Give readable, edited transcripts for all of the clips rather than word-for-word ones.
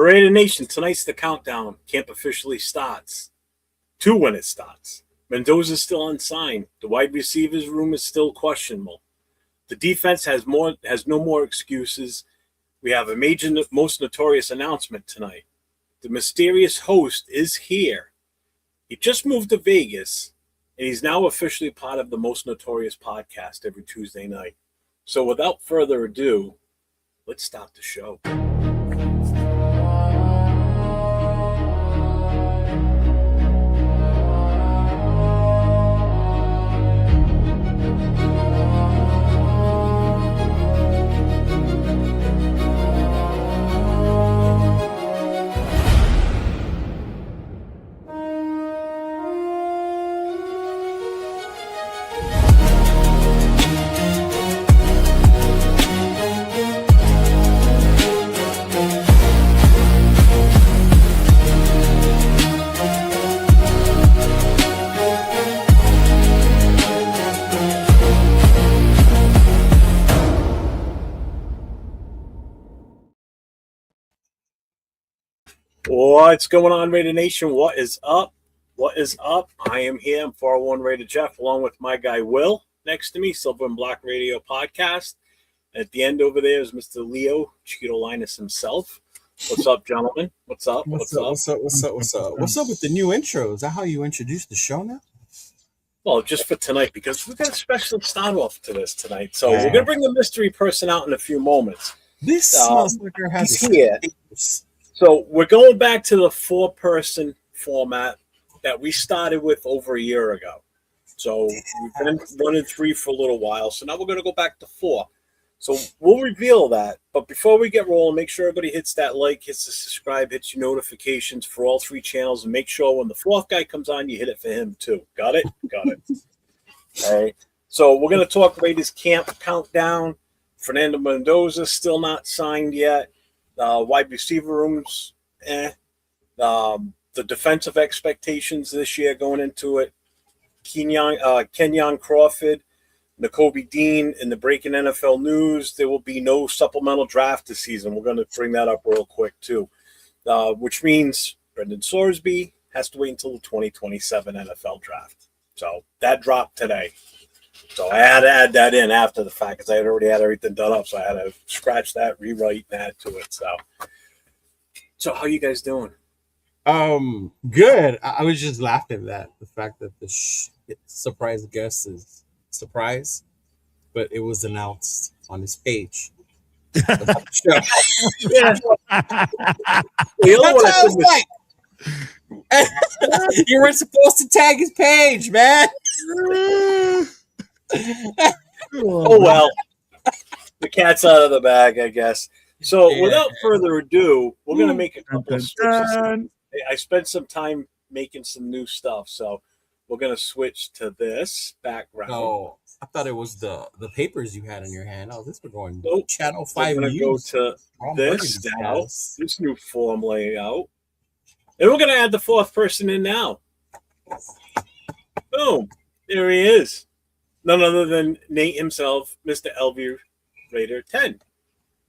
Raider Nation, tonight's the countdown. Camp officially starts. 2 when it starts. Mendoza's still unsigned. The wide receivers room is still questionable. The defense has no more excuses. We have a major, most notorious announcement tonight. The mysterious host is here. He just moved to Vegas, and he's now officially part of the Most Notorious podcast every Tuesday night. So without further ado, let's start the show. What's going on, Raider Nation? What is up? What is up? I am here. I'm 401 Raider Jeff, along with my guy Will next to me, Silver and Black Radio Podcast. At the end over there is Mr. Leo Chidolinus himself. What's up, gentlemen? What's up? What's up with the new intro? Is that how you introduce the show now? Well, just for tonight, because we've got a special start off to this tonight. So we're going to bring the mystery person out in a few moments. This motherfucker has here. So we're going back to the 4-person format that we started with over a year ago. So we've been running 3 for a little while. So now we're going to go back to 4. So we'll reveal that. But before we get rolling, make sure everybody hits that like, hits the subscribe, hits your notifications for all 3 channels, and make sure when the 4th guy comes on, you hit it for him too. Got it? Got it. All right. So we're going to talk Raiders camp countdown. Fernando Mendoza still not signed yet. Wide receiver rooms, the defensive expectations this year going into it. Keyron Crawford, Nakobe Dean in the breaking NFL news. There will be no supplemental draft this season. We're going to bring that up real quick too, which means Brendan Sorsby has to wait until the 2027 NFL draft. So that dropped today. So I had to add that in after the fact because I had already had everything done up. So I had to scratch that, rewrite, and add to it. So how you guys doing? Good. I was just laughing at the fact that the surprise guest is surprise, but it was announced on his page. Yeah. You weren't supposed to tag his page, man. Oh well, the cat's out of the bag, I guess. So without further ado, we're going to make a couple of switches. I spent some time making some new stuff, so we're going to switch to this background. Oh, I thought it was the papers you had in your hand. Oh, this was going Channel 5 We're going to go to this now, this new form layout. And we're going to add the 4th person in now. Boom. There he is. None other than Nate himself, Mr. LV Raider 10.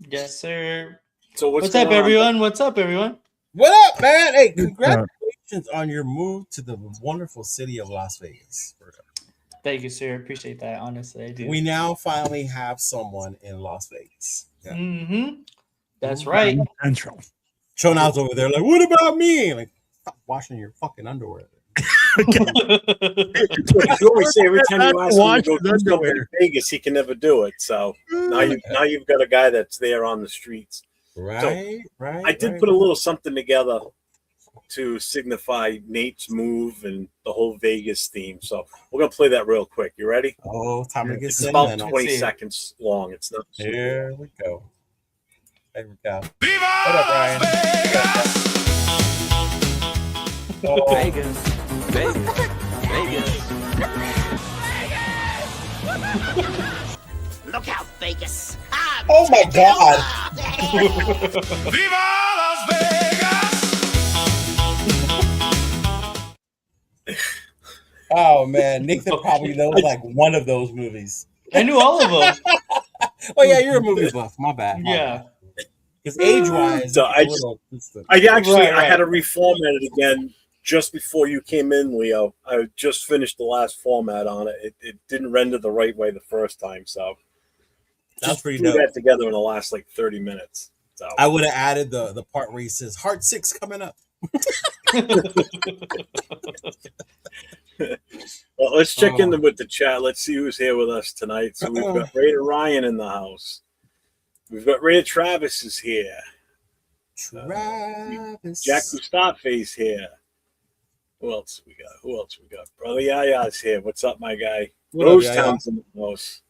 Yes, sir. So what's up, everyone? What's up, everyone? What up, man? Hey, congratulations on your move to the wonderful city of Las Vegas. Thank you, sir. Appreciate that. Honestly, I do. We now finally have someone in Las Vegas. Yeah. Mm-hmm. That's right. Central. Chonal's over there like, what about me? Like, stop washing your fucking underwear. You always say every time you ask him to go do something in Vegas, he can never do it. So now you've got a guy that's there on the streets. Right. I did put a little something together to signify Nate's move and the whole Vegas theme. So we're gonna play that real quick. You ready? Oh, time to get It's about 20 seconds long. It's not. Here we go. There we go. Viva what up, Ryan? Oh. Vegas. Look out, Vegas. Oh my God. Viva Las Vegas. Oh man, Nathan probably knows like one of those movies. I knew all of them. Oh yeah, you're a movie buff. My bad. Yeah. Because age-wise, So I had to reformat it again just before you came in, Leo. I just finished the last format on it. It didn't render the right way the first time, so That's just pretty threw dope. that together in the last 30 minutes. So I would have added the part where he says Heart 6 coming up. Well, let's check in with the chat. Let's see who's here with us tonight. So we've got Raider Ryan in the house. We've got Raider Travis is here. Travis. Jack Mustafa's here. Who else we got? Brother Yaya's here. What's up, my guy? Rose Town's in the house.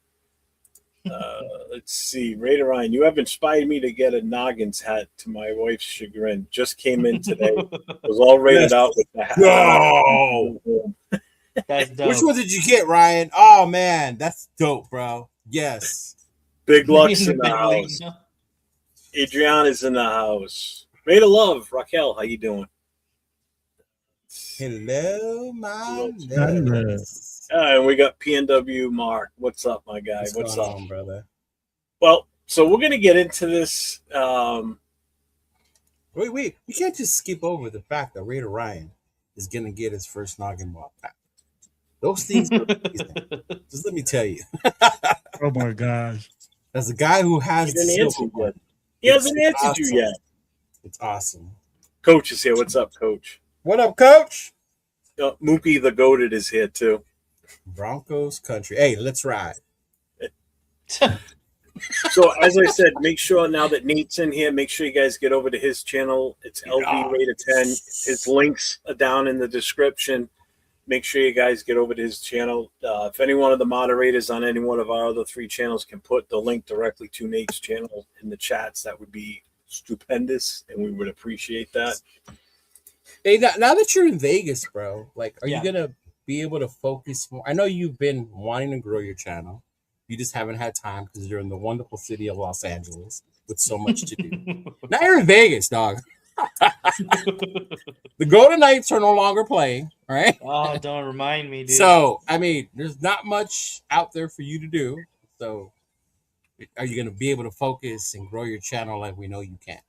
Let's see. Raider Ryan, you have inspired me to get a Noggins hat to my wife's chagrin. Just came in today. Was all rated out with the hat. No. That's dope. Which one did you get, Ryan? Oh, man. That's dope, bro. Yes. Big Luck's in the house. Adriana's in the house. Made of love. Raquel, how you doing? Hello, my love. And we got PNW Mark. What's up, my guy? What's going up, on, brother? Well, so we're gonna get into this. Wait. We can't just skip over the fact that Raider Ryan is gonna get his first noggin ball pack. Those things are amazing. Just let me tell you. Oh my gosh. As a guy who has he hasn't answered you yet. It's awesome. Coach is here. What's up, Coach? What up, Coach? Mookie the Goated is here too. Broncos country. Hey, let's ride. So as I said, make sure now that Nate's in here, make sure you guys get over to his channel. It's LV Raider 10. His links are down in the description. Make sure you guys get over to his channel. If any one of the moderators on any one of our other 3 channels can put the link directly to Nate's channel in the chats, that would be stupendous, and we would appreciate that. Hey, now that you're in Vegas, bro, like, are you gonna be able to focus more? I know you've been wanting to grow your channel. You just haven't had time because you're in the wonderful city of Los Angeles with so much to do. Now you're in Vegas, dog. The Golden Knights are no longer playing, right? Oh, don't remind me, dude. So, I mean, there's not much out there for you to do. So, are you going to be able to focus and grow your channel like we know you can?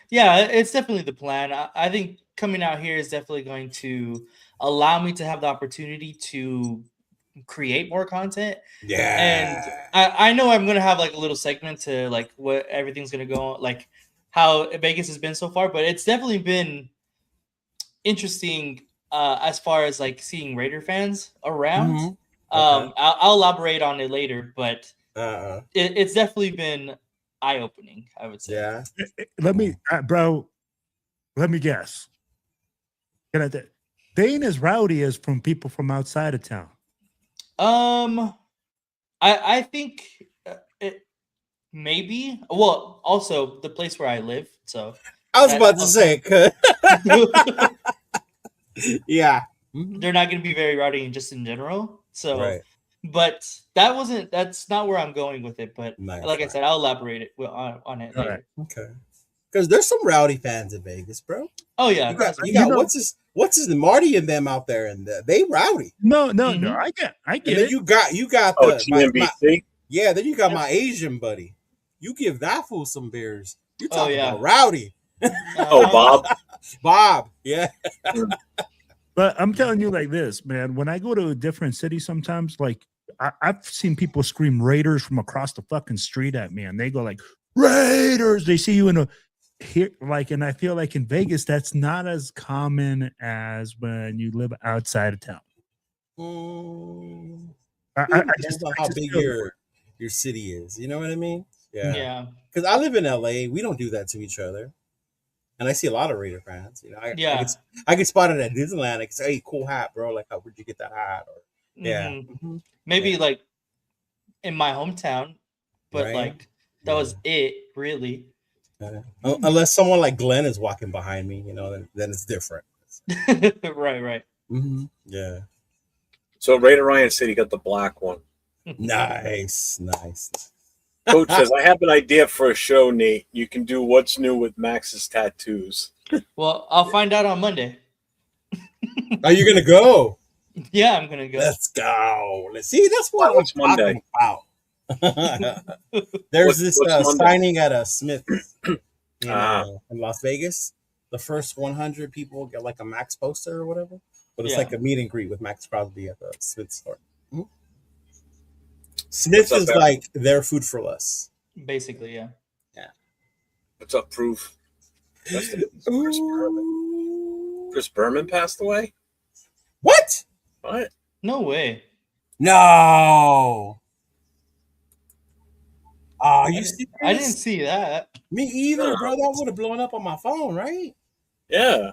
Yeah, it's definitely the plan. I think coming out here is definitely going to allow me to have the opportunity to create more content. Yeah. And I know I'm going to have like a little segment to like what everything's going to go on, like how Vegas has been so far, but it's definitely been interesting as far as like seeing Raider fans around. Mm-hmm. Okay. I'll elaborate on it later, but it's definitely been eye-opening, I would say. Yeah. Let me, bro, let me guess. They ain't as rowdy as from people from outside of town. I think it maybe. Well, also the place where I live. So I was about to say, yeah, they're not going to be very rowdy just in general. So, right. But that's not where I'm going with it. But like I said, I'll elaborate on it later. Right. Okay. Because there's some rowdy fans in Vegas, bro. Oh yeah, you got what's his Marty and them out there, and they rowdy. No. I get it. You got TNBC. Yeah, then you got my Asian buddy. You give that fool some beers. You talking about rowdy? Bob. Yeah. But I'm telling you like this, man. When I go to a different city, sometimes like I've seen people scream Raiders from across the fucking street at me, and they go like Raiders. They see you in here, like, and I feel like in Vegas that's not as common as when you live outside of town. I just know how big your city is. You know what I mean? Yeah. Because I live in LA. We don't do that to each other. And I see a lot of Raider fans. You know, I get spotted at Disneyland. I can say, "Hey, cool hat, bro! Like, where'd you get that hat?" Or maybe like in my hometown, but like that was it, really. Unless someone like Glenn is walking behind me, you know, then it's different. Right. Mm-hmm. Yeah. So Raider Ryan said he got the black one. Nice. Coach says, I have an idea for a show, Nate. You can do what's new with Max's tattoos. Well, I'll find out on Monday. Are you gonna go? Yeah, I'm gonna go. Let's go. Let's see. That's what I'm talking about. There's this signing at a Smith in Las Vegas. The first 100 people get like a Max poster or whatever, but it's like a meet and greet with Max Crosby at the Smith store. Mm-hmm. Smith is like their Food for Less. Basically, yeah. What's up, Proof? Chris Berman passed away? What? No way. No. Oh, you serious? I didn't see that. Me either, bro. That would have blown up on my phone, right? Yeah.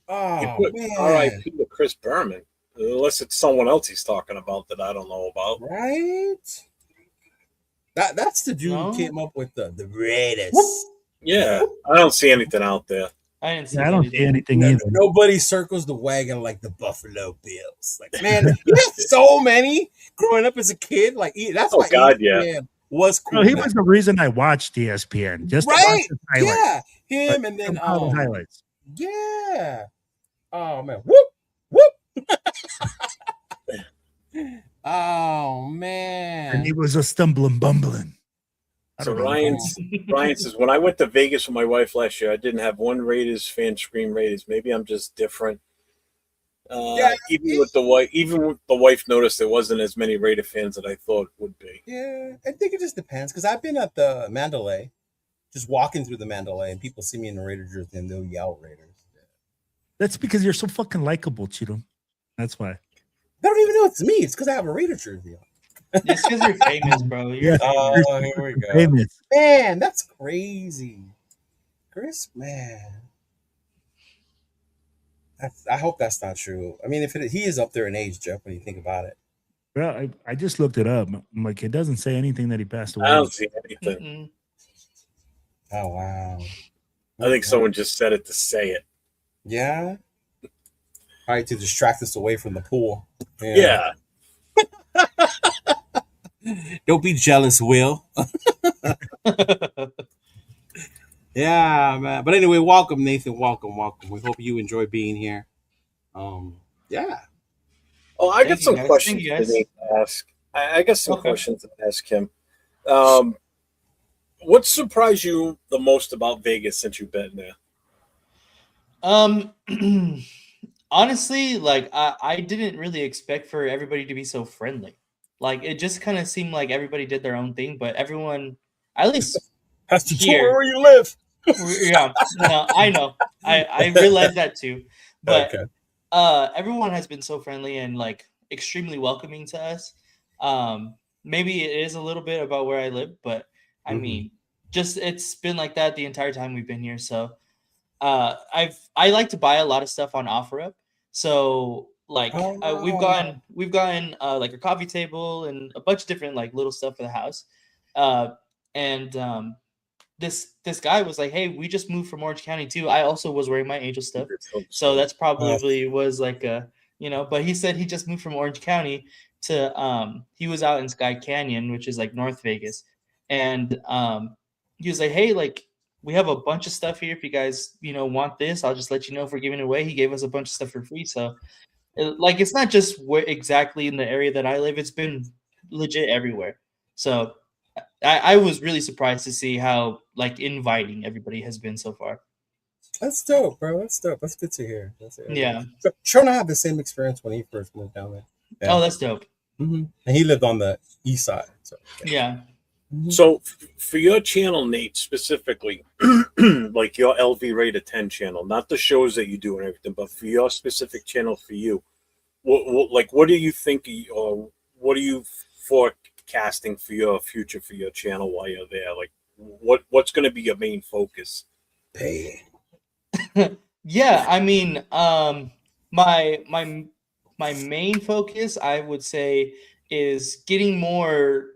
Oh, man. R.I.P. to Chris Berman. Unless it's someone else he's talking about that I don't know about. Right? That's the dude who came up with the Raiders. Yeah. I don't see anything out there. I didn't see I don't see anything either. Nobody circles the wagon like the Buffalo Bills. Like, man, you had so many growing up as a kid. Like, that's why ESPN was cool. No, he was the reson I watched ESPN. Just to watch the highlights. Him and then highlights. Yeah. Oh man, whoop whoop. Oh man. And he was a stumbling, bumbling. So Ryan says, when I went to Vegas with my wife last year, I didn't have one Raiders fan scream Raiders. Maybe I'm just different. Even with the wife noticed there wasn't as many Raider fans that I thought would be. Yeah, I think it just depends because I've been at the Mandalay, just walking through the Mandalay, and people see me in the Raider jersey and they'll yell Raiders. That's because you're so fucking likable, Chido. That's why. They don't even know it's me. It's because I have a Raider jersey on. It's because you're famous, bro. Here we go. Famous. Man, that's crazy. Chris, man. I hope that's not true. I mean, he is up there in age, Jeff, when you think about it. Well, I just looked it up. I'm like, it doesn't say anything that he passed away. I don't see anything. Oh, wow. I think someone just said it to say it. Yeah? All right, to distract us away from the pool. Yeah. Don't be jealous, Will. Yeah, man. But anyway, welcome, Nathan. Welcome. We hope you enjoy being here. Yeah. Oh, I got some questions to ask. I got some questions to ask him. What surprised you the most about Vegas since you've been there? Honestly, like I didn't really expect for everybody to be so friendly. Like it just kind of seemed like everybody did their own thing, but everyone, at least has to tour where you live. Yeah, no, I know. I realized that too. But everyone has been so friendly and like extremely welcoming to us. Maybe it is a little bit about where I live, but I mean, just it's been like that the entire time we've been here. So I like to buy a lot of stuff on OfferUp. So like we've gotten like a coffee table and a bunch of different like little stuff for the house. This guy was like, hey, we just moved from Orange County too. I also was wearing my Angel stuff. So that's probably was like a, but he said he just moved from Orange County to he was out in Sky Canyon, which is like North Vegas. And he was like, hey, like we have a bunch of stuff here. If you guys, want this, I'll just let you know if we're giving it away. He gave us a bunch of stuff for free. So like, it's not just exactly in the area that I live. It's been legit everywhere. So I was really surprised to see how like inviting everybody has been so far. That's dope, bro. That's dope. That's good to hear. Yeah. Shona had the same experience when he first moved down there. Yeah. Oh, that's dope. Mm-hmm. And he lived on the east side. So yeah. So for your channel, Nate, specifically, like your LV Raider 10 channel, not the shows that you do and everything, but for your specific channel for you, what do you think, or what are you forecasting for your future for your channel while you're there? Like, what's going to be your main focus? Pay. Yeah, I mean, my main focus, I would say, is getting more.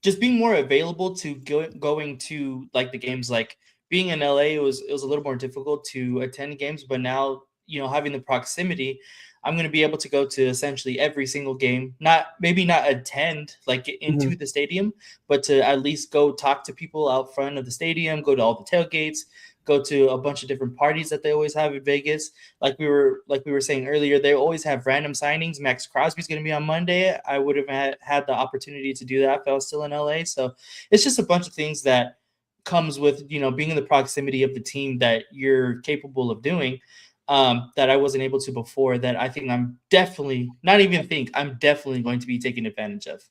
Just being more available to going to like the games. Like being in LA, it was a little more difficult to attend games, but now having the proximity, I'm going to be able to go to essentially every single game. Maybe not attend like into the stadium, but to at least go talk to people out front of the stadium, go to all the tailgates, go to a bunch of different parties that they always have in Vegas. Like we were saying earlier, they always have random signings. Max Crosby's going to be on Monday. I would have had the opportunity to do that if I was still in LA. So it's just a bunch of things that comes with, you know, being in the proximity of the team that you're capable of doing, that I wasn't able to before, that I think I'm definitely going to be taking advantage of.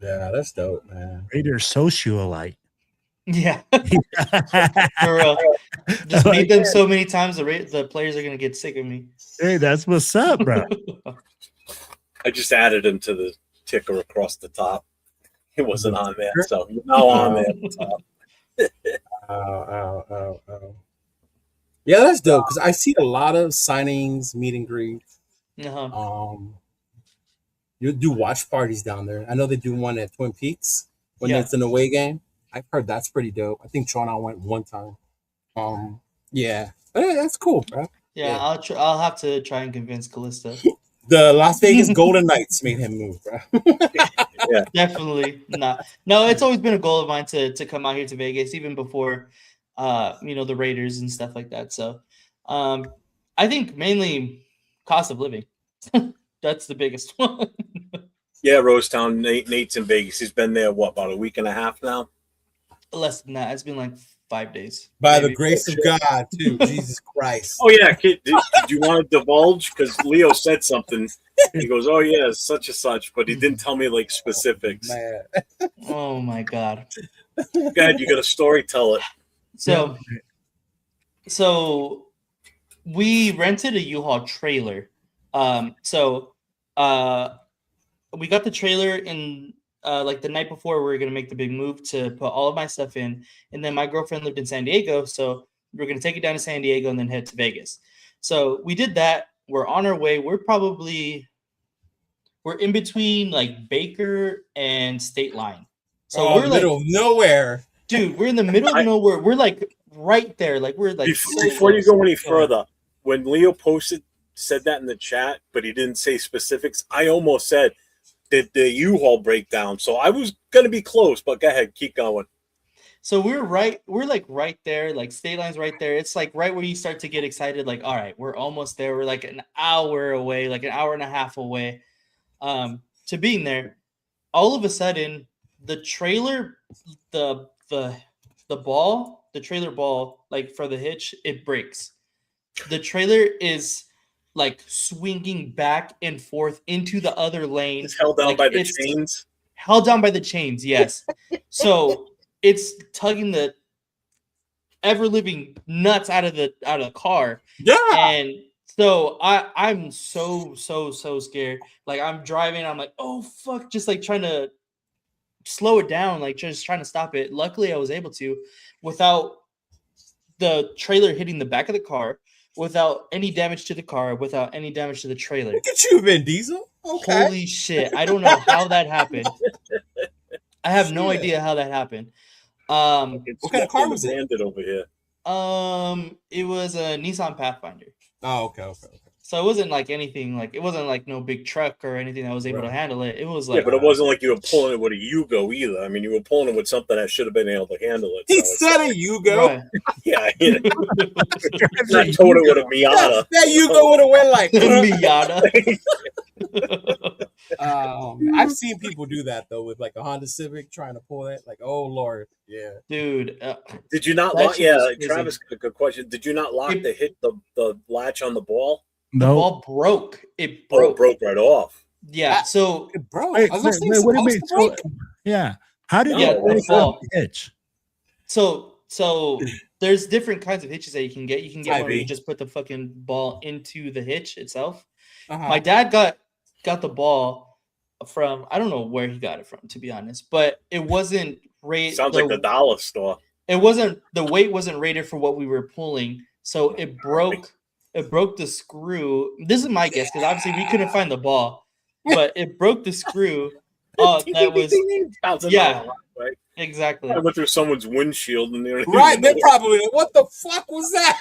Yeah, that's dope, man. Raider socialite. Yeah. For real. Just meet them so many times, the players are going to get sick of me. Hey, that's what's up, bro. I just added him to the ticker across the top. He wasn't on there, so he's now on there at the top. Yeah, that's dope because I see a lot of signings, meet and greets. You do watch parties down there. I know they do one at Twin Peaks when it's an away game. I've heard that's pretty dope. I think Sean and I went one time. Yeah, that's cool, bro. Yeah. I'll have to try and convince Callista. The Las Vegas Golden Knights made him move, bro. Yeah, definitely not. No, it's always been a goal of mine to come out here to Vegas, even before, the Raiders and stuff like that. So, I think mainly cost of living. That's the biggest one. Yeah, Rosetown. Nate's in Vegas. He's been there about a week and a half now. Less than that. It's been like 5 days. By the grace of God, too. Jesus Christ. Oh, yeah. Kid, did you want to divulge? Because Leo said something. He goes, oh, yeah, such and such. But he didn't tell me, like, specifics. Man. Oh, my God. Go ahead. You got a story? Tell it. So we rented a U-Haul trailer. We got the trailer in like the night before we were going to make the big move to put all of my stuff in. And then my girlfriend lived in San Diego. So we were going to take it down to San Diego and then head to Vegas. So we did that. We're on our way. We're in between like Baker and State Line. So we're middle of nowhere. Dude, we're in the middle of nowhere. We're like right there. Like we're like before you go any further, when Leo said that in the chat, but he didn't say specifics, I almost said, did the U-Haul break down? So I was going to be close, but go ahead, keep going. So we're like right there, like State Line's right there. It's like right where you start to get excited, like, all right, we're almost there. We're like an hour away, like an hour and a half away to being there. All of a sudden, the trailer, the trailer ball, like for the hitch, it breaks. The trailer is like swinging back and forth into the other lane. It's held down by the chains. Held down by the chains, yes. So it's tugging the ever living nuts out of the car. Yeah. And so I'm so scared. Like I'm driving, I'm like, oh fuck, just like trying to slow it down, like just trying to stop it. Luckily, I was able to without the trailer hitting the back of the car. Without any damage to the car, without any damage to the trailer. Look at you, Vin Diesel. Okay. Holy shit. I don't know how that happened. I have no idea how that happened. What kind of car was it? Over here. It was a Nissan Pathfinder. Oh, okay. So it wasn't like anything, like it wasn't like no big truck or anything that was able to handle it. It was like, but it wasn't like you were pulling it with a Yugo either. I mean, you were pulling it with something that should have been able to handle it. He said a Yugo. Right. Yeah, not towed it with a Miata. That Yugo would have went like Miata. I've seen people do that though with like a Honda Civic trying to pull that. Like, oh Lord, yeah, dude. Did you not lock? Yeah, Travis, good question. Did you not lock the latch on the ball? The ball broke. It broke. Broke right off. Yeah. So it broke. Wait, what do you mean? Yeah. How did the ball hitch? So there's different kinds of hitches that you can get. You can get one where you just put the fucking ball into the hitch itself. My dad got the ball from, I don't know where he got it from, to be honest, but it wasn't rated. Sounds like the dollar store. It wasn't, the weight wasn't rated for what we were pulling, so it broke. It broke the screw. This is my guess because obviously we couldn't find the ball, but it broke the screw. That was right? Exactly. I went through someone's windshield and they're they're probably like, what the fuck was that?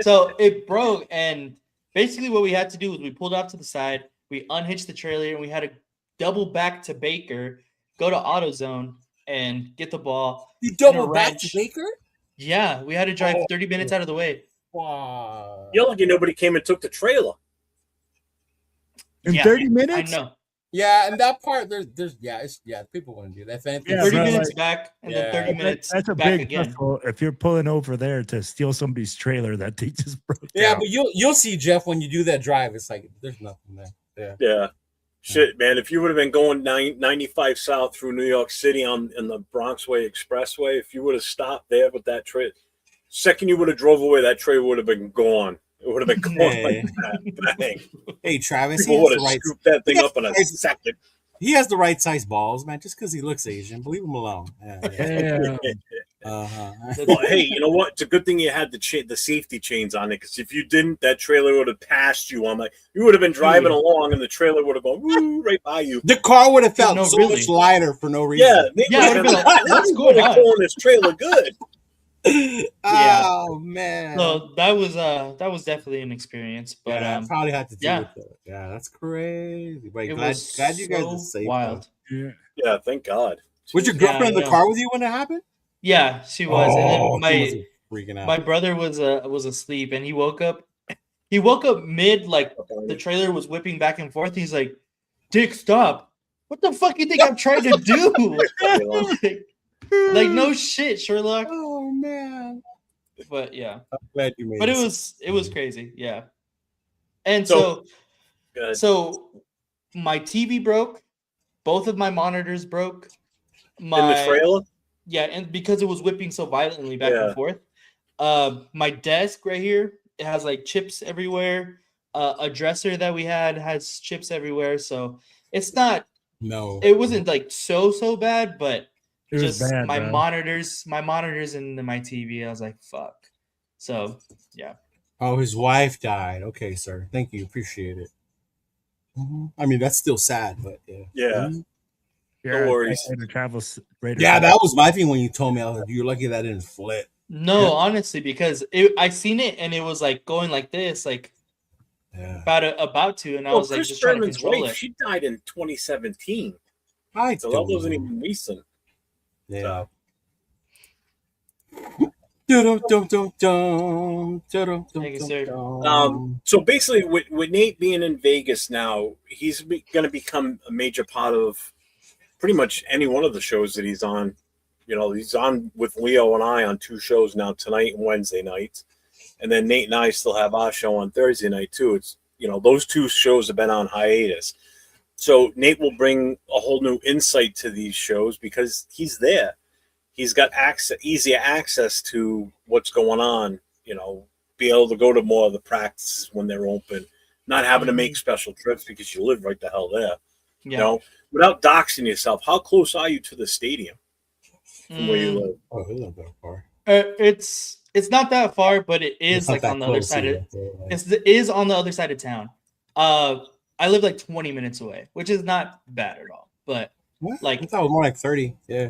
So it broke, and basically what we had to do was we pulled off to the side, we unhitched the trailer, and we had to double back to Baker, go to AutoZone, and get the ball. You double back to Baker? Yeah, we had to drive 30 minutes out of the way. Wow. You're lucky nobody came and took the trailer. In 30 minutes? I know. Yeah, and that part there's people want to do that. If anything, 30 minutes back and then 30 minutes that's a back big again. hustle if you're pulling over there to steal somebody's trailer that they just broke Yeah, down. but you'll see, Jeff, when you do that drive, it's like there's nothing there. Yeah. Shit, man, if you would have been going 95 south through New York City in the Bronx Way Expressway, if you would have stopped there with that trailer, second you would have drove away, that trailer would have been gone. It would have been gone like that. Bang. Hey, Travis, People would have scooped that thing up in a second. He has the right size balls, man. Just because he looks Asian, leave him alone. Yeah. Well, hey, you know what? It's a good thing you had the safety chains on it, because if you didn't, that trailer would have passed you. You would have been driving along, and the trailer would have gone woo, right by you. The car would have felt much lighter for no reason. Yeah, what's going on? Pulling this trailer good. Oh man! So that was definitely an experience, but I probably had to deal with it. Yeah, that's crazy. But glad you guys are safe. Wild. Yeah, thank God. Was your girlfriend in the car with you when it happened? Yeah, she was. And then freaking out. My brother was asleep, and he woke up. He woke up mid, like the trailer was whipping back and forth. He's like, "Dick, stop! What the fuck you think I'm trying to do?" Like no shit, Sherlock. Oh man. But yeah, I'm glad you made it. But it was crazy, yeah. And so my TV broke, both of my monitors broke. In the trailer? Yeah, and because it was whipping so violently back and forth. My desk right here, it has like chips everywhere. A dresser that we had has chips everywhere. So it's not. No, it wasn't like so bad, but it was bad, my bro. monitors and my TV. I was like, fuck. So yeah. Oh, his wife died. Okay, sir. Thank you. Appreciate it. I mean, that's still sad, but yeah. Yeah. Yeah, no worries. Yeah, that was my thing when you told me. I was like, you're lucky that didn't flip. No, honestly, because I seen it and it was like going like this, like about to, and I was like, just trying to control it. She died in 2017. So that wasn't even recent. Yeah. So basically, with Nate being in Vegas now, he's going to become a major part of pretty much any one of the shows that he's on. You know, he's on with Leo and I on 2 shows now, tonight and Wednesday nights. And then Nate and I still have our show on Thursday night too. It's, you know, those 2 shows have been on hiatus. So Nate will bring a whole new insight to these shows because he's there. He's got easier access to what's going on, you know, be able to go to more of the practices when they're open, not having to make special trips because you live right the hell there. Yeah. You know, without doxing yourself, how close are you to the stadium from where you live? Oh, it's not that far. It's not that far, but it is like on the other side of it is on the other side of town. I live like 20 minutes away, which is not bad at all. But like I thought it was more like 30. Yeah.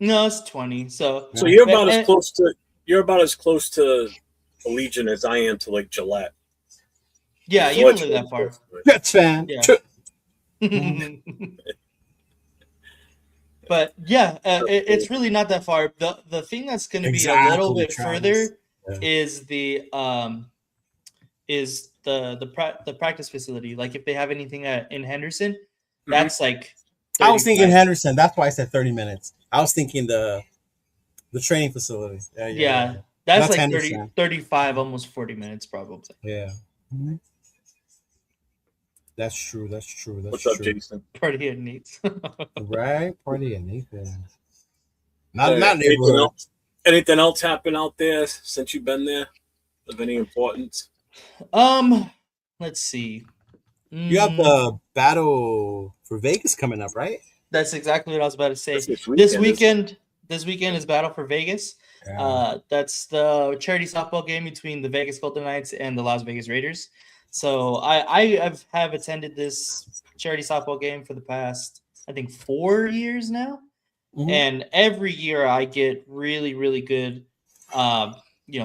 No, it's 20. So you're about as close to Allegiant as I am to like Gillette. Yeah, you don't live that far. Jets fan. Yeah. But yeah, it's really not that far. The thing that's going to be a little bit further is the practice facility. Like if they have anything in Henderson, that's like. I was thinking Henderson. That's why I said 30 minutes. I was thinking the training facility. Yeah. That's like 30, 35, almost 40 minutes probably. Yeah. Mm-hmm. That's true. What's up, Jason? Party at Nate's. Right? Party at Nathan. Not neighborhood. Anything else happen out there since you've been there of any importance? Let's see. You have the battle for Vegas coming up, right? That's exactly what I was about to say. This weekend is Battle for Vegas. Yeah. That's the charity softball game between the Vegas Golden Knights and the Las Vegas Raiders. So I have attended this charity softball game for the past, I think, 4 years now. Mm-hmm. And every year I get really, really good,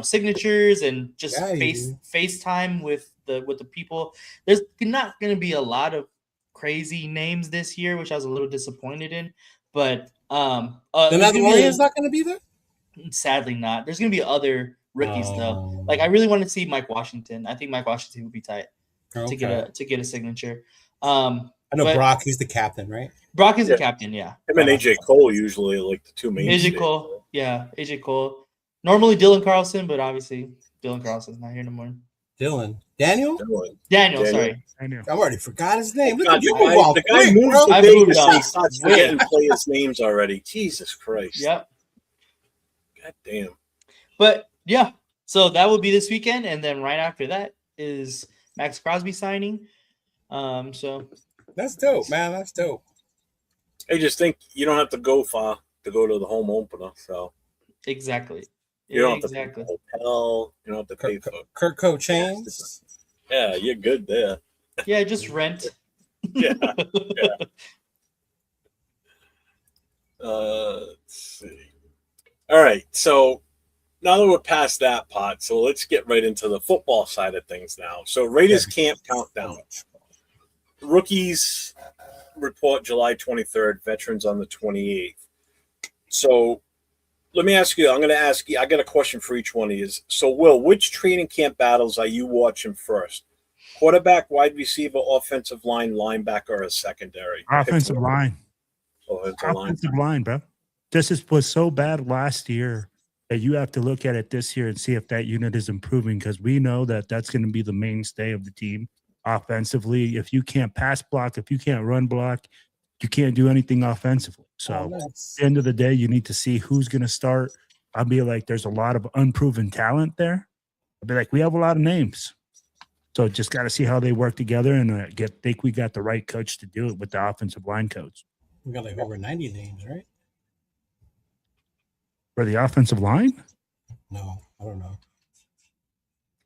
signatures and just FaceTime with the people. There's not going to be a lot of crazy names this year, which I was a little disappointed in. But the Mandalorian is not going to be there. Sadly not. There's going to be other rookies though. Like I really want to see Mike Washington. I think Mike Washington would be tight to get a signature. I know Brock, he's the captain, right? Brock is the captain, yeah. Him and AJ Cole usually like the two main. AJ Cole, yeah, AJ Cole. Normally Dylan Carlson, but obviously Dylan Carlson's not here no more. Daniel, sorry. I already forgot his name. Look God, at you, the guy moves to Vegas and he starts forgetting players' names already. Jesus Christ. Yep. God damn. But yeah, so that will be this weekend, and then right after that is Max Crosby signing. So that's dope, man. That's dope. I just think you don't have to go far to go to the home opener. So exactly. You don't have to pay for a hotel. You don't have to pay for Kirk chains. Yeah, you're good there. Yeah, just rent. Yeah. Let's see. All right, so now that we're past that part, so let's get right into the football side of things now. So Raiders camp countdown. Rookies report July 23rd, veterans on the 28th. So let me ask you, I'm going to ask you, I got a question for each one of you. So, Will, which training camp battles are you watching first? Quarterback, wide receiver, offensive line, linebacker, or secondary? Offensive line. Offensive line, bro. This was so bad last year that you have to look at it this year and see if that unit is improving, because we know that that's going to be the mainstay of the team offensively. If you can't pass block, if you can't run block, you can't do anything offensively. So at the end of the day, you need to see who's going to start. I'll be like, there's a lot of unproven talent there. I'll be like, we have a lot of names. So just got to see how they work together, and think we got the right coach to do it with the offensive line coach. We got like over 90 names, right? For the offensive line? No, I don't know.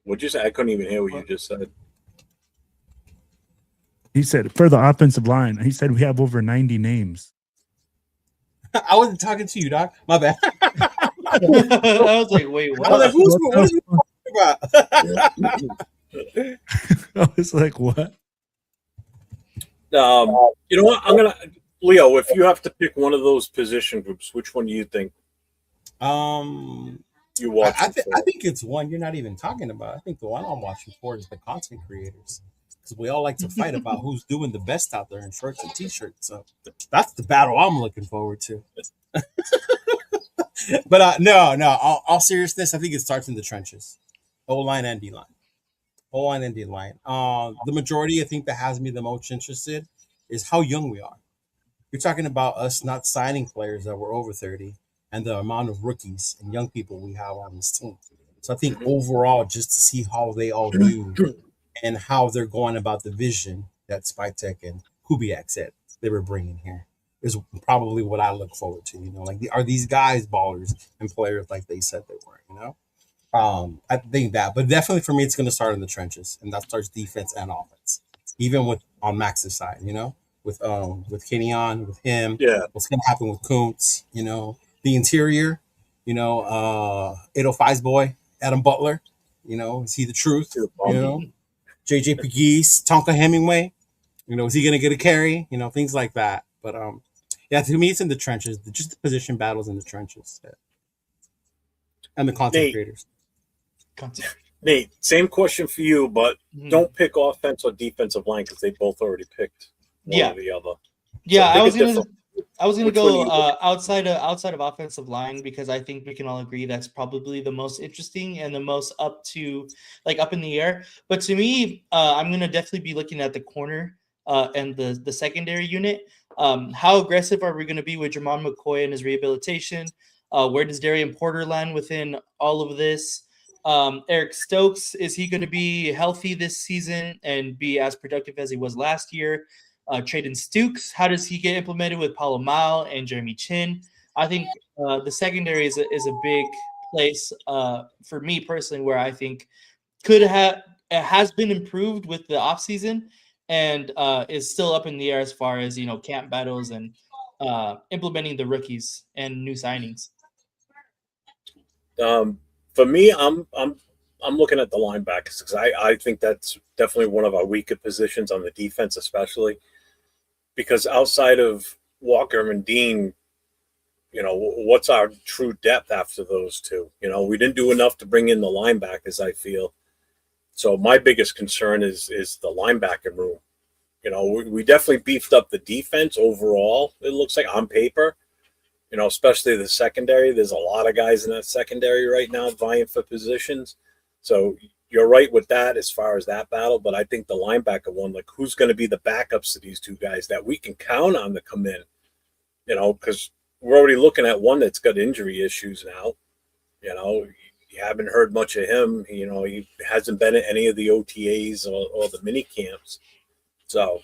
What'd you say? I couldn't even hear what you just said. He said for the offensive line, he said we have over 90 names. I wasn't talking to you, Doc. My bad. I was like, wait, what? I was like, what is he talking about? I was like, what? You know what? I'm gonna, Leo, if you have to pick one of those position groups, which one do you think? You watch. I think it's one you're not even talking about. I think the one I'm watching for is the content creators, because we all like to fight about who's doing the best out there in shorts and t-shirts. So that's the battle I'm looking forward to. But no. All seriousness, I think it starts in the trenches, O-line and D-line. O-line and D-line. The majority, I think, that has me the most interested is how young we are. You're talking about us not signing players that were over 30 and the amount of rookies and young people we have on this team. So I think overall, just to see how they all do and how they're going about the vision that Spytek and Kubiak said they were bringing here is probably what I look forward to. You know, like, are these guys ballers and players like they said they were, you know? I think that, but definitely for me, it's going to start in the trenches, and that starts defense and offense, even with on Max's side, you know, with Kenyon, with him, what's going to happen with Kuntz, you know, the interior, you know, 805's boy, Adam Butler, you know, is he the truth, you know, JJ Pegues, Tonka Hemingway, you know, is he going to get a carry, you know, things like that. But yeah, to me, it's in the trenches, just the position battles in the trenches, and the content creators. Nate, same question for you, but don't pick offense or defensive line because they both already picked one or the other. Yeah, so I was gonna go outside of offensive line, because I think we can all agree that's probably the most interesting and the most up in the air. But to me, I'm gonna definitely be looking at the corner and the secondary unit. How aggressive are we gonna be with Jermon McCoy and his rehabilitation? Where does Darian Porter land within all of this? Eric Stokes, is he going to be healthy this season and be as productive as he was last year? Traden Stukes, how does he get implemented with Paulo Mao and Jeremy Chin? I think the secondary is a big place for me personally, where I think it has been improved with the offseason and is still up in the air as far as, you know, camp battles and implementing the rookies and new signings. For me, I'm looking at the linebackers because I think that's definitely one of our weaker positions on the defense, especially because outside of Walker and Dean, what's our true depth after those two? We didn't do enough to bring in the linebackers, I feel. So my biggest concern is the linebacker room. We definitely beefed up the defense overall. It looks like on paper, especially the secondary. There's a lot of guys in that secondary right now vying for positions. So you're right with that as far as that battle. But I think the linebacker one, like who's going to be the backups to these two guys that we can count on to come in, because we're already looking at one that's got injury issues now. You haven't heard much of him. He hasn't been at any of the OTAs or the mini camps. So,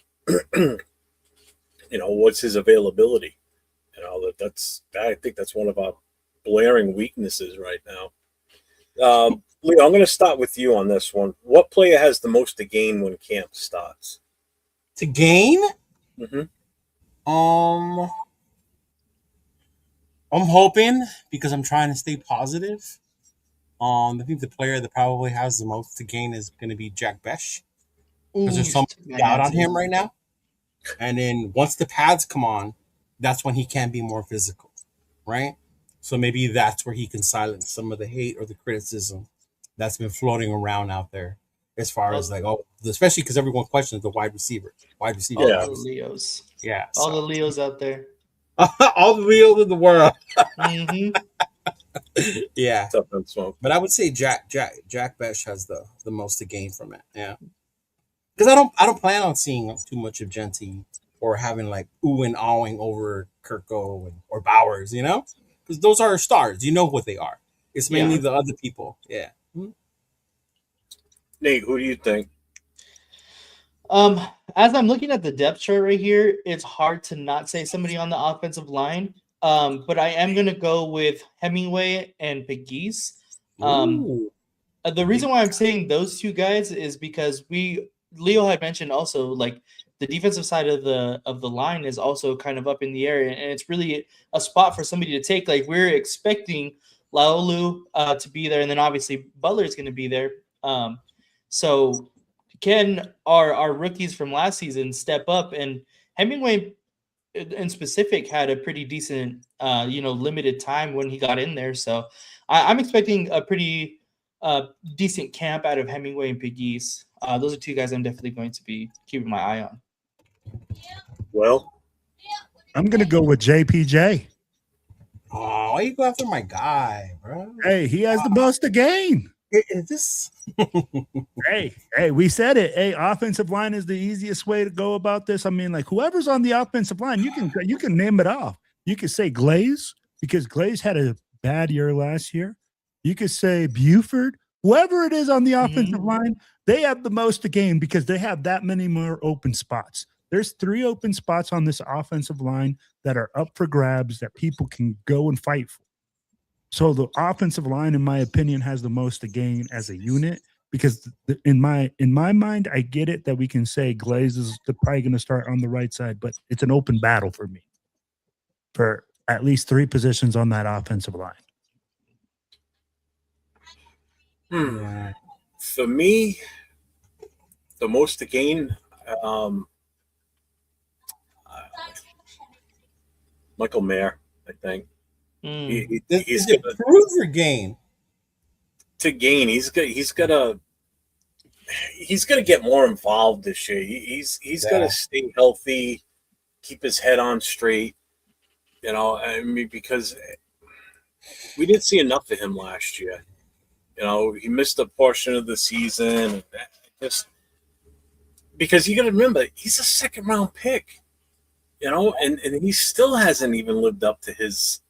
what's his availability? I think that's one of our blaring weaknesses right now. Leo, I'm going to start with you on this one. What player has the most to gain when camp starts? To gain? Mm-hmm. I'm hoping, because I'm trying to stay positive. I think the player that probably has the most to gain is going to be Jack Bech, because there's something out on him right now. And then once the pads come on, that's when he can be more physical, right? So maybe that's where he can silence some of the hate or the criticism that's been floating around out there, as far as especially because everyone questions the wide receiver. All the Leos. Yeah. All the Leos out there. All the Leos in the world. Mm-hmm. Yeah. But I would say Jack Bech has the most to gain from it. Yeah. Because I don't plan on seeing too much of Genty or having like ooh and awing over Kirko or Bowers, because those are stars. You know what they are. It's mainly the other people. Yeah. Nate, who do you think? As I'm looking at the depth chart right here, it's hard to not say somebody on the offensive line. But I am gonna go with Hemingway and Pegues. The reason why I'm saying those two guys is because Leo had mentioned also like the defensive side of the line is also kind of up in the air, and it's really a spot for somebody to take. Like we're expecting Laolu to be there, and then obviously Butler is going to be there. So can our rookies from last season step up? And Hemingway in specific had a pretty decent limited time when he got in there. So I'm expecting a pretty decent camp out of Hemingway and Pegues. Those are two guys I'm definitely going to be keeping my eye on. Well, I'm going to go with JPJ. Oh, why you go after my guy, bro? Hey, he has the most to gain. Is this? Hey, we said it. Hey, offensive line is the easiest way to go about this. I mean, like whoever's on the offensive line, you can name it off. You could say Glaze, because Glaze had a bad year last year. You could say Buford. Whoever it is on the offensive line, they have the most to gain because they have that many more open spots. There's 3 open spots on this offensive line that are up for grabs that people can go and fight for. So the offensive line, in my opinion, has the most to gain as a unit because in my mind, I get it that we can say Glaze is probably going to start on the right side, but it's an open battle for me for at least 3 positions on that offensive line. For me, the most to gain, Michael Mayer, I think. He's going to prove or gain. To gain, he's got to get more involved this year. He's got to stay healthy, keep his head on straight. I mean, because we didn't see enough of him last year. He missed a portion of the season. Just because you got to remember, he's a 2nd round pick. And he still hasn't even lived up to his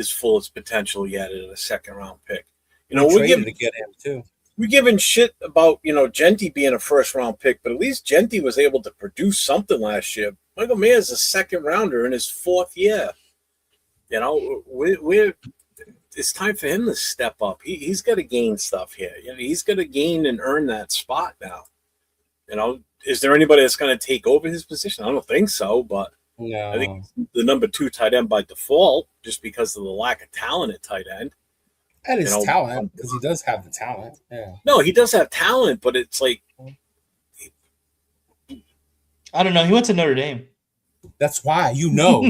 fullest potential yet as a 2nd round pick. We're giving to get him too. We're giving shit about Genty being a 1st round pick, but at least Genty was able to produce something last year. Michael Mayer is a 2nd rounder in his 4th year. It's time for him to step up. He's got to gain stuff here. He's got to gain and earn that spot now. Is there anybody that's going to take over his position? I don't think so, but no. I think the number 2 tight end by default, just because of the lack of talent at tight end. And his talent, because he does have the talent. Yeah. No, he does have talent, but it's like I don't know. He went to Notre Dame. That's why no.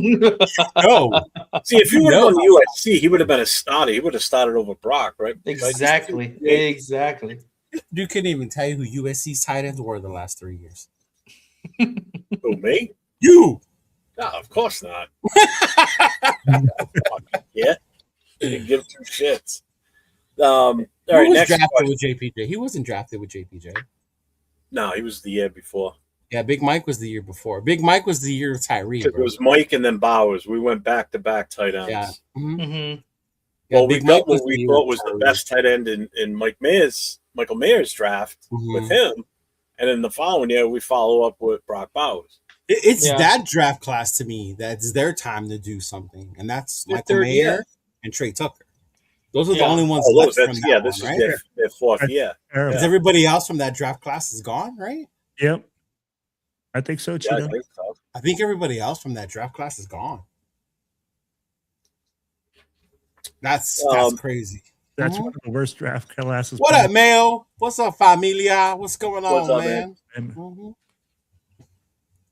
See, if he would have gone to USC, he would have been a starter. He would have started over Brock, right? Exactly. Exactly. Dude couldn't even tell you who USC's tight ends were the last 3 years. Who, me? You. No, of course not. Yeah. Didn't give two shits. All right, was drafted question. With JPJ? He wasn't drafted with JPJ. No, he was the year before. Yeah, Big Mike was the year before. Big Mike was the year of Tyree. It was Mike and then Bowers. We went back-to-back tight ends. Yeah. Mm-hmm. Well, we got what we thought was the best tight end in Michael Mayer's draft with him. And then the following year, we follow up with Brock Bowers. It's that draft class to me that's their time to do something. And that's Michael Mayer and Trey Tucker. Those are the only ones left from that this one, is right? their fourth year. Because everybody else from that draft class is gone, right? Yep. I think so, too. Yeah, I think everybody else from that draft class is gone. That's crazy. That's one of the worst draft classes. What up, Mayo? What's up, familia? What's going on, man?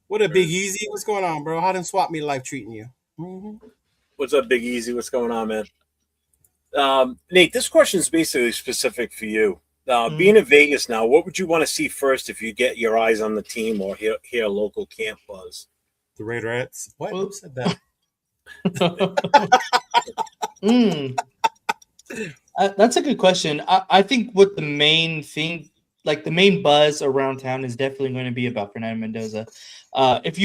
What up, Big Easy? What's going on, bro? How did Swap Me Life treating you? What's up, Big Easy? What's going on, man? Nate, this question is basically specific for you. Being in Vegas now, what would you want to see first if you get your eyes on the team or hear local camp buzz? The Raiderettes. What? Who said that? That's a good question. I think what the main thing, like the main buzz around town, is definitely going to be about Fernando Mendoza. If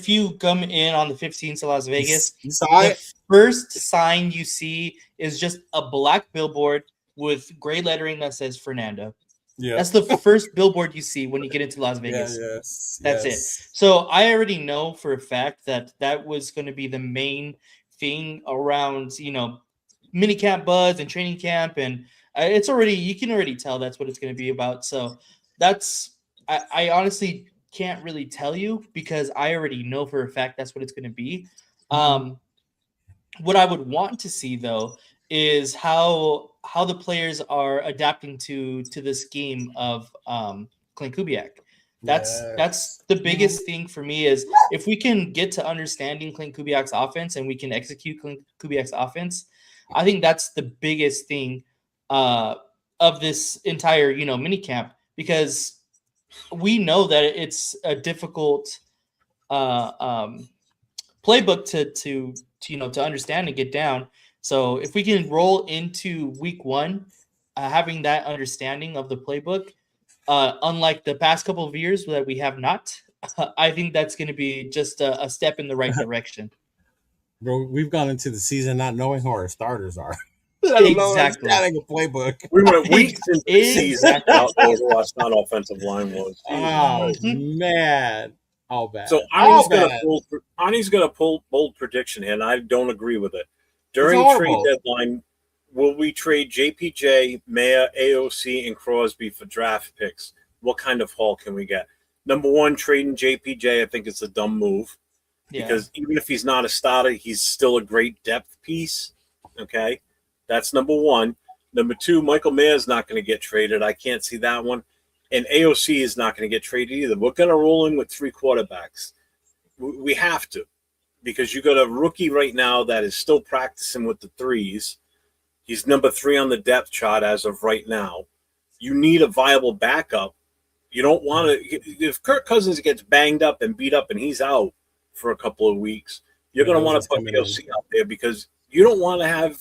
you come in on the 15th to Las Vegas, the first sign you see is just a black billboard with gray lettering that says Fernando. Yeah, that's the first billboard you see when you get into Las Vegas. That's it. So I already know for a fact that was going to be the main thing around, minicamp buzz and training camp, and you can already tell that's what it's going to be about. So I honestly can't really tell you because I already know for a fact that's what it's going to be. What I would want to see though is how the players are adapting to the scheme of Clint Kubiak. That's the biggest thing for me is if we can get to understanding Clint Kubiak's offense and we can execute Clint Kubiak's offense, I think that's the biggest thing of this entire minicamp, because we know that it's a difficult playbook to understand and get down. So if we can roll into week one, having that understanding of the playbook, unlike the past couple of years that we have not, I think that's going to be just a step in the right direction. Bro, we've gone into the season not knowing who our starters are. Exactly. Having a playbook. We went weeks into the season who our offensive line was. Oh, man. All bad. So Arnie's going to pull bold prediction here, and I don't agree with it. During trade deadline, will we trade JPJ, Mayer, AOC, and Crosby for draft picks? What kind of haul can we get? Number one, trading JPJ, I think it's a dumb move. Because even if he's not a starter, he's still a great depth piece. Okay? That's number one. Number two, Michael Mayer's not going to get traded. I can't see that one. And AOC is not going to get traded either. We're going to roll in with three quarterbacks. We have to. Because you got a rookie right now that is still practicing with the threes. He's number 3 on the depth chart as of right now. You need a viable backup. You don't want to – if Kirk Cousins gets banged up and beat up and he's out for a couple of weeks, you're going to want to put AOC out there because you don't want to have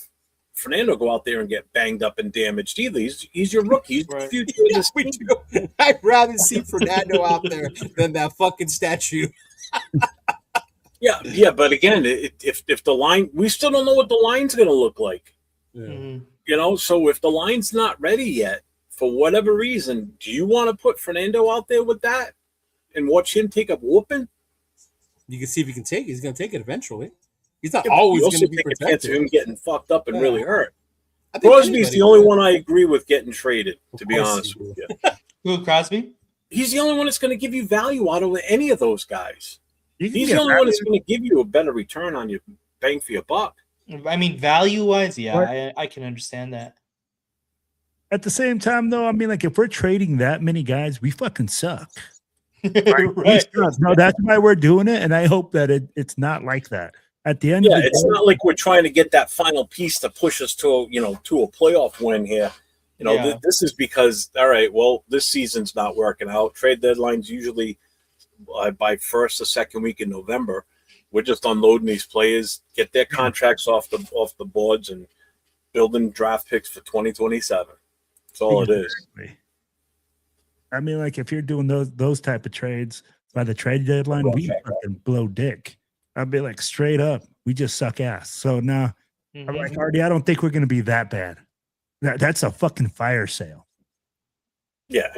Fernando go out there and get banged up and damaged either. He's your rookie. He's the future of this team. I'd rather see Fernando out there than that fucking statue. Yeah, but again, if the line – we still don't know what the line's going to look like. Yeah. So if the line's not ready yet, for whatever reason, do you want to put Fernando out there with that and watch him take a whooping? You can see if he can take it. He's going to take it eventually. He's not always going to be protected. Him getting fucked up and really hurt. Crosby's the only one I agree with getting traded, to be honest with you. Who, Crosby? He's the only one that's going to give you value out of any of those guys. He's the only one that's going to give you a better return on your bang for your buck. I mean, value-wise, I can understand that. At the same time, though, I mean, like, if we're trading that many guys, we fucking suck. Right. No, that's why we're doing it, and I hope that it's not like that. At the end, Yeah, of the it's day, not like we're trying to get that final piece to push us to a playoff win here. This is because, all right, well, this season's not working out. Trade deadline's usually by first or second week in November. We're just unloading these players, get their contracts off the boards, and building draft picks for 2027. That's all it is. I mean, like if you're doing those type of trades by the trade deadline, we fucking blow dick. I'd be like, straight up, we just suck ass. So now, I'm like, Artie, I don't think we're going to be that bad. That's a fucking fire sale. Yeah.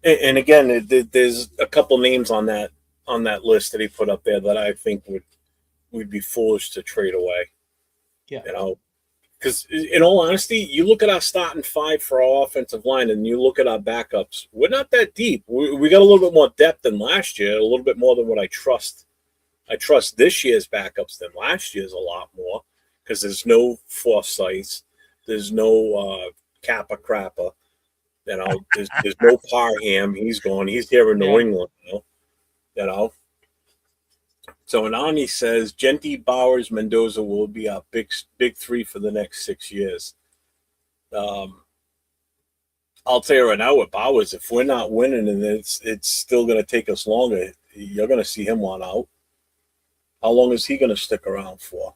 And again, there's a couple names on that list that he put up there that I think would be foolish to trade away. Yeah. Because in all honesty, you look at our starting five for our offensive line, and you look at our backups. We're not that deep. We got a little bit more depth than last year, a little bit more than what I trust. I trust this year's backups than last year's a lot more, because there's no Forsyth, there's no Kappa Crappa, there's no Parham. He's gone. He's here in New England, So Anani says Genty, Bowers, Mendoza will be our big three for the next 6 years. I'll tell you right now with Bowers, if we're not winning and it's still going to take us longer, you're going to see him want out. How long is he going to stick around for?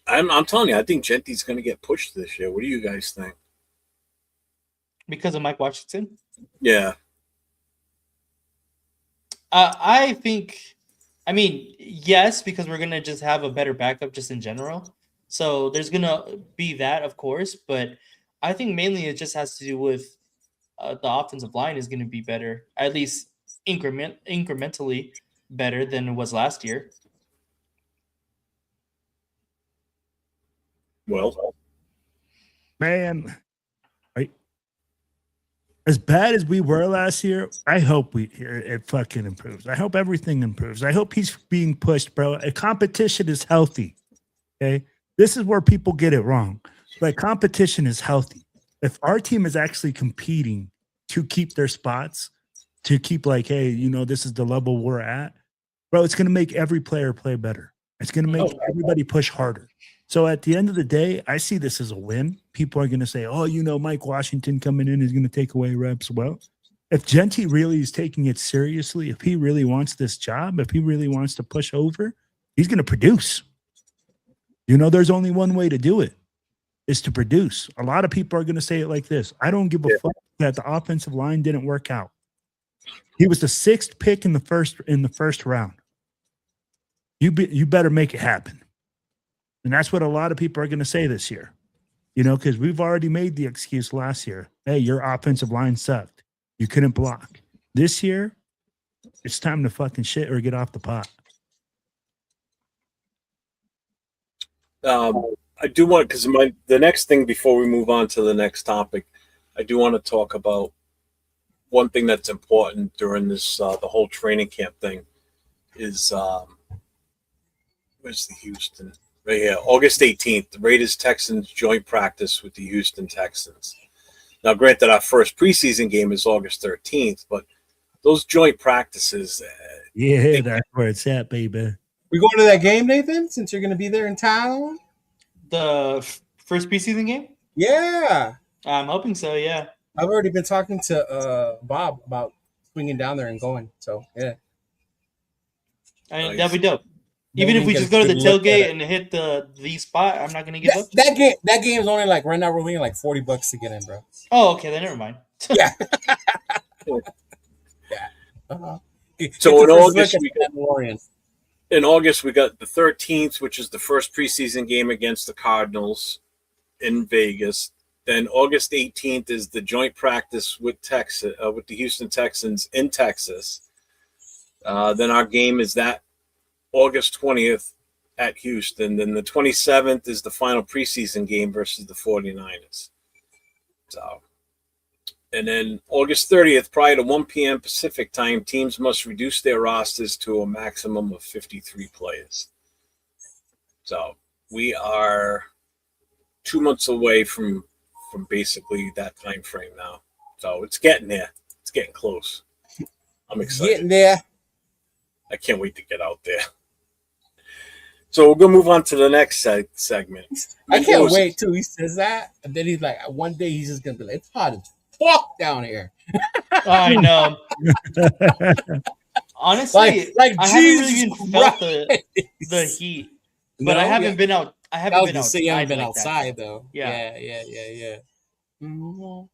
I'm telling you, I think Genty's going to get pushed this year. What do you guys think? Because of Mike Washington? Yeah. I think, yes, because we're going to just have a better backup just in general. So there's going to be that, of course. But I think mainly it just has to do with the offensive line is going to be better, at least incrementally better than it was last year. Well, man, as bad as we were last year, I hope it fucking improves. I hope everything improves. I hope he's being pushed, bro. A competition is healthy. Okay, this is where people get it wrong. Like, competition is healthy. If our team is actually competing to keep their spots, to keep like, hey, this is the level we're at, bro, it's going to make every player play better. It's going to make everybody push harder. So at the end of the day, I see this as a win. People are going to say, oh, Mike Washington coming in is going to take away reps. Well, if Genty really is taking it seriously, if he really wants this job, if he really wants to push over, he's going to produce. There's only one way to do it, is to produce. A lot of people are going to say it like this. I don't give a fuck that the offensive line didn't work out. He was the 6th pick in the first round. You better make it happen. And that's what a lot of people are going to say this year, because we've already made the excuse last year. Hey, your offensive line sucked. You couldn't block. This year, it's time to fucking shit or get off the pot. I do want, because the next thing before we move on to the next topic, I do want to talk about one thing that's important during this the whole training camp thing is where's the Houston? Right here, August 18th, the Raiders-Texans joint practice with the Houston Texans. Now, granted, our first preseason game is August 13th, but those joint practices. That's where it's at, baby. We going to that game, Nathan, since you're going to be there in town? The first preseason game? Yeah. I'm hoping so, yeah. I've already been talking to Bob about swinging down there and going, so, yeah. That'd be dope. Even if we just go to the tailgate and hit the spot, I'm not gonna give up. That game is only right now we're waiting $40 to get in, bro. Oh, okay, then never mind. Yeah. Yeah. Uh-huh. So in August we got the 13th, which is the first preseason game against the Cardinals in Vegas. Then August 18th is the joint practice with the Houston Texans in Texas. Then our game is that August 20th at Houston. Then the 27th is the final preseason game versus the 49ers. And then August 30th, prior to 1 p.m. Pacific time, teams must reduce their rosters to a maximum of 53 players. So we are 2 months away from basically that time frame now. So it's getting there. getting close. I'm excited. Getting there. I can't wait to get out there. So we're gonna move on to the next segment. I can't wait till he says that, and then he's like, one day he's just gonna be like, "It's hot as fuck down here." I know. Honestly, like I Jesus haven't really felt the heat, but I haven't been out. I haven't been outside. You haven't been like outside that. though. Yeah. Mm-hmm.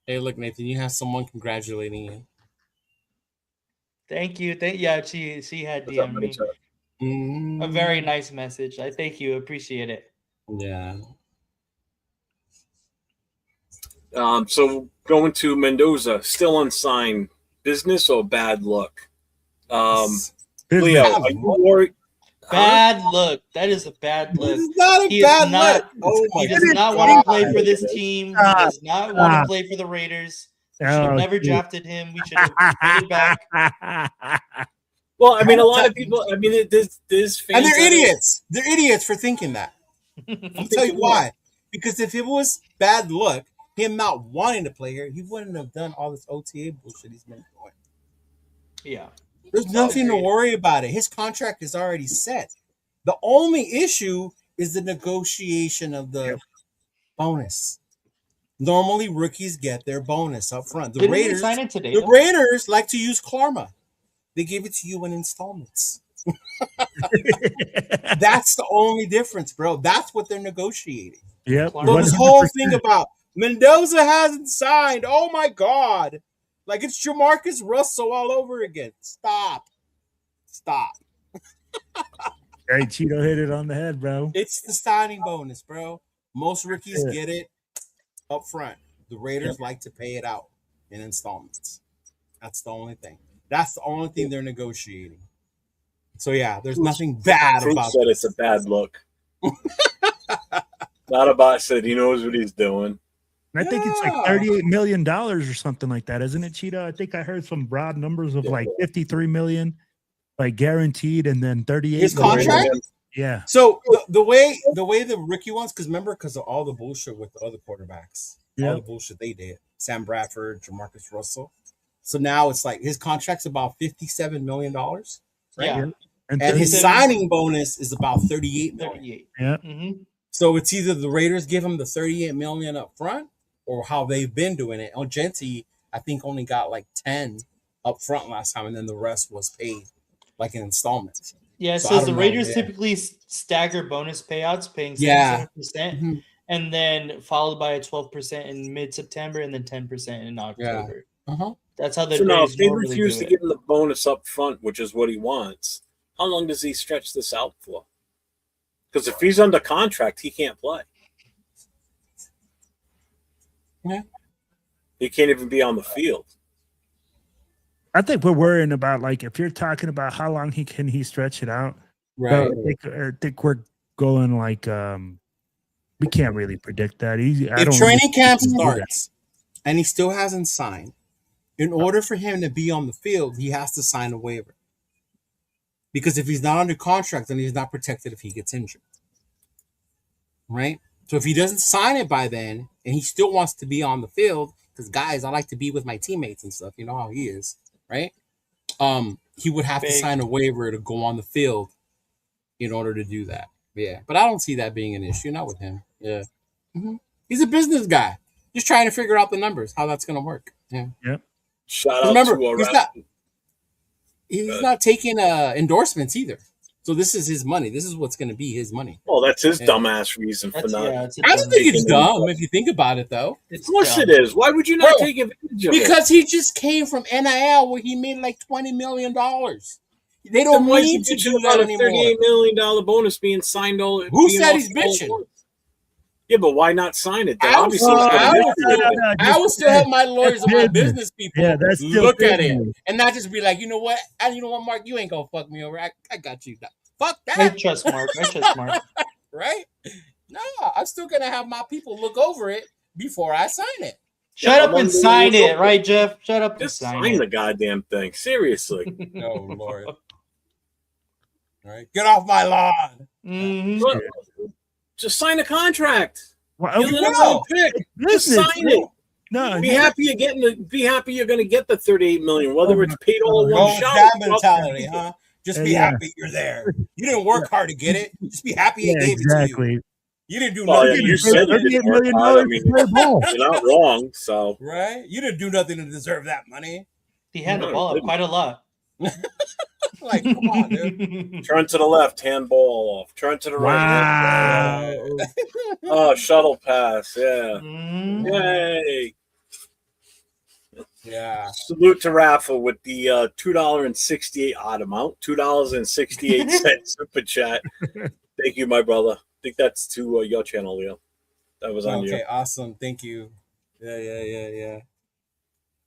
Hey, look, Nathan, you have someone congratulating you. Thank you. Yeah, she had DM'd me. Mm-hmm. A very nice message. I thank you. Appreciate it. Yeah. So going to Mendoza, still unsigned. Business or bad luck? Leo, are you worried? Bad look. That is a bad look. This is not a bad look. Oh my he does not God. want to play for this team. He does not want to play for the Raiders. We should have never drafted him. We should have put it back. Well, I mean, a lot of people. I mean, there's fans, and they're idiots. They're idiots for thinking that. I'll tell you why. Because if it was bad luck, him not wanting to play here, he wouldn't have done all this OTA bullshit he's been doing. Yeah. There's nothing to worry about it. His contract is already set. The only issue is the negotiation of the bonus. Normally, rookies get their bonus up front. The Raiders sign it today, Raiders like to use karma. They give it to you in installments. That's the only difference, bro. That's what they're negotiating. Yep. So this whole thing about Mendoza hasn't signed. Oh my God. Like it's Jamarcus Russell all over again. Stop. Hey, Cheeto hit it on the head, bro. It's the signing bonus, bro. Most rookies get it up front. The Raiders like to pay it out in installments. That's the only thing. That's the only thing they're negotiating. So yeah, there's nothing bad about it. It's a bad look. Not about said he knows what he's doing. And I think it's like $38 million or something like that, isn't it, Cheetah? I think I heard some broad numbers of like $53 million, like guaranteed, and then 38. His contract? Yeah. So the way the rookie ones, because of all the bullshit with the other quarterbacks, all the bullshit they did, Sam Bradford, Jamarcus Russell. So now it's like his contract's about $57 million, right? Yeah. And his signing bonus is about $38 million. 38. Yeah. Mm-hmm. So it's either the Raiders give him the $38 million up front, or how they've been doing it. Genti, I think, only got like 10 up front last time, and then the rest was paid like in installments. Yeah, so the Raiders typically stagger bonus payouts, paying 77%, and then followed by a 12% in mid-September, and then 10% in October. Yeah. That's how the Raiders. Raiders Now, if they normally refuse do to give him the bonus up front, which is what he wants, how long does he stretch this out for? Because if he's under contract, he can't play. Yeah. He can't even be on the field. I think we're worrying about, like, if you're talking about how long can he stretch it out, right? I think we're going like we can't really predict that. If training camp starts and he still hasn't signed, in order for him to be on the field, he has to sign a waiver. Because if he's not under contract, then he's not protected if he gets injured. Right? So if he doesn't sign it by then, and he still wants to be on the field, because guys, I like to be with my teammates and stuff. You know how he is, right? He would have to sign a waiver to go on the field in order to do that. Yeah, but I don't see that being an issue. Not with him. Yeah, he's a business guy, just trying to figure out the numbers, how that's going to work. Yeah. Yep. Shout out to he's not taking endorsements either. So this is his money. This is what's going to be his money. Oh, that's his dumbass reason for not. I don't think it's dumb if you think about it, though. Of course it is. Why would you not take advantage of it? Because he just came from NIL where he made like $20 million. They don't need to do that anymore. $38 million bonus being signed. Who said he's bitching? Yeah, but why not sign it then? I will still have my lawyers and my business people look at it and not just be like, you know what, Mark, you ain't gonna fuck me over. I got you. Fuck that. I trust Mark. Right? No, I'm still gonna have my people look over it before I sign it. Shut up and sign it, right, Jeff? Shut up and sign the goddamn thing. Seriously. Oh Lord. All right, get off my lawn. Just sign a contract. Well, Just sign it. No, be happy you're getting be happy you're going to get the 38 million, whether it's paid all in one shot. That mentality, huh? Just be happy you're there. You didn't work hard to get it. Just be happy he gave it to you. You didn't do nothing. You said you didn't work hard. I mean, you're not wrong. So right, you didn't do nothing to deserve that money. He had the ball up quite a lot. Like, come on, dude. Turn to the left, hand ball off. Turn to the right. Wow. Oh, shuttle pass. Yeah. Yay. Yeah. Salute to Rafa with the $2.68 odd amount. $2.68 super chat. Thank you, my brother. I think that's to your channel, Leo. That was on you. Okay, awesome. Thank you. Yeah.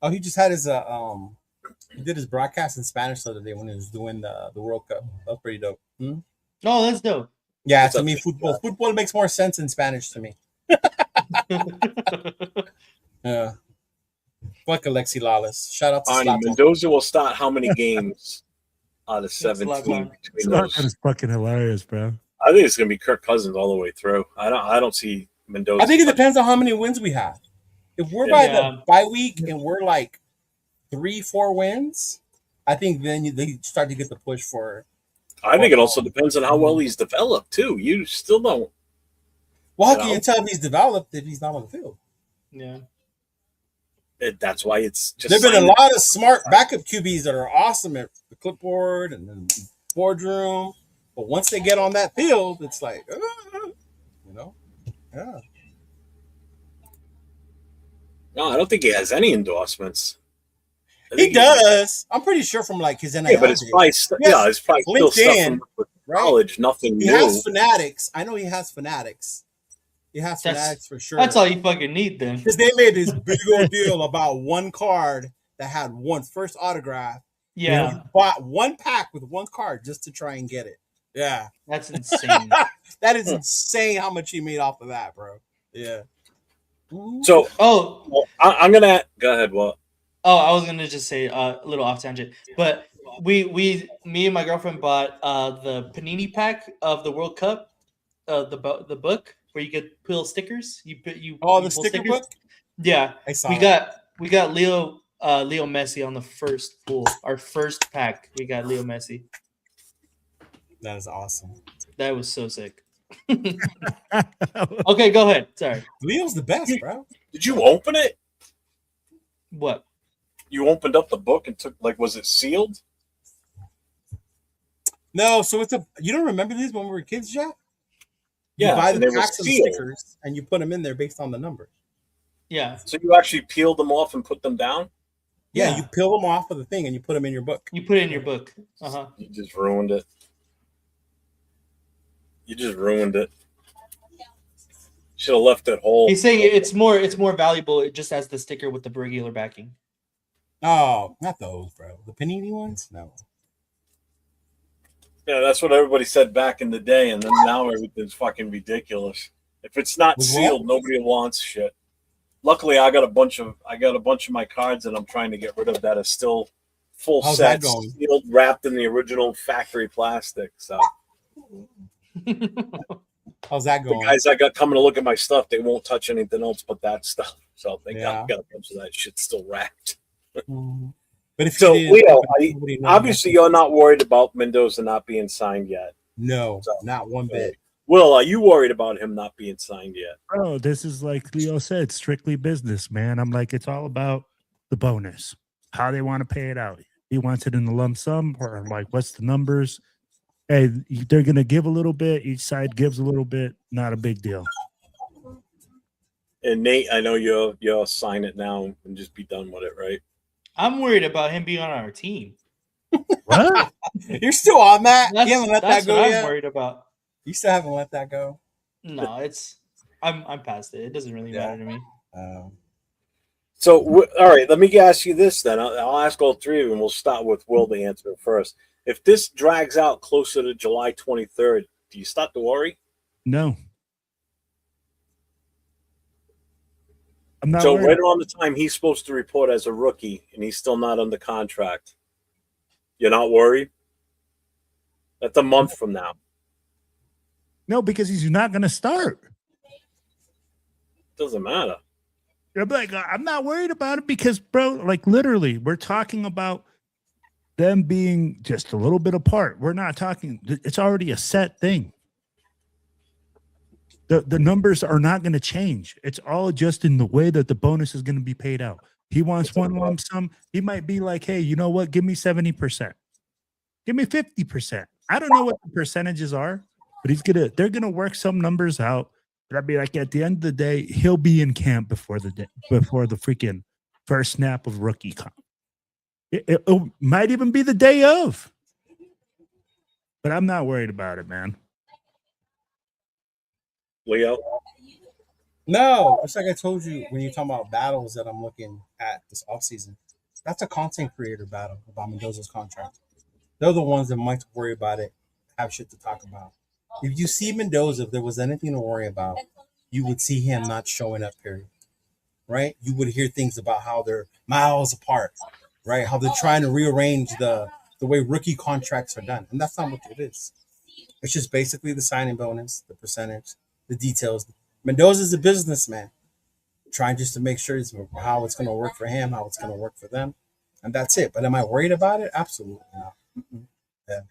Oh, he just had his he did his broadcast in Spanish the other day when he was doing the World Cup. That was pretty dope. Oh, that's dope. Yeah, to me, football makes more sense in Spanish to me. Yeah. Fuck Alexi Lawless. Shout out to Zlatan. Mendoza will start how many games out of 17? That is fucking hilarious, bro. I think it's gonna be Kirk Cousins all the way through. I don't see Mendoza. I think it depends on how many wins we have. If we're by the bye week and we're like 3-4 wins, I think then they start to get the push for. I think it also depends on how well he's developed too. You still don't. Well, how can you tell if he's developed if he's not on the field? Yeah. That's why it's just. There've been a lot of smart backup QBs that are awesome at the clipboard and the boardroom, but once they get on that field, it's like, yeah. No, I don't think he has any endorsements. He does. I'm pretty sure from like his NIL. Yeah, but it's probably it's probably still stuff from college. Right? Nothing new. He has Fanatics. I know he has Fanatics. He has Fanatics for sure. That's all you fucking need then. Because they made this big old deal about one card that had one first autograph. Yeah. He bought one pack with one card just to try and get it. Yeah. That's insane. That is insane how much he made off of that, bro. Yeah. So, I'm going to go ahead. What? Oh, I was going to just say a little off tangent, but me and my girlfriend bought the Panini pack of the World Cup, the book where you get pull stickers. You the sticker book? Yeah. I saw we got Leo Messi on the first pull. Our first pack, we got Leo Messi. That is awesome. That was so sick. Okay, go ahead. Sorry. Leo's the best, bro. Did you open it? What? You opened up the book and took, was it sealed? No, so you don't remember these when we were kids, Jack? Yeah. You buy the packs of stickers and you put them in there based on the numbers. Yeah. So you actually peeled them off and put them down? Yeah, you peel them off of the thing and you put them in your book. You put it in your book. Uh-huh. You just ruined it. Should have left it whole. He's saying it's more valuable just as the sticker with the regular backing. Oh, not those, bro. The Panini ones? No. Yeah, that's what everybody said back in the day, and then now everything's fucking ridiculous. If it's not sealed, nobody wants shit. Luckily, I got a bunch of my cards that I'm trying to get rid of that are still full sets, sealed, wrapped in the original factory plastic. So. How's that going? The guys I got coming to look at my stuff, they won't touch anything else but that stuff. So they got a bunch of that shit still wrapped. But if Leo, obviously you're not worried about Mendoza not being signed yet. No, not one bit. Will, are you worried about him not being signed yet? Oh, this is like Leo said, strictly business, man. I'm like, it's all about the bonus, how they want to pay it out. He wants it in the lump sum, or like, what's the numbers? Hey, they're going to give a little bit. Each side gives a little bit. Not a big deal. And Nate, I know you'll sign it now and just be done with it, right? I'm worried about him being on our team. What? You're still on that? You haven't let that go what yet? I'm worried about. You still haven't let that go? No, I'm past it. It doesn't really matter to me. So, all right, let me ask you this then. I'll ask all three of them. We'll start with Will to answer it first. If this drags out closer to July 23rd, do you start to worry? No. I'm not so worried. Right around the time he's supposed to report as a rookie and he's still not under contract, you're not worried? That's a month from now. No, because he's not going to start. Doesn't matter. I'm like, I'm not worried about it because, bro, like literally, we're talking about them being just a little bit apart. We're not talking, it's already a set thing. The numbers are not going to change. It's all just in the way that the bonus is going to be paid out. He wants one lump sum. He might be like, hey, you know what? Give me 70%. Give me 50%. I don't know what the percentages are, but they're gonna work some numbers out. But I'd be like, at the end of the day, he'll be in camp before the freaking first snap of rookie comp. It might even be the day of. But I'm not worried about it, man. Leo? No, it's like I told you when you're talking about battles that I'm looking at this offseason. That's a content creator battle about Mendoza's contract. They're the ones that might worry about it, have shit to talk about. If you see Mendoza, if there was anything to worry about, you would see him not showing up, period. Right? You would hear things about how they're miles apart, right? How they're trying to rearrange the way rookie contracts are done. And that's not what it is. It's just basically the signing bonus, the percentage, the details. Mendoza's a businessman, trying just to make sure how it's going to work for him, how it's going to work for them. And that's it. But am I worried about it? Absolutely not. Yeah.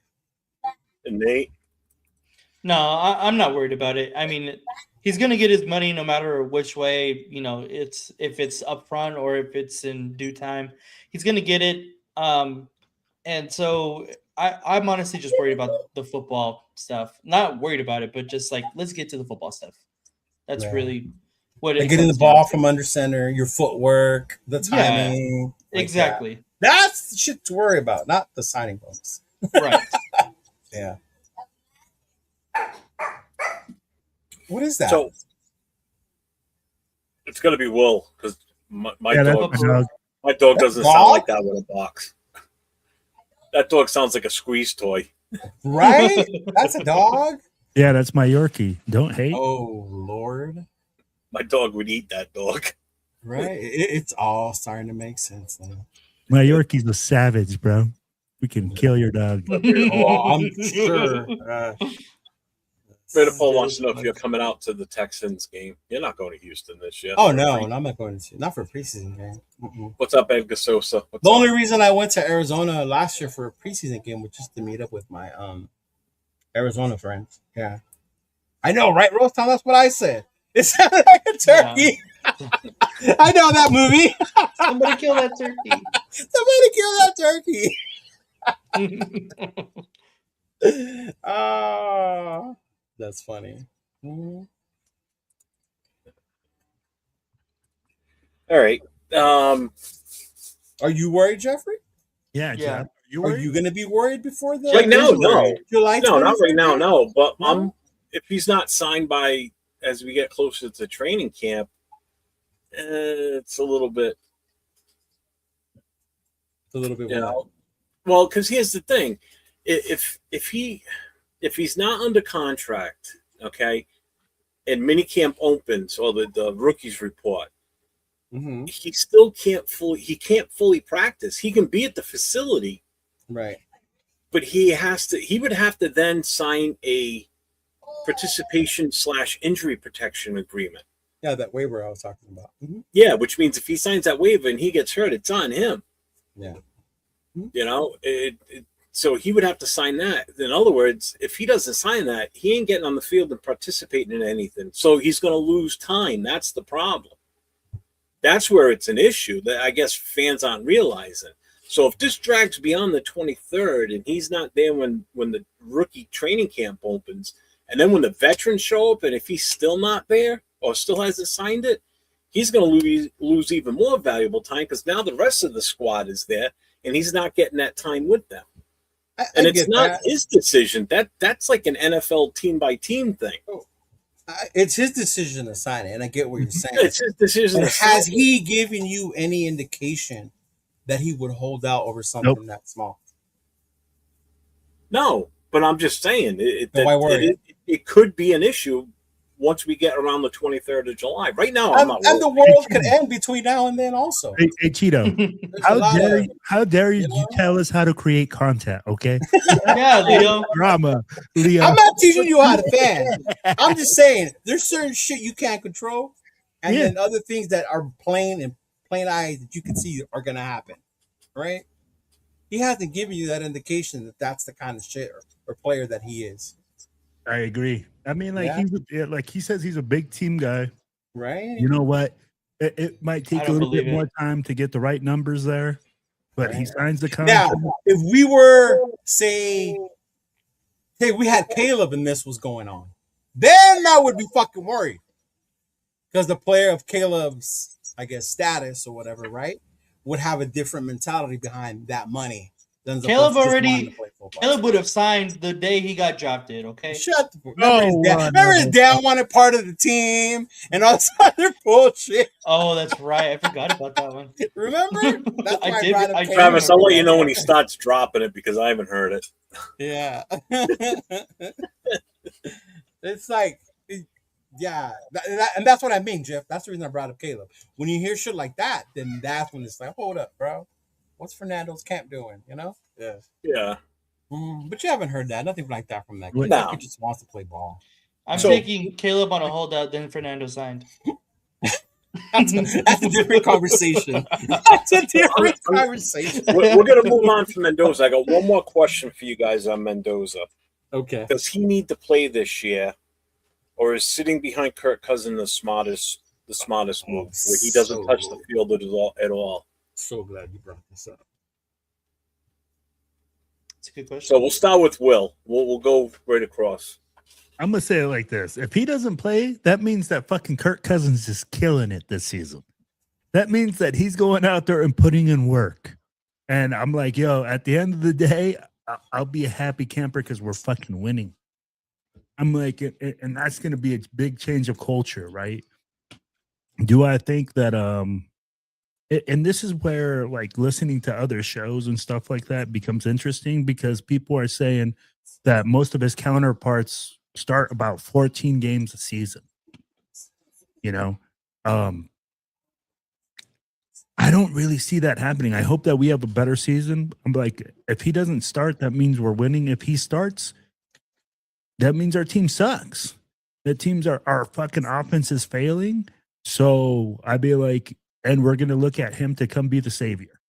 And Nate? No, I'm not worried about it. I mean, he's going to get his money no matter which way, if it's upfront or if it's in due time. He's going to get it. And so I'm honestly just worried about the football stuff. Not worried about it, but just like, let's get to the football stuff. That's really what it is. Getting the ball from under center, your footwork, the timing. Yeah, exactly. That. That's the shit to worry about, not the signing bonus. Right. Yeah. What is that? So it's going to be Will because my dog doesn't sound like that with a box. That dog sounds like a squeeze toy. Right? That's a dog? Yeah, that's my Yorkie. Don't hate. Oh, Lord. My dog would eat that dog. Right? It's all starting to make sense now. My Yorkie's a savage, bro. We can kill your dog. Oh, I'm sure. Paul wants to know if you're coming out to the Texans game. You're not going to Houston this year. Oh, no. I'm not going to. Not for a preseason game. Mm-mm. What's up, Edgar Sosa? The only reason I went to Arizona last year for a preseason game was just to meet up with my Arizona friends. Yeah. I know, right, Rosetown? That's what I said. It sounded like a turkey. Yeah. I know that movie. Somebody kill that turkey. Oh, that's funny. Mm-hmm. All right. Are you worried, Jeffrey? Yeah. Jeff. Are you going to be worried before the right now? No. July? No, not right now. No, but if he's not signed by as we get closer to training camp, it's a little bit. Well, because here's the thing: if he's not under contract, okay, and minicamp opens or the rookies report, mm-hmm. he still can't fully practice. He can be at the facility, right? But he would have to then sign a participation/injury protection agreement. Yeah, that waiver I was talking about. Mm-hmm. Yeah, which means if he signs that waiver and he gets hurt, it's on him. Yeah. So he would have to sign that. In other words, if he doesn't sign that, he ain't getting on the field and participating in anything. So he's going to lose time. That's the problem. That's where it's an issue that I guess fans aren't realizing. So if this drags beyond the 23rd and he's not there when the rookie training camp opens, and then when the veterans show up, and if he's still not there or still hasn't signed it, he's going to lose even more valuable time because now the rest of the squad is there, and he's not getting that time with them. And it's not his decision. That's like an NFL team-by-team thing. It's his decision to sign it, and I get what you're saying. It's his decision. But has he given you any indication that he would hold out over something that small? No, but I'm just saying why worry? It could be an issue once we get around the 23rd of July. Right now, I'm not worried. And the world could end between now and then also. Hey Cheeto, how dare you tell us how to create content, okay? Yeah, Leo. Drama, Leo. I'm not teaching you how to fan. I'm just saying, there's certain shit you can't control. and then other things that are plain eyes that you can see are going to happen, right? He hasn't given you that indication that that's the kind of shit or player that he is. I agree. I mean, like like he says, he's a big team guy, right? You know what? It might take a little bit more time to get the right numbers there, but he signs the contract. Now, if we were say we had Caleb and this was going on, then I would be fucking worried because the player of Caleb's, I guess, status or whatever, right, would have a different mentality behind that money. Caleb would have signed the day he got drafted, okay? Shut the fuck up. Remember his dad wanted part of the team and all this other bullshit. Oh, that's right. I forgot about that one. Remember? That's why Travis, I'll let you know when he starts dropping it because I haven't heard it. Yeah. It's like, yeah. And that's what I mean, Jeff. That's the reason I brought up Caleb. When you hear shit like that, then that's when it's like, hold up, bro. What's Fernando's camp doing? You know? Yeah. But you haven't heard that. Nothing like that from that kid. No. He just wants to play ball. I'm taking Caleb on a holdout, then Fernando signed. That's a different conversation. That's a different conversation. We're going to move on from Mendoza. I got one more question for you guys on Mendoza. Okay. Does he need to play this year, or is sitting behind Kirk Cousins the smartest move, where he doesn't touch the field at all? So glad you brought this up. It's a good question. So we'll start with Will. We'll go right across. I'm gonna say it like this: if he doesn't play, that means that fucking Kirk Cousins is killing it this season. That means that he's going out there and putting in work. And I'm like, yo, at the end of the day, I'll be a happy camper because we're fucking winning. I'm like, and that's gonna be a big change of culture, right? Do I think that and this is where like listening to other shows and stuff like that becomes interesting because people are saying that most of his counterparts start about 14 games a season. You know, I don't really see that happening. I hope that we have a better season. I'm like, if he doesn't start, that means we're winning. If he starts, that means our team sucks. The teams our fucking offense is failing. So I'd be like, and we're going to look at him to come be the savior.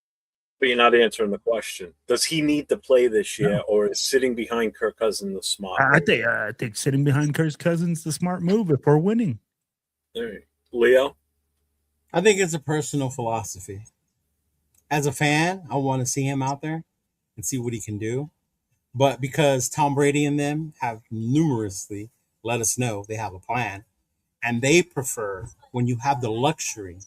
But you're not answering the question. Does he need to play this year, or is sitting behind Kirk Cousins the smart move? I think sitting behind Kirk Cousins the smart move if we're winning. All right. Leo? I think it's a personal philosophy. As a fan, I want to see him out there and see what he can do. But because Tom Brady and them have numerously let us know they have a plan, and they prefer when you have the luxury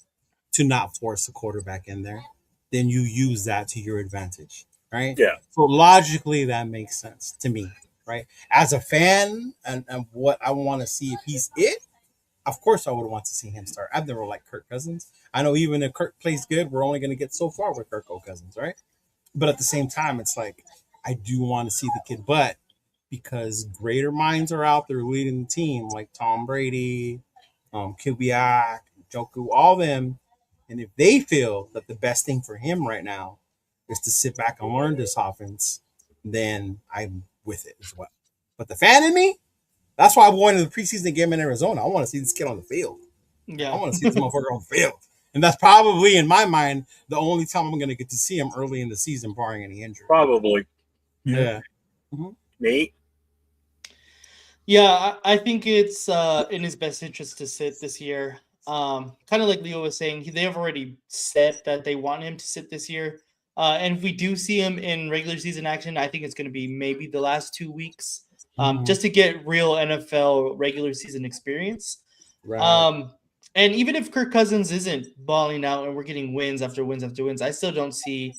to not force a quarterback in there, then you use that to your advantage, right? Yeah. So logically, that makes sense to me, right? As a fan and what I want to see if he's it, of course I would want to see him start. I've never liked Kirk Cousins. I know even if Kirk plays good, we're only going to get so far with Kirk Cousins, right? But at the same time, it's like, I do want to see the kid, but because greater minds are out there leading the team, like Tom Brady, Kubiak, Joku, all them, and if they feel that the best thing for him right now is to sit back and learn this offense, then I'm with it as well. But the fan in me, that's why I'm going to the preseason game in Arizona. I want to see this kid on the field. Yeah. I want to see this motherfucker on the field. And that's probably, in my mind, the only time I'm going to get to see him early in the season, barring any injury. Probably. Yeah. Mm-hmm. Nate? Yeah, I think it's in his best interest to sit this year. Kind of like Leo was saying, they have already said that they want him to sit this year. And if we do see him in regular season action, I think it's going to be maybe the last 2 weeks, just to get real NFL regular season experience. Right. And even if Kirk Cousins isn't balling out and we're getting wins after wins after wins, I still don't see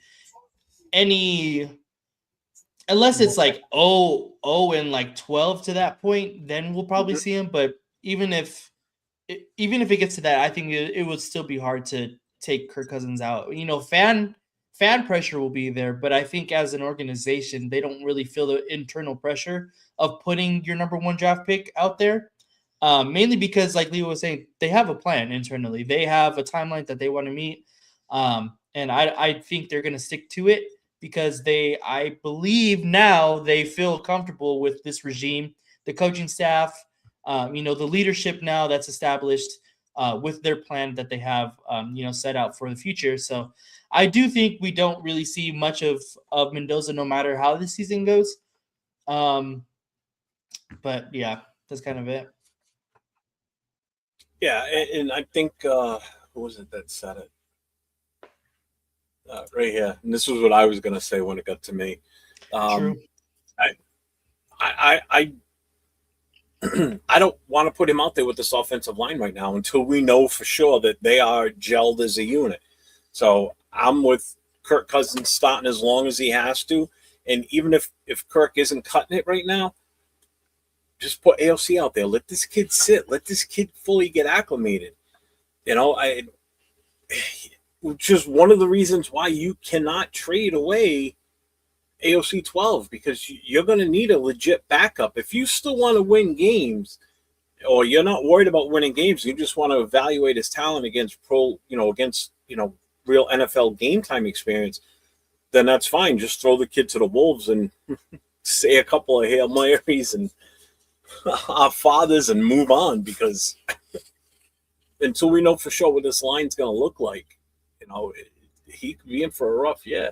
any, unless it's like 0 and like 12 to that point, then we'll probably see him. But even if it gets to that, I think it would still be hard to take Kirk Cousins out. You know, fan pressure will be there, but I think as an organization, they don't really feel the internal pressure of putting your number one draft pick out there. Mainly because, like Leo was saying, they have a plan internally. They have a timeline that they want to meet. And I think they're going to stick to it because I believe now they feel comfortable with this regime, the coaching staff, the leadership now that's established. with their plan that they have, set out for the future. So I do think we don't really see much of Mendoza, no matter how the season goes. But yeah, that's kind of it. Yeah, and I think who was it that said it? Right here, and this was what I was going to say when it got to me. True. I I don't want to put him out there with this offensive line right now until we know for sure that they are gelled as a unit. So I'm with Kirk Cousins starting as long as he has to, and even if Kirk isn't cutting it right now, just put AOC out there. Let this kid sit. Let this kid fully get acclimated. Which is one of the reasons why you cannot trade away AOC 12, because you're going to need a legit backup. If you still want to win games, or you're not worried about winning games, you just want to evaluate his talent against real NFL game time experience, then that's fine. Just throw the kid to the Wolves and say a couple of Hail Marys and our fathers and move on, because until we know for sure what this line's going to look like, he could be in for a rough year.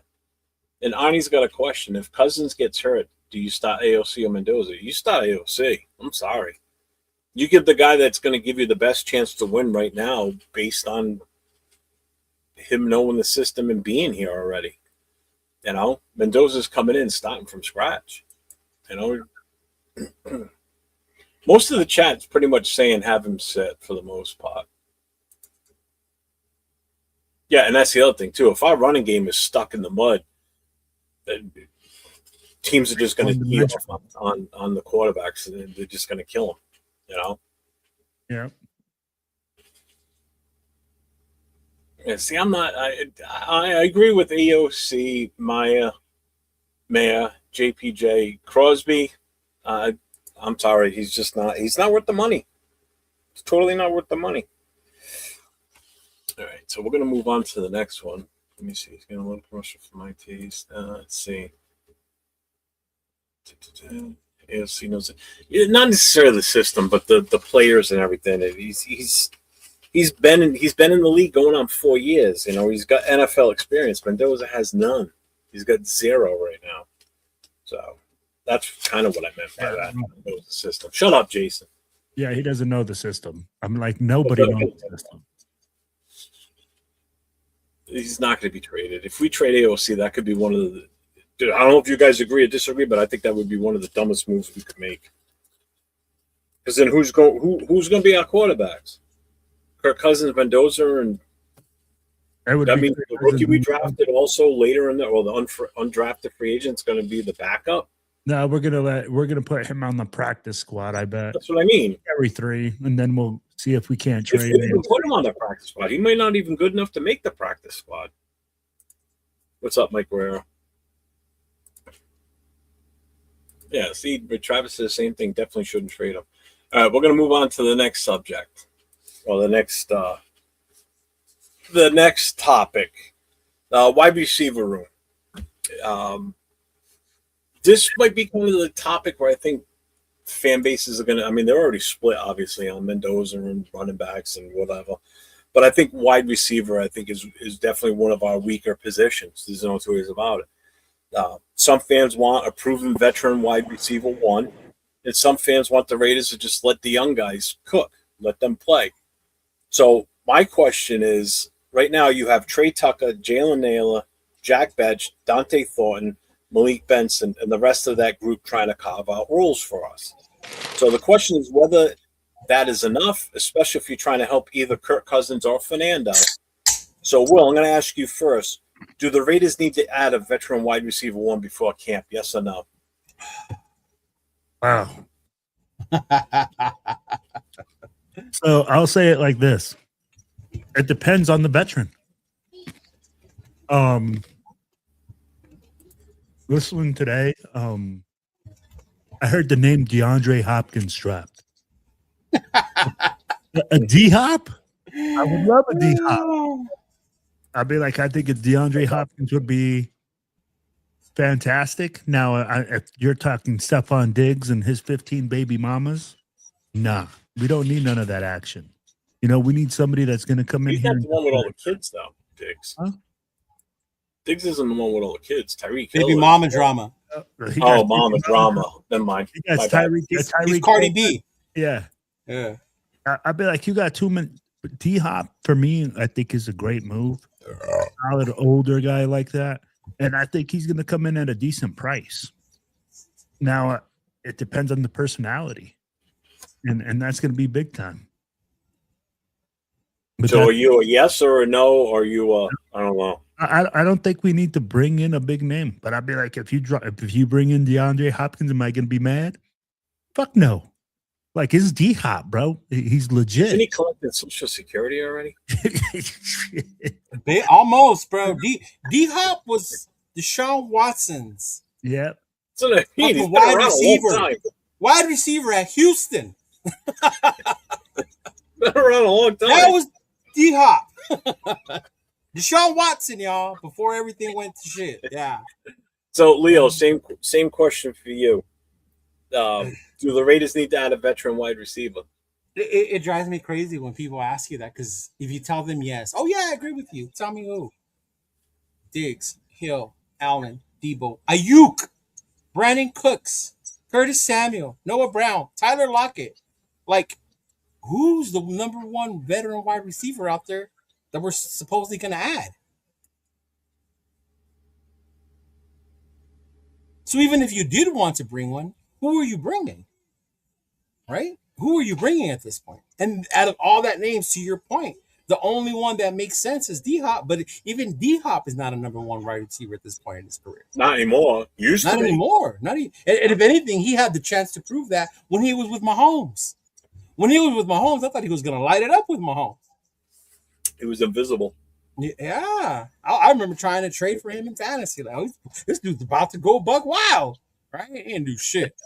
And Arnie's got a question. If Cousins gets hurt, do you start AOC or Mendoza? You start AOC. I'm sorry. You give the guy that's going to give you the best chance to win right now based on him knowing the system and being here already. Mendoza's coming in starting from scratch. Most of the chat's pretty much saying have him sit for the most part. Yeah, and that's the other thing, too. If our running game is stuck in the mud, teams are just going to key off on the quarterbacks, and they're just going to kill them, Yeah. Yeah, see, I'm not. I agree with AOC, Maya, JPJ, Crosby. I'm sorry, he's just not. He's not worth the money. It's totally not worth the money. All right, so we're going to move on to the next one. Let me see. He's getting a little commercial for my taste. Let's see. AOC knows it. Not necessarily the system, but the players and everything. He's been in the league going on 4 years. He's got NFL experience. Mendoza has none. He's got 0 right now. So that's kind of what I meant by that. Knows the system. Shut up, Jason. Yeah, he doesn't know the system. I'm like, nobody knows the system. He's not going to be traded. If we trade AOC, that could be one of the. I don't know if you guys agree or disagree, but I think that would be one of the dumbest moves we could make. Because then who's going to be our quarterbacks? Kirk Cousins, Mendoza, and that means the rookie we drafted also later in the undrafted free agent is going to be the backup. No, we're gonna put him on the practice squad. I bet that's what I mean. Every 3, and then we'll see if we can't trade him. Put him on the practice squad. He may not even good enough to make the practice squad. What's up, Mike Guerrero? Yeah, see, Travis says the same thing. Definitely shouldn't trade him. All right, we're gonna move on to the next subject, or the next topic. Wide receiver room. This might be kind of the topic where I think fan bases are going to, they're already split, obviously, on Mendoza and running backs and whatever. But I think wide receiver, is definitely one of our weaker positions. There's no two ways about it. Some fans want a proven veteran wide receiver 1, and some fans want the Raiders to just let the young guys cook, let them play. So my question is, right now you have Trey Tucker, Jalen Nailor, Jack Bech, Dante Thornton, Malik Benson, and the rest of that group trying to carve out roles for us. So the question is whether that is enough, especially if you're trying to help either Kirk Cousins or Fernando. So, Will, I'm going to ask you first. Do the Raiders need to add a veteran wide receiver 1 before camp, yes or no? Wow. So I'll say it like this. It depends on the veteran. Listening today, I heard the name DeAndre Hopkins dropped. A D-Hop? I would love a D-Hop. I'd be like, I think a DeAndre Hopkins would be fantastic. Now, if you're talking Stephon Diggs and his 15 baby mamas, nah, we don't need none of that action. You know, we need somebody that's going to come in He's here. not the one with all the kids, though, Diggs. Huh? Diggs isn't the one with all the kids. Tyreek. Maybe mama drama. Mama drama. Never mind. That's Tyreek. He's Cardi B. Yeah. Yeah. I'd be like, you got too many. D-Hop, for me, I think is a great move. Solid older guy like that. And I think he's going to come in at a decent price. Now, it depends on the personality. And that's going to be big time. But so are you a yes or a no? Or are you I don't know. I don't think we need to bring in a big name. But I'd be like, if you bring in DeAndre Hopkins, am I going to be mad? Fuck no. Like, it's D-Hop, bro. He's legit. Isn't he collected Social Security already? Almost, bro. D-Hop was Deshaun Watson's. Yeah. So he's been wide receiver. Wide receiver at Houston. Been around a long time. That was D-Hop. Deshaun Watson, y'all, before everything went to shit. Yeah. So, Leo, same question for you. Do the Raiders need to add a veteran wide receiver? It drives me crazy when people ask you that, because if you tell them yes, oh yeah, I agree with you. Tell me who. Diggs, Hill, Allen, Debo, Ayuk, Brandon Cooks, Curtis Samuel, Noah Brown, Tyler Lockett. Like, who's the number one veteran wide receiver out there that we're supposedly going to add? So even if you did want to bring one, who are you bringing? Right? Who are you bringing at this point? And out of all that names, to your point, the only one that makes sense is D-Hop. But even D-Hop is not a number one wide receiver at this point in his career. Not anymore. Not anymore. And if anything, he had the chance to prove that when he was with Mahomes. When he was with Mahomes, I thought he was going to light it up with Mahomes. He was invisible. Yeah. I remember trying to trade for him in fantasy. Like, this dude's about to go buck wild. Right? He didn't do shit.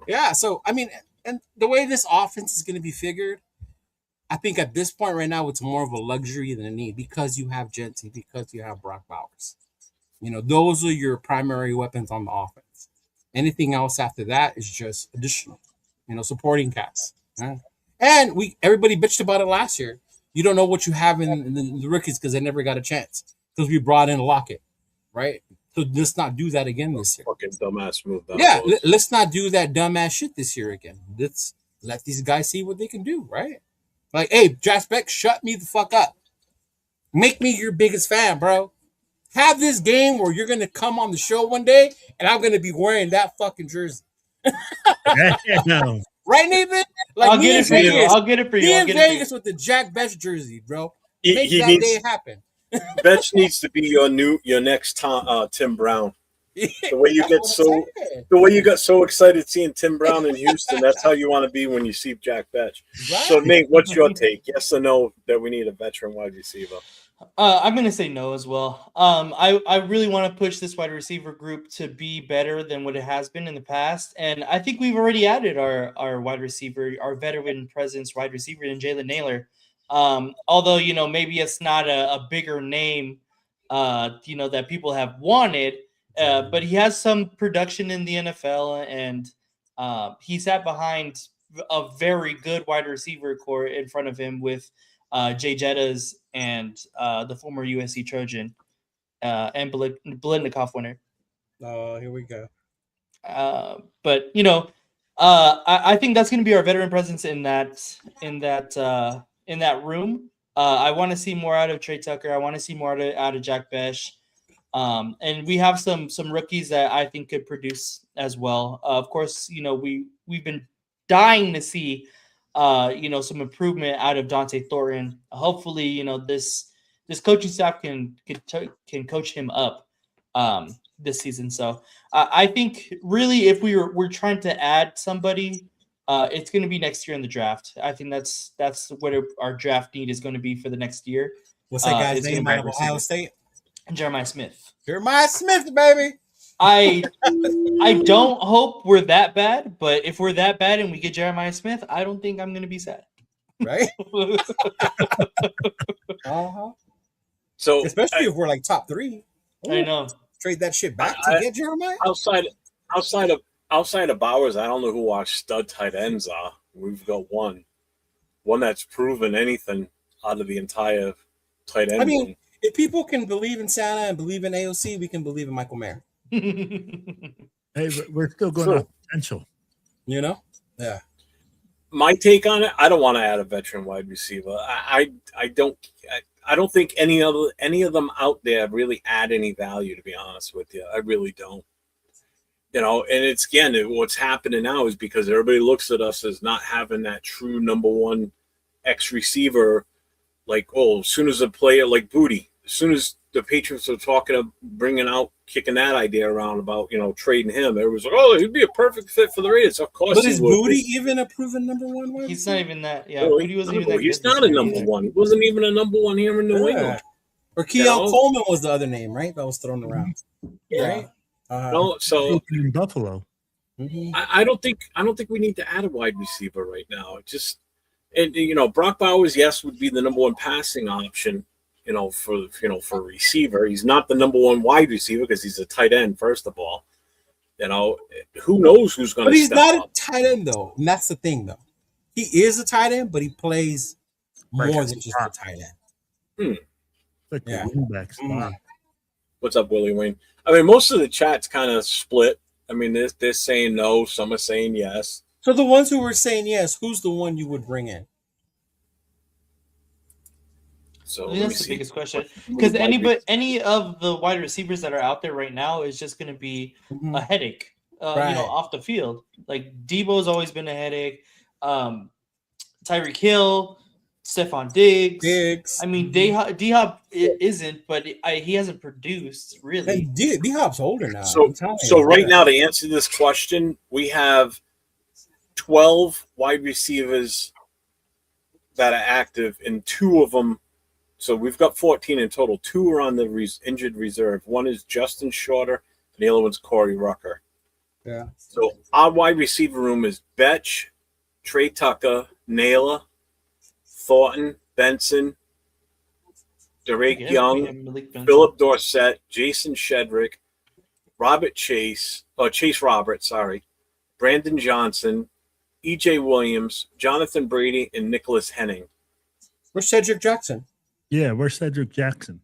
Yeah, so, I mean, and the way this offense is going to be figured, I think at this point right now, it's more of a luxury than a need, because you have Jensen, because you have Brock Bowers. You know, those are your primary weapons on the offense. Anything else after that is just additional, supporting cast. Right? And everybody bitched about it last year. You don't know what you have in the rookies because they never got a chance, because we brought in Lockett, right? So let's not do that again this year. Fucking dumbass move. Yeah, let's not do that dumbass shit this year again. Let's let these guys see what they can do, right? Like, hey, Bech, shut me the fuck up. Make me your biggest fan, bro. Have this game where you're going to come on the show one day and I'm going to be wearing that fucking jersey. No. Right, Nathan? Like, I'll get it for you. I'll get it for you. Me in Vegas with the Jack Bech jersey, bro. Make that day happen. Bech needs to be your next Tim Brown. The way you got so excited seeing Tim Brown in Houston, that's how you want to be when you see Jack Bech. Right. So Nate, what's your take? Yes or no that we need a veteran wide receiver? I'm gonna say no as well. I really want to push this wide receiver group to be better than what it has been in the past, and I think we've already added our wide receiver, our veteran presence wide receiver in Jalen Nailor. Although, maybe it's not a bigger name, that people have wanted, but he has some production in the NFL, and he sat behind a very good wide receiver core in front of him with Jay Jettas and the former USC Trojan and Biletnikoff winner. Oh, here we go. But I think that's going to be our veteran presence in that room. I want to see more out of Trey Tucker. I want to see more out of Jack Bech. And we have some rookies that I think could produce as well. Of course, we've been dying to see some improvement out of Dante Thornton. Hopefully, this coaching staff can coach him up this season. So I think really if we're trying to add somebody, it's going to be next year in the draft. I think that's what our draft need is going to be for the next year. What's that guy's name out of Ohio State? Jeremiah Smith. Jeremiah Smith, baby. I don't hope we're that bad, but if we're that bad and we get Jeremiah Smith, I don't think I'm going to be sad. Right? Uh-huh. So especially if we're like top 3. Ooh, I know. Trade that shit back to get Jeremiah. Outside of Bowers, I don't know who our stud tight ends are. We've got one. one that's proven anything out of the entire tight end. I mean, if people can believe in Santa and believe in AOC, we can believe in Michael Mayer. Hey, we're still going off potential. You know? Yeah. My take on it, I don't want to add a veteran wide receiver. I don't think any of them out there really add any value, to be honest with you. I really don't. You know, and it's again, what's happening now is because everybody looks at us as not having that true number one X receiver. Like, as soon as a player like Booty, as soon as the Patriots are talking of kicking that idea around about, trading him, everyone's like, he'd be a perfect fit for the Raiders. Of course, but is Booty even a proven number one wide He's receiver? not even that. Yeah, Booty wasn't even that. He's not a number one. He wasn't even a number one here in New England. Or Keon Coleman was the other name, right? That was thrown around. Yeah. Right? So in Buffalo. Mm-hmm. I don't think we need to add a wide receiver right now. Brock Bowers, yes, would be the number one passing option, for a receiver. He's not the number one wide receiver because he's a tight end, first of all. Who knows who's going to step up. But he's not a tight end, though. And that's the thing, though. He is a tight end, but he plays more than just a tight end. Like the wingback spot. What's up, Willie Wayne? I mean, most of the chat's kind of split. I mean, they're saying no. Some are saying yes. So the ones who were saying yes, who's the one you would bring in? So that's the biggest question, because any of the wide receivers that are out there right now is just going to be a headache, off the field. Like Debo's always been a headache. Tyreek Hill, Stephon Diggs. I mean, D-Hop isn't, but he hasn't produced really. D-Hop's older now. So right now, to answer this question, we have 12 wide receivers that are active, and 2 of them. So we've got 14 in total. 2 are on the injured reserve. One is Justin Shorter, and the other one's Corey Rucker. Yeah. So our wide receiver room is Bech, Trey Tucker, Nailor, Thornton, Benson, Derek Young, Philip Dorsett, Jason Shedrick, Chase Roberts, Brandon Johnson, E.J. Williams, Jonathan Brady, and Nicholas Henning. Where's Cedric Jackson? Yeah, where's Cedric Jackson?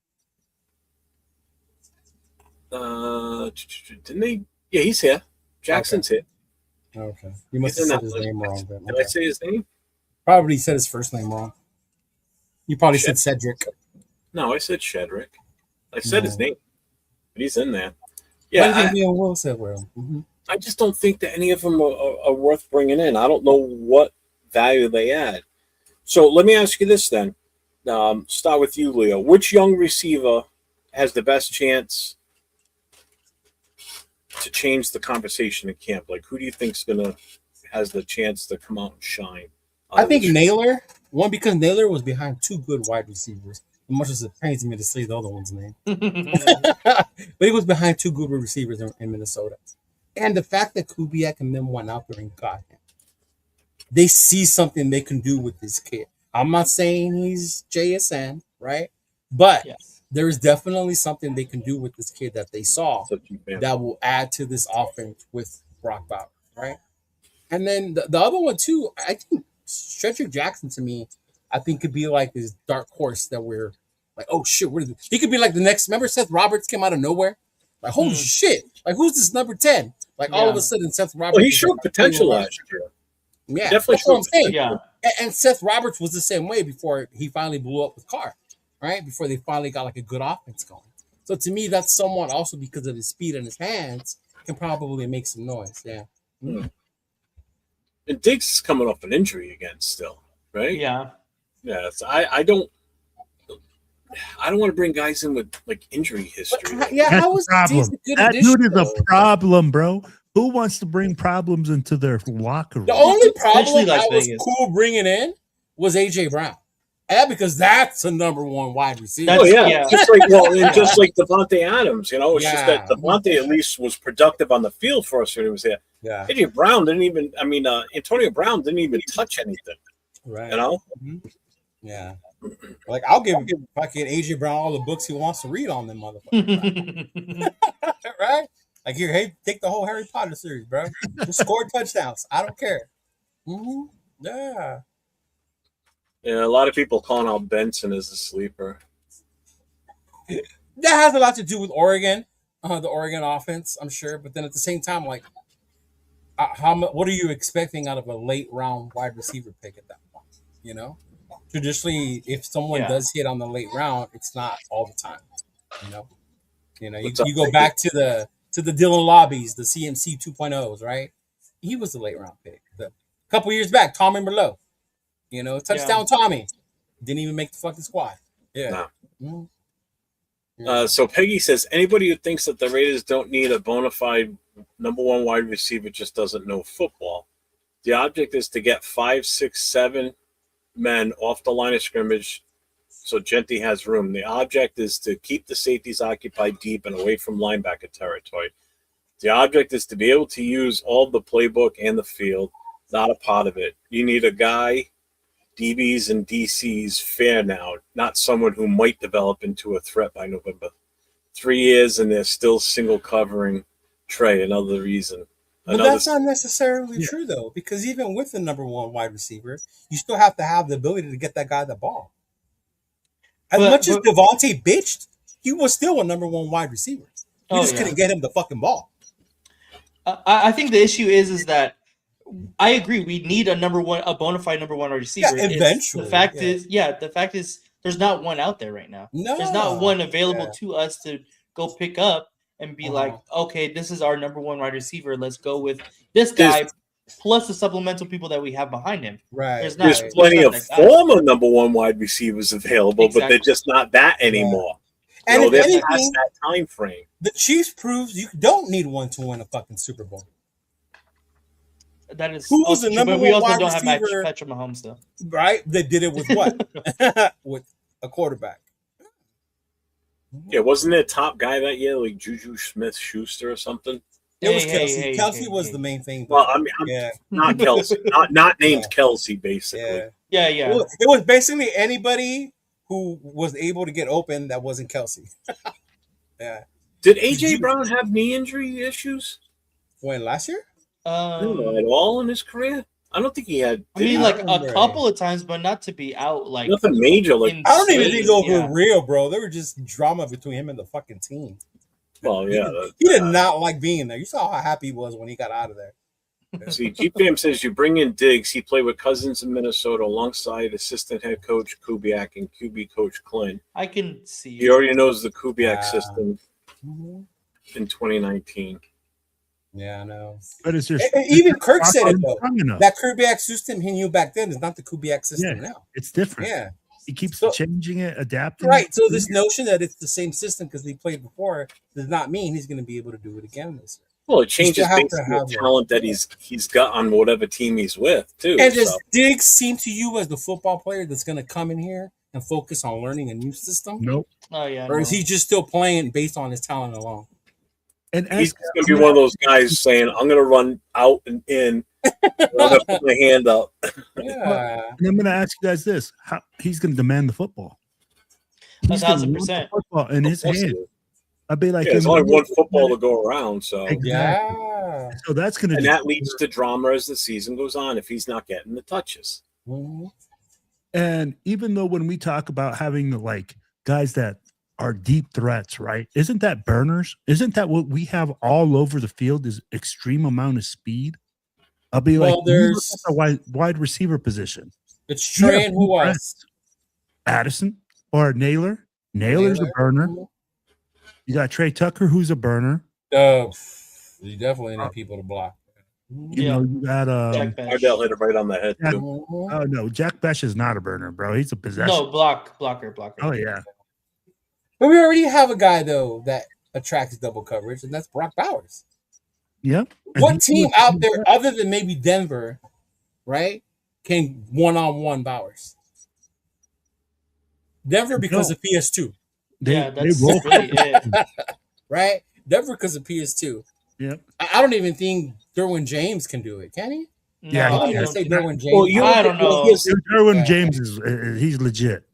Didn't they? Yeah, he's here. Jackson's here. Okay. You must have said his name wrong. Then. Did I say his name? Probably said his first name wrong. You probably said Cedric. No, I said Shedrick. I said his name. But he's in there. Yeah. I just don't think that any of them are worth bringing in. I don't know what value they add. So let me ask you this then. Start with you, Leo. Which young receiver has the best chance to change the conversation in camp? Like, who do you think has the chance to come out and shine? I think Nailor. One, because Nailor was behind 2 good wide receivers. As much as it pains me to say the other one's name. But he was behind 2 good receivers in Minnesota. And the fact that Kubiak and them went out there and got him. They see something they can do with this kid. I'm not saying he's JSN, right? But there is definitely something they can do with this kid that they saw that will add to this offense with Brock Bowers, right? And then the other one, too, I think Cedric Jackson, to me, I think could be like this dark horse that we're like, oh, shit. He could be like the next. Remember Seth Roberts came out of nowhere? Like, holy shit. Like, who's this number 10? Like, all of a sudden, Seth Roberts. Well, he showed potential last year. Yeah, definitely that's what I'm saying. Yeah. And Seth Roberts was the same way before he finally blew up with Carr, right? Before they finally got like a good offense going. So to me, that's someone also because of his speed and his hands can probably make some noise. Yeah. And Diggs is coming off an injury again still, right? Yeah. Yeah. So I don't want to bring guys in with like injury history. How was problem? That dude is a problem, bro. Who wants to bring problems into their locker room? The only problem I was cool bringing in was A.J. Brown. Yeah, because that's a number 1 wide receiver. Just like Devontae Adams, it's just that Devontae at least was productive on the field for us when he was here. Yeah. A.J. Brown Antonio Brown didn't even touch anything. Right. Mm-hmm. Yeah. Like, I'll give fucking A.J. Brown all the books he wants to read on them motherfuckers. Right? Like, here, hey, take the whole Harry Potter series, bro. Just score touchdowns. I don't care. Mm-hmm. Yeah. Yeah, a lot of people calling out Benson as a sleeper. That has a lot to do with Oregon, the Oregon offense, I'm sure. But then at the same time, like, what are you expecting out of a late round wide receiver pick at that point? You know, traditionally, if someone does hit on the late round, it's not all the time. You go back to the Dylan Lobbies, the CMC 2.0s, right? He was the late round pick. A couple years back, Tommy Merlot, touchdown Tommy, didn't even make the fucking squad. Yeah. No. So Peggy says, anybody who thinks that the Raiders don't need a bona fide number one wide receiver just doesn't know football. The object is to get 5, 6, 7 men off the line of scrimmage so Genty has room. The object is to keep the safeties occupied deep and away from linebacker territory. The object is to be able to use all the playbook and the field, not a part of it. You need a guy, DBs and DCs fair now, not someone who might develop into a threat by November. 3 years and they're still single covering Trey, another reason. But that's not necessarily true, though, because even with the number one wide receiver, you still have to have the ability to get that guy the ball. As much as Devontae bitched, he was still a number one wide receiver. You just couldn't get him the fucking ball. I think the issue is that I agree. We need a bona fide number one receiver. Yeah, eventually. The fact is, there's not one out there right now. No, there's not one available to us to go pick up and be like, okay, this is our number one wide receiver. Let's go with this guy plus the supplemental people that we have behind him. Right. There's plenty of former number one wide receivers available, but they're just not that anymore. And if they're anything, past that time frame. The Chiefs proves you don't need one to win a fucking Super Bowl. That is who's the number one wide receiver? We also don't have Patrick Mahomes, though. Right? They did it with what? With a quarterback. Yeah, wasn't there a top guy that year, like Juju Smith-Schuster or something? It was Kelsey. Kelsey was the main thing. Well, I mean, not Kelsey, not named Kelsey, basically. Yeah. It was basically anybody who was able to get open that wasn't Kelsey. Yeah. Did AJ Brown have knee injury issues? When, last year? No, at all in his career? I don't think he had. I mean, like a couple of times, but not to be out like nothing major. Like I don't even think those were real, bro. They were just drama between him and the fucking team. Well, yeah, he did not like being there. You saw how happy he was when he got out of there. See, GPM says you bring in Diggs. He played with Cousins in Minnesota alongside assistant head coach Kubiak and QB coach Klin. I can see. He already knows the Kubiak system in 2019. Yeah, I know. But it's just even Kirk said it though. That Kubiak system he knew back then is not the Kubiak system now. It's different. Yeah, he keeps changing it, adapting. Right. So this notion that it's the same system because he played before does not mean he's going to be able to do it again this year. Well, it changes based on the talent that he's got on whatever team he's with too. And does Diggs seem to you as the football player that's going to come in here and focus on learning a new system? Nope. Oh yeah. Or is he just still playing based on his talent alone? And he's going to be one of those guys saying, I'm going to run out and in. I'm going to put my hand up. Yeah. And I'm going to ask you guys this. How he's going to demand the football. 1,000%. Football in his hand. I'd be like, there's only one football to go around. So, yeah. So that's going to And that leads to drama as the season goes on if he's not getting the touches. Mm-hmm. And even though when we talk about having like guys that are deep threats, right? Isn't that burners? Isn't that what we have all over the field is extreme amount of speed? I'll be like, there's a wide receiver position. It's Trey and who else? Addison or Nailor. Nailor's a burner. You got Trey Tucker, who's a burner. You definitely need people to block. You know, you got Ardell hit it right on the head too. Oh no, Jack Bech is not a burner, bro. He's a possession. No, blocker. Oh yeah. But we already have a guy though that attracts double coverage, and that's Brock Bowers. Yep. What team out there, other than maybe Denver, right, can one-on-one Bowers? Denver because of PS2. That's really it. Right? Denver because of PS2. Yep. I don't even think Derwin James can do it. Can he? No, I don't say Derwin James. Well, I don't know. Derwin James he's legit.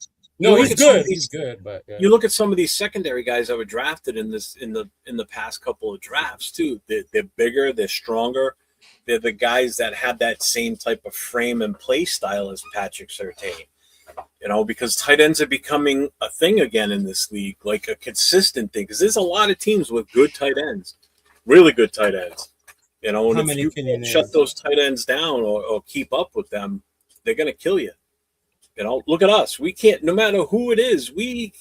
No, he's good. He's good, but you look at some of these secondary guys that were drafted in the past couple of drafts too. They're bigger, they're stronger. They're the guys that have that same type of frame and play style as Patrick Surtain. Because tight ends are becoming a thing again in this league, like a consistent thing. Because there's a lot of teams with good tight ends, really good tight ends. And if you can't shut those tight ends down or keep up with them, they're going to kill you. Look at us. We can't, no matter who it is, we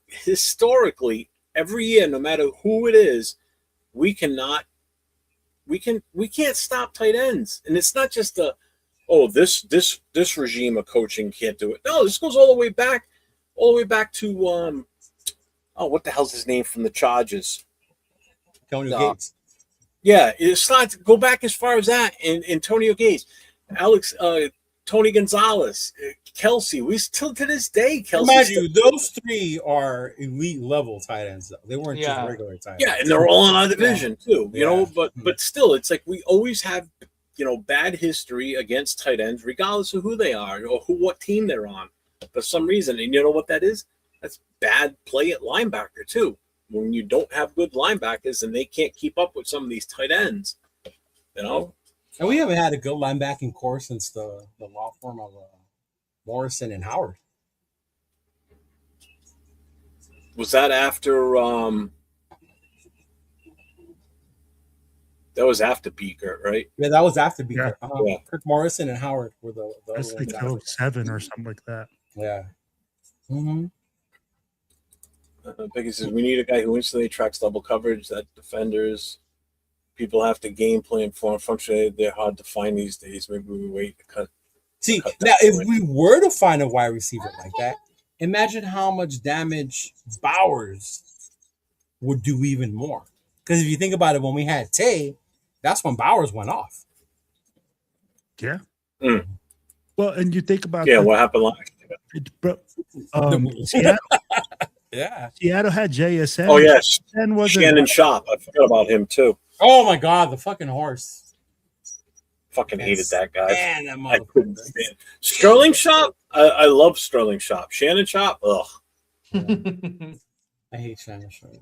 historically, every year, no matter who it is, we can't stop tight ends. And it's not just this regime of coaching can't do it. No, this goes all the way back to what the hell's his name from the Chargers? Antonio Gates. Yeah, it's not go back as far as that. And Antonio Gates, Tony Gonzalez, Kelsey. We still to this day, Kelsey. Imagine those three are elite level tight ends, though. They weren't just regular tight ends. Yeah, and they're all in our division too. But still, it's like we always have bad history against tight ends, regardless of who they are or what team they're on. For some reason, and you know what that is? That's bad play at linebacker too. When you don't have good linebackers and they can't keep up with some of these tight ends, And we haven't had a good linebacking core since the law firm of Morrison and Howard. Was that after? That was after Beaker, right? Yeah, that was after Beaker. Yeah. Kirk Morrison and Howard were the that's like 07 or something like that. Yeah. Mm-hmm. Because says we need a guy who instantly tracks double coverage. That defenders, people have to game plan for. Unfortunately, they're hard to find these days. Maybe we wait to cut. See, now if we were to find a wide receiver like that, imagine how much damage Bowers would do even more. Because if you think about it, when we had Tay, that's when Bowers went off. Yeah. Mm. Well, and you think about what happened last year? Seattle. Yeah. Seattle had JSN. Oh, yes. Shannon Sharp. I forgot about him, too. Oh, my God. The fucking horse. Fucking hated that guy. Man, that I couldn't stand Sterling Sharp? I love Sterling Sharp. Shannon Sharp? Ugh. Yeah. I hate Shannon Sharp.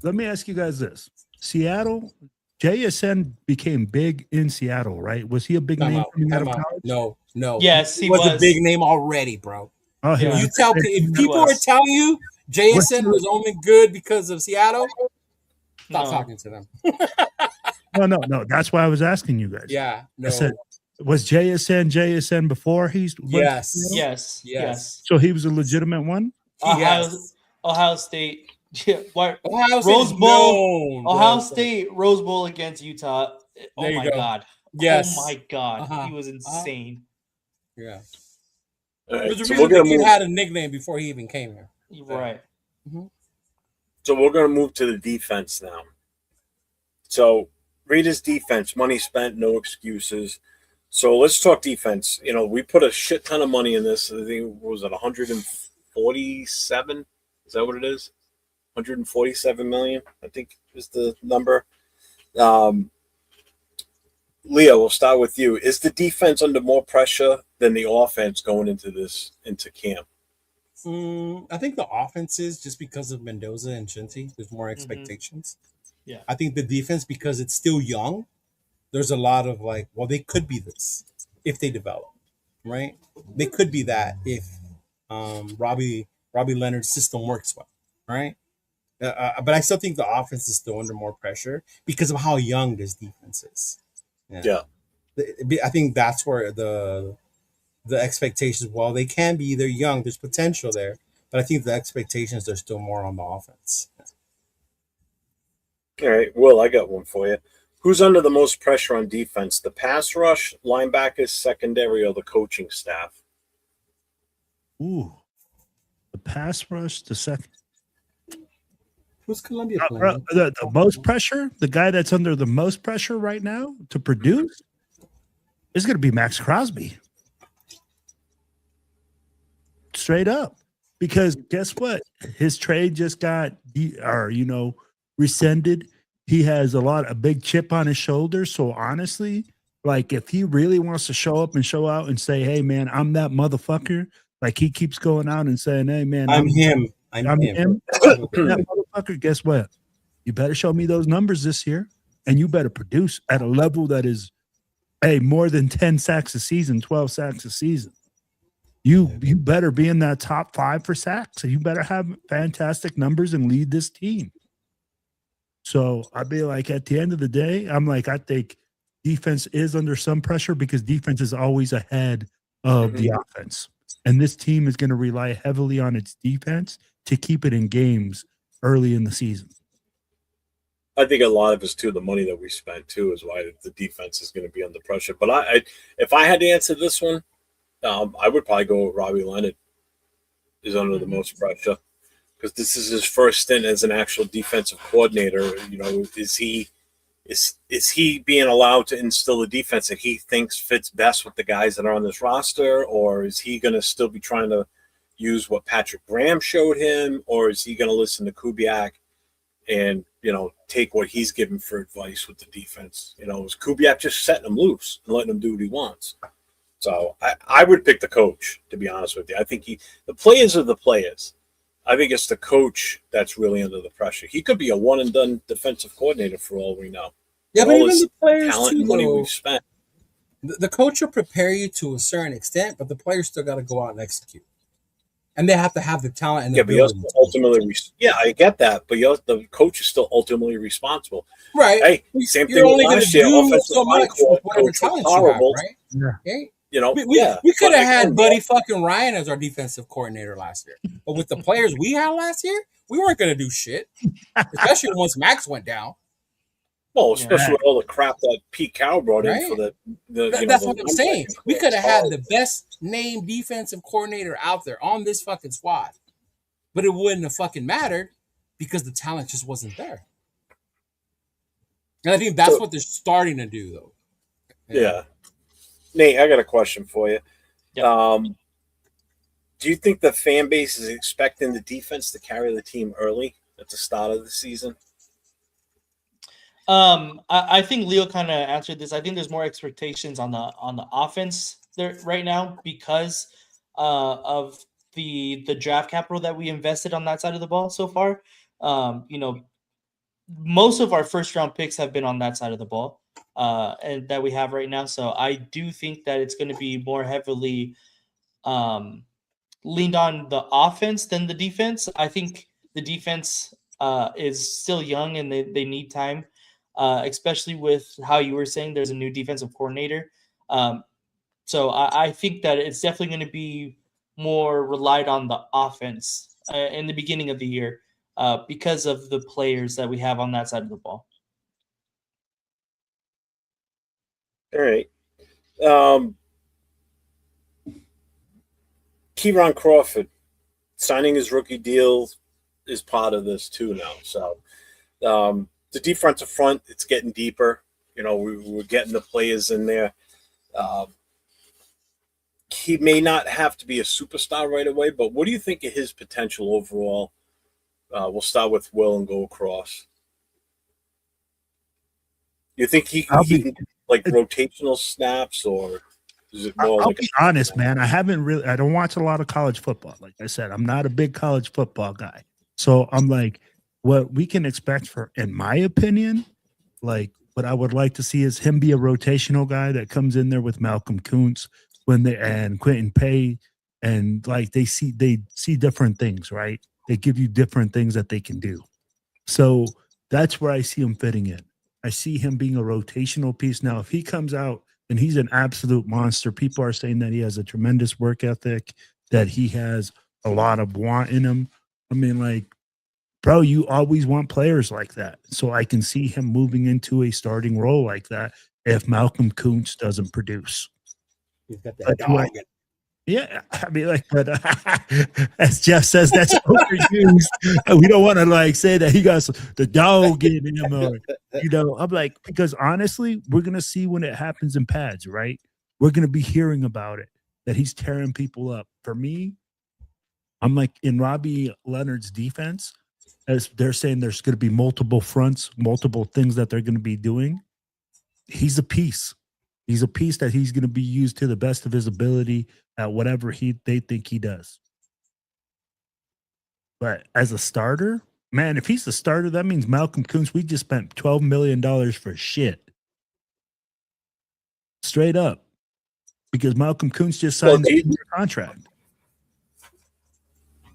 Let me ask you guys this. Seattle, JSN became big in Seattle, right? Was he a big name coming out of college? No. Yes, he was a big name already, bro. Oh, yeah. If people are telling you JSN was only good because of Seattle, stop talking to them. No. That's why I was asking you guys. Yeah. No. I said, was JSN before he's Yes. So he was a legitimate one? Ohio State. Yeah, Rose Bowl. Ohio State Rose Bowl against Utah. Oh my God. Yes. Oh my God. He was insane. Yeah. Right. So the kid had a nickname before he even came here. Right. Mm-hmm. So we're going to move to the defense now. So Raiders defense, money spent, no excuses. So let's talk defense. We put a shit ton of money in this. I think was it 147? Is that what it is? 147 million, I think is the number. Leo, we'll start with you. Is the defense under more pressure than the offense going into camp? I think the offense is just because of Mendoza and Shinty. There's more expectations. Mm-hmm. Yeah. I think the defense, because it's still young, there's a lot of they could be this if they develop, right? They could be that if Robbie Leonard's system works well, right? But I still think the offense is still under more pressure because of how young this defense is. Yeah. I think that's where the expectations, while they can be, they're young, there's potential there, but I think the expectations are still more on the offense. All right, Will, I got one for you. Who's under the most pressure on defense, the pass rush, linebackers, secondary, or the coaching staff? Ooh, the pass rush, the second. Who's Columbia playing? The most pressure, the guy that's under the most pressure right now to produce is going to be Max Crosby. Straight up. Because guess what? His trade just got, rescinded. He has a big chip on his shoulder. So honestly, if he really wants to show up and show out and say, hey, man, I'm that motherfucker. He keeps going out and saying, hey, man, I'm him. I'm him. That motherfucker, guess what? You better show me those numbers this year, and you better produce at a level that is, more than 10 sacks a season, 12 sacks a season. You better be in that top 5 for sacks. You better have fantastic numbers and lead this team. So I'd be like, at the end of the day, I'm like, I think defense is under some pressure because defense is always ahead of the offense. And this team is going to rely heavily on its defense to keep it in games early in the season. I think a lot of it's too the money that we spent too is why the defense is going to be under pressure. But if I had to answer this one, I would probably go with Robbie Leonard is under the most pressure because this is his first stint as an actual defensive coordinator. You know, is he being allowed to instill the defense that he thinks fits best with the guys that are on this roster, or is he going to still be trying to use what Patrick Graham showed him, or is he going to listen to Kubiak and, you know, take what he's given for advice with the defense? You know, is Kubiak just setting him loose and letting him do what he wants? So I would pick the coach, to be honest with you. I think the players are the players. I think it's the coach that's really under the pressure. He could be a one-and-done defensive coordinator for all we know. Yeah, but even the players talent too, and money though, we've spent. The coach will prepare you to a certain extent, but the players still got to go out and execute. And they have to have the talent and the ability. But ultimately, I get that, but the coach is still ultimately responsible. Right. Hey, same You're thing only with last year. do so much with whatever coach talent was you have, horrible. right? Yeah. Okay. You know, we could have had Buddy fucking Ryan as our defensive coordinator last year. But with the players we had last year, we weren't going to do shit. Especially once Max went down. Well, especially with all the crap that Pete Carroll brought in for that's what I'm saying. We could have had the best named defensive coordinator out there on this fucking squad. But it wouldn't have fucking mattered because the talent just wasn't there. And I think that's what they're starting to do, though. Yeah. Nate, I got a question for you. Yep. Do you think the fan base is expecting the defense to carry the team early at the start of the season? I think Leo kind of answered this. I think there's more expectations on the offense there right now because of the draft capital that we invested on that side of the ball so far. You know, most of our first round picks have been on that side of the ball. And that we have right now. So I do think that it's going to be more heavily leaned on the offense than the defense. I think the defense is still young and they need time, especially with how you were saying there's a new defensive coordinator. So I think that it's definitely going to be more relied on the offense in the beginning of the year because of the players that we have on that side of the ball. All right. Keyron Crawford signing his rookie deal is part of this too now. So the defensive front, it's getting deeper. You know, we're getting the players in there. He may not have to be a superstar right away, but what do you think of his potential overall? We'll start with Will and go across. You think he can like rotational snaps, or is it more? I'll be honest, man. I don't watch a lot of college football. Like I said, I'm not a big college football guy. So I'm like, what we can expect in my opinion, like what I would like to see is him be a rotational guy that comes in there with Malcolm Kuntz and Quentin Pay, and like they see different things, right? They give you different things that they can do. So that's where I see him fitting in. I see him being a rotational piece. Now, if he comes out and he's an absolute monster, people are saying that he has a tremendous work ethic, that he has a lot of want in him. I mean, like, bro, you always want players like that. So I can see him moving into a starting role like that if Malcolm Kuntz doesn't produce. He's got that dog. Yeah, I mean, like, but as Jeff says, that's overused. We don't want to like say that he got the dog in him, or I'm like, because honestly, we're gonna see when it happens in pads, right? We're gonna be hearing about it that he's tearing people up. For me, I'm like in Robbie Leonard's defense, as they're saying, there's gonna be multiple fronts, multiple things that they're gonna be doing. He's a piece. He's a piece that he's going to be used to the best of his ability at whatever they think he does. But as a starter, man, if he's the starter, that means Malcolm Kuntz, we just spent $12 million for shit. Straight up. Because Malcolm Kuntz just signed a contract.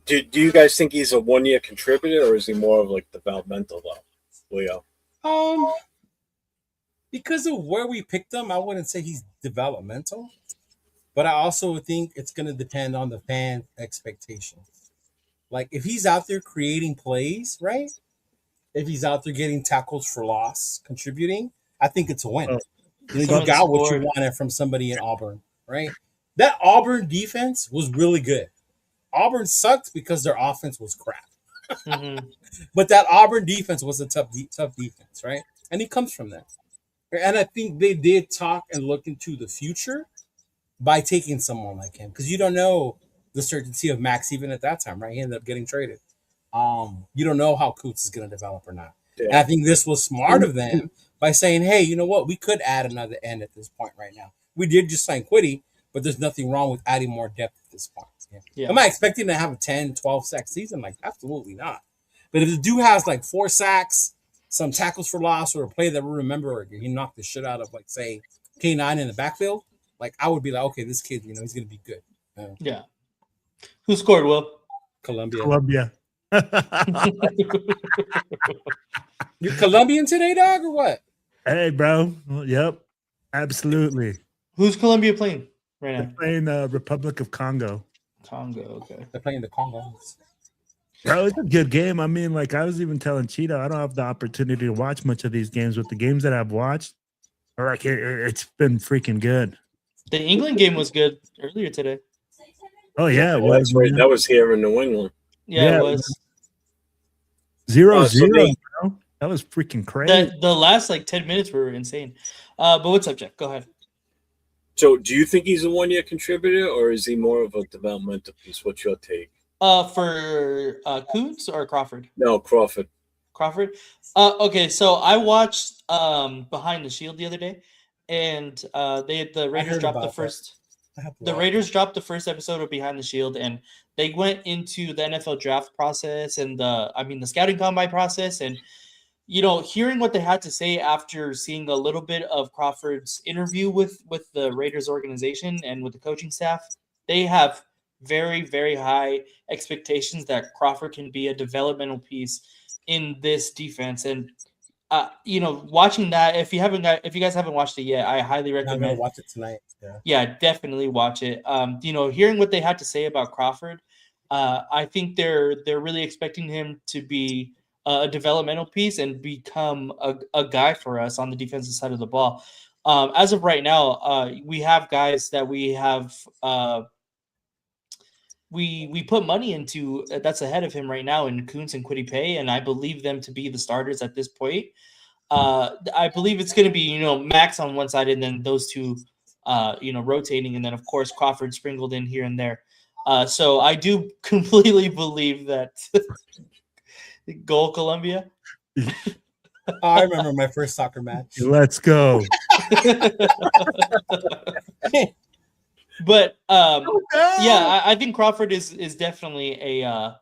Do you guys think he's a 1 year contributor, or is he more of like developmental though, Leo? Because of where we picked him, I wouldn't say he's developmental, but I also think it's going to depend on the fan expectations. Like if he's out there creating plays, right? If he's out there getting tackles for loss, contributing, I think it's a win. You got what you wanted from somebody in Auburn, right? That Auburn defense was really good. Auburn sucked because their offense was crap. Mm-hmm. But that Auburn defense was a tough defense, right? And he comes from that. And I think they did talk and look into the future by taking someone like him. Because you don't know the certainty of Max even at that time, right? He ended up getting traded. You don't know how Coots is going to develop or not. Yeah. And I think this was smart of them by saying, hey, you know what? We could add another end at this point right now. We did just sign Quiddy, but there's nothing wrong with adding more depth at this point. Yeah. Am I expecting to have a 10, 12 sack season? Like, absolutely not. But if the dude has like 4 sacks, some tackles for loss, or a play that we remember, or he knocked the shit out of, like, say, K9 in the backfield, like, I would be like, okay, this kid, he's going to be good. Yeah. Who scored, Will? Columbia. You're Colombian today, dog, or what? Hey, bro. Yep. Absolutely. Who's Colombia playing right now? They're playing the Republic of Congo. Okay. They're playing the Congos. Bro, it's a good game. I mean, like I was even telling Cheeto, I don't have the opportunity to watch much of these games, but the games that I've watched, are like it's been freaking good. The England game was good earlier today. Oh yeah, well, that's right. That was here in New England. Yeah, it was 0-0, bro. That was freaking crazy. The last like 10 minutes were insane. But what's up, Jack? Go ahead. So, do you think he's a 1 year contributor, or is he more of a developmental piece? What's your take? For Kuntz or Crawford? No, Crawford. Okay, so I watched Behind the Shield the other day, and the Raiders dropped the first. The Raiders dropped the first episode of Behind the Shield, and they went into the NFL draft process and the scouting combine process, and hearing what they had to say after seeing a little bit of Crawford's interview with the Raiders organization and with the coaching staff, they have very, very high expectations that Crawford can be a developmental piece in this defense. And watching that, if you guys haven't watched it yet, I highly recommend. I'm gonna watch it tonight. Yeah, definitely watch it. Hearing what they had to say about Crawford, I think they're really expecting him to be a developmental piece and become a guy for us on the defensive side of the ball. As of right now, we have guys that we have we put money into that's ahead of him right now in Kuntz and Kwity Paye, and I believe them to be the starters at this point. I believe it's going to be Max on one side and then those two rotating, and then of course Crawford sprinkled in here and there. So I do completely believe that goal Colombia. I remember my first soccer match. Let's go. But I think Crawford is definitely a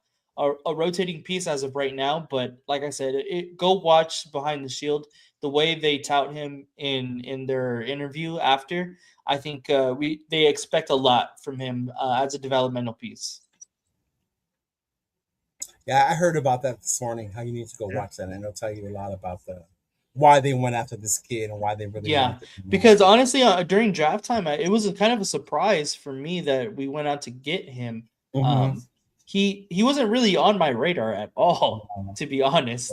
rotating piece as of right now. But like I said, go watch Behind the Shield. The way they tout him in their interview after, I think they expect a lot from him as a developmental piece. Yeah, I heard about that this morning. How you need to go watch that, and it'll tell you a lot about why they went after this kid and why they really wanted him. Because honestly, during draft time, it was a kind of a surprise for me that we went out to get him. Mm-hmm. He wasn't really on my radar at all, to be honest.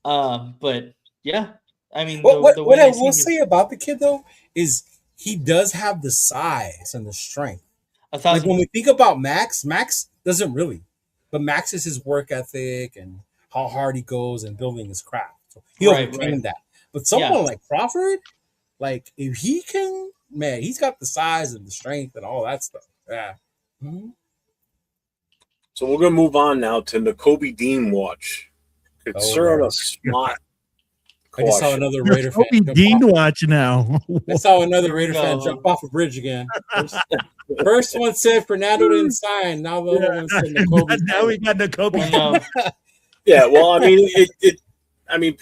But yeah, I mean, what I will say about the kid though is he does have the size and the strength. Like when we think about Max doesn't really. But Max is his work ethic and how hard he goes and building his craft. So he overcame that. But someone like Crawford, like if he can, man, he's got the size and the strength and all that stuff. Yeah. Mm-hmm. So we're gonna move on now to the Kobe Dean watch. Concern a smart. I just saw another Raider fan. Kobe Dean watch now. I saw another Raider fan jump off a bridge again. First one said Fernando didn't sign. Now the other one said Kobe. Now we got the Kobe. Yeah, well, I mean,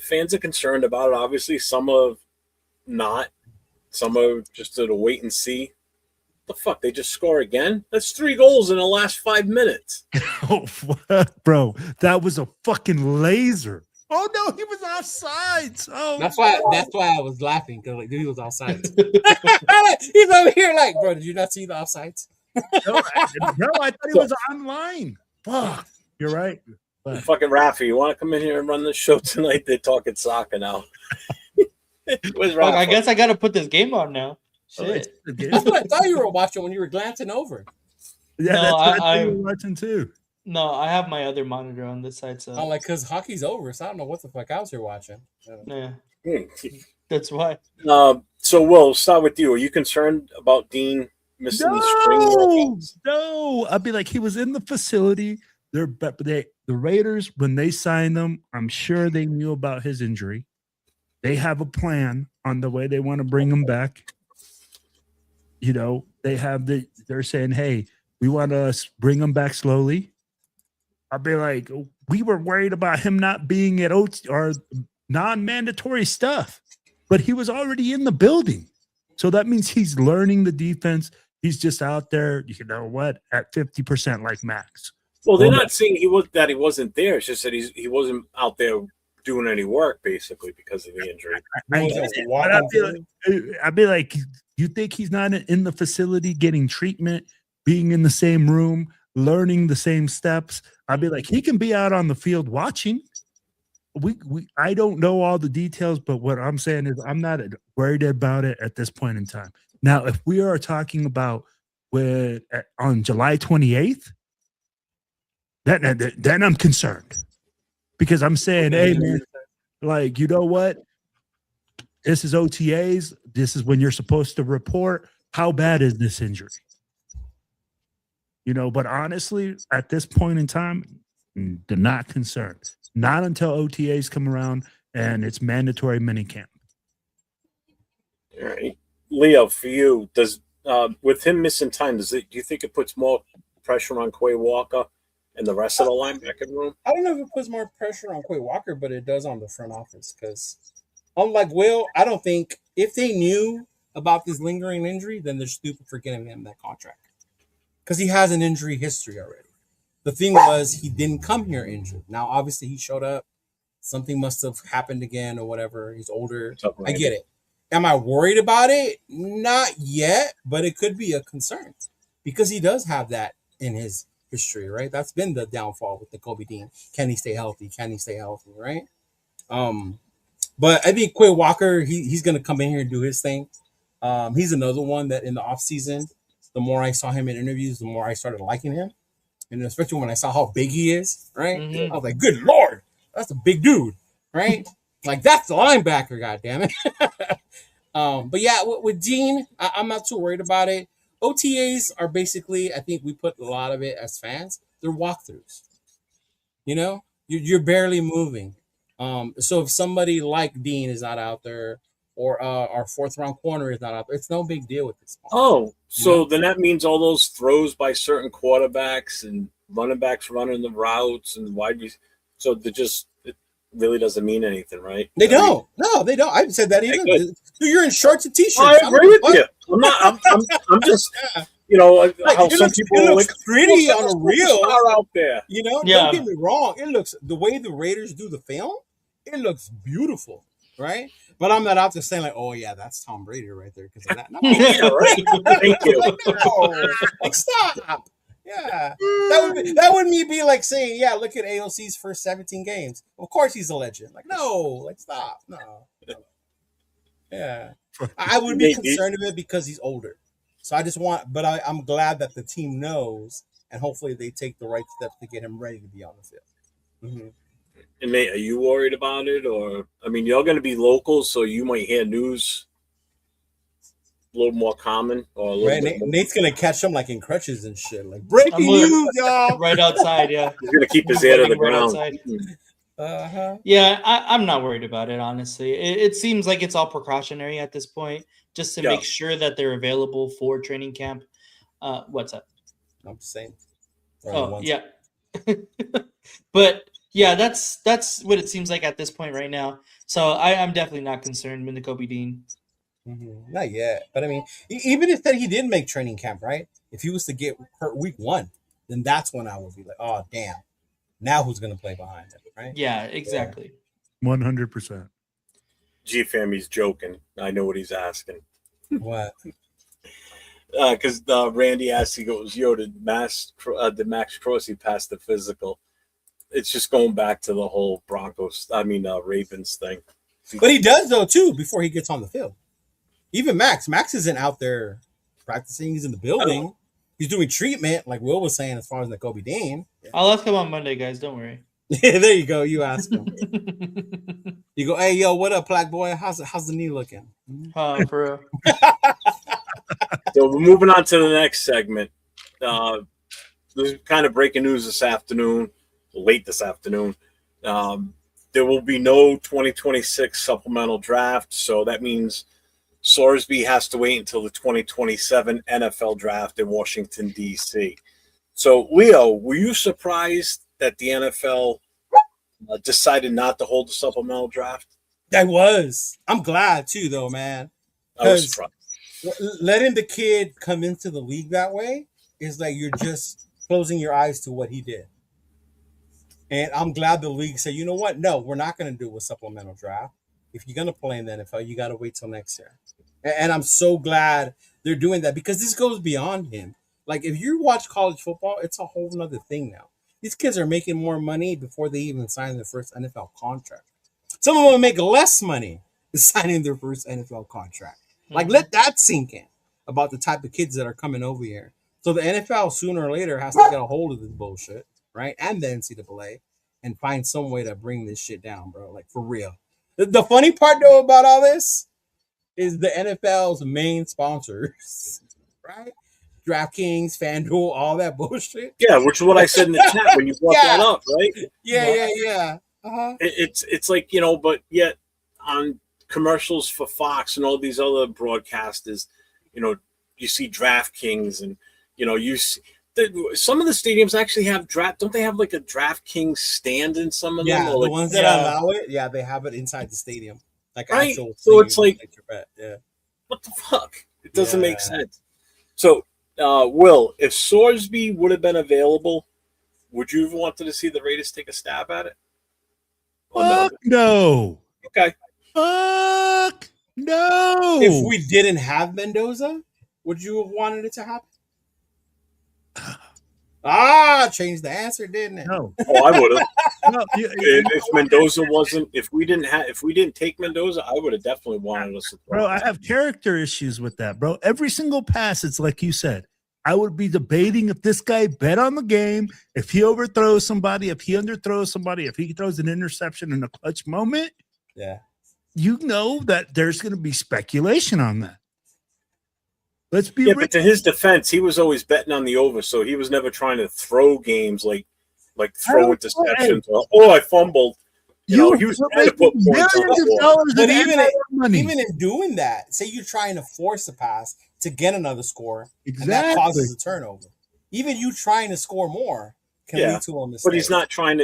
fans are concerned about it. Obviously, some are not. Some are just at a wait and see. The fuck? They just score again? That's 3 goals in the last 5 minutes. Oh, bro, that was a fucking laser. Oh no, he was offsides. Oh, that's why I was laughing because like, dude, he was offsides. He's over here like, bro, did you not see the offsides? No, I thought he was online. Fuck, you're right. But fucking Rafi, you want to come in here and run the show tonight? They're talking soccer now. Where's Rafa? I guess I got to put this game on now. Shit. That's what I thought you were watching when you were glancing over. Yeah, No, that's what I was watching too. No, I have my other monitor on this side, so I'm like, because hockey's over, so I don't know what the fuck else you're watching. Yeah, that's why. So, Will, start with you. Are you concerned about Dean missing the spring workouts? No, I'd be like, he was in the facility. The Raiders, when they signed him, I'm sure they knew about his injury. They have a plan on the way they want to bring him back. You know, they're saying, hey, we want to bring him back slowly. I'd be like, we were worried about him not being at OT or non-mandatory stuff, but he was already in the building. So that means he's learning the defense. He's just out there, you know what, at 50% like Max. Well, they're not saying he wasn't there. It's just that he wasn't out there doing any work, basically, because of the injury. I'd be like, you think he's not in the facility getting treatment, being in the same room, learning the same steps? I'd be like, he can be out on the field watching. I don't know all the details, but what I'm saying is I'm not worried about it at this point in time. Now, if we are talking about on July 28th, then I'm concerned, because I'm saying, hey, man, like, you know what? This is OTAs. This is when you're supposed to report. How bad is this injury? You know, but honestly, at this point in time, they're not concerned. Not until OTAs come around and it's mandatory minicamp. All right. Leo, for you, does with him missing time, do you think it puts more pressure on Quay Walker and the rest of the linebacker room? I don't know if it puts more pressure on Quay Walker, but it does on the front office, because unlike Will, I don't think if they knew about this lingering injury, then they're stupid for getting him that contract, because he has an injury history already. The thing was, he didn't come here injured. Now, obviously, he showed up. Something must have happened again or whatever. He's older. I get it. Am I worried about it? Not yet, but it could be a concern, because he does have that in his history, right? That's been the downfall with the Kobe Dean. Can he stay healthy? Right? But I think Quay Walker, he's going to come in here and do his thing. He's another one that in the offseason, the more I saw him in interviews, the more I started liking him. And especially when I saw how big he is, right? Mm-hmm. I was like, good Lord, that's a big dude, right? Like, that's the linebacker, goddammit. But yeah, with Dean, I'm not too worried about it. OTAs are basically, I think we put a lot of it as fans, they're walkthroughs. You know, you're barely moving. So if somebody like Dean is not out there, or our 4th round corner is not out there, it's no big deal with this point. Oh, so then that means all those throws by certain quarterbacks and running backs running the routes and so it really doesn't mean anything, right? They don't. No, they don't. I said that either. You're in shorts and t-shirts. I agree with you. I'm just, you know, like how some people it looks pretty on a reel out there. You know, don't get me wrong. It looks, the way the Raiders do the film, it looks beautiful, right? But I'm not out there saying like, oh yeah, that's Tom Brady right there because of that. No, Thank you. Like, no, like stop. Yeah, that would be like saying, yeah, look at AOC's first 17 games. Of course he's a legend. Like, no, like stop. No. Yeah, I would be concerned of it because he's older. So I just but I'm glad that the team knows, and hopefully they take the right steps to get him ready to be on the field. Mm-hmm. And Nate, are you worried about it? Or, I mean, you're going to be local, so you might hear news a little more common. Or Nate's going to catch him like in crutches and shit. Like, breaking news, y'all. Right outside, yeah. He's going to keep his ear to the ground. Uh-huh. Yeah, I'm not worried about it, honestly. It seems like it's all precautionary at this point, just to make sure that they're available for training camp. What's up? I'm just saying. Yeah. But yeah, that's what it seems like at this point right now. So I'm definitely not concerned with the Kobe Dean. Mm-hmm. Not yet, but I mean, even if that he did make training camp, right? If he was to get hurt week 1, then that's when I would be like, oh damn, now who's gonna play behind him, right? Yeah, exactly. 100%. G-Family's joking. I know what he's asking. What? Because Randy asked, he goes, "Yo, did Max Crosby pass the physical?" It's just going back to the whole Ravens thing. But he does though too before he gets on the field. Even Max isn't out there practicing. He's in the building. He's doing treatment, like Will was saying, as far as the Kobe Dean. I'll ask him on Monday, guys. Don't worry. There you go. You ask him. You go, hey, yo, what up, black boy? How's the knee looking? For real. So we're moving on to the next segment. There's kind of breaking news this afternoon, late this afternoon. There will be no 2026 supplemental draft, so that means Sorsby has to wait until the 2027 NFL draft in Washington, D.C. So, Leo, were you surprised that the NFL decided not to hold the supplemental draft? I was. I'm glad, too, though, man. I was surprised. Letting the kid come into the league that way is like you're just closing your eyes to what he did. And I'm glad the league said, you know what? No, we're not going to do a supplemental draft. If you're going to play in the NFL, you got to wait till next year. And I'm so glad they're doing that because this goes beyond him. Like, if you watch college football, it's a whole nother thing now. These kids are making more money before they even sign their first NFL contract. Some of them make less money than signing their first NFL contract. Like, let that sink in about the type of kids that are coming over here. So the NFL sooner or later has to get a hold of this bullshit, right? And the NCAA and find some way to bring this shit down, bro. Like, for real. The funny part, though, about all this is the NFL's main sponsors, right? DraftKings, FanDuel, all that bullshit. Yeah, which is what I said in the chat when you brought that up, right? Yeah. Uh-huh. It's like, but yet on commercials for Fox and all these other broadcasters, you see DraftKings and, you see some of the stadiums actually have draft. Don't they have like a DraftKings stand in some of them? Yeah, or the ones that allow it. Yeah, they have it inside the stadium. Like right. Actual so it's like, yeah. What the fuck? It doesn't make sense. So, Will, if Sorsby would have been available, would you have wanted to see the Raiders take a stab at it? Fuck no. Okay. Fuck no. If we didn't have Mendoza, would you have wanted it to happen? Changed the answer, didn't it? No. Oh, I would have. No, if Mendoza wasn't, if we didn't take Mendoza, I would have definitely wanted us to. Bro, I have character issues with that, bro. Every single pass, it's like you said. I would be debating if this guy bet on the game, if he overthrows somebody, if he underthrows somebody, if he throws an interception in a clutch moment. Yeah. You know that there's going to be speculation on that. Let's be real. But to his defense, he was always betting on the over, so he was never trying to throw games like throw interceptions. Or, I fumbled. He was trying to put points on the board. But even in doing that, say you're trying to force a pass to get another score, and that causes a turnover. Even you trying to score more can lead to a mistake. But he's not trying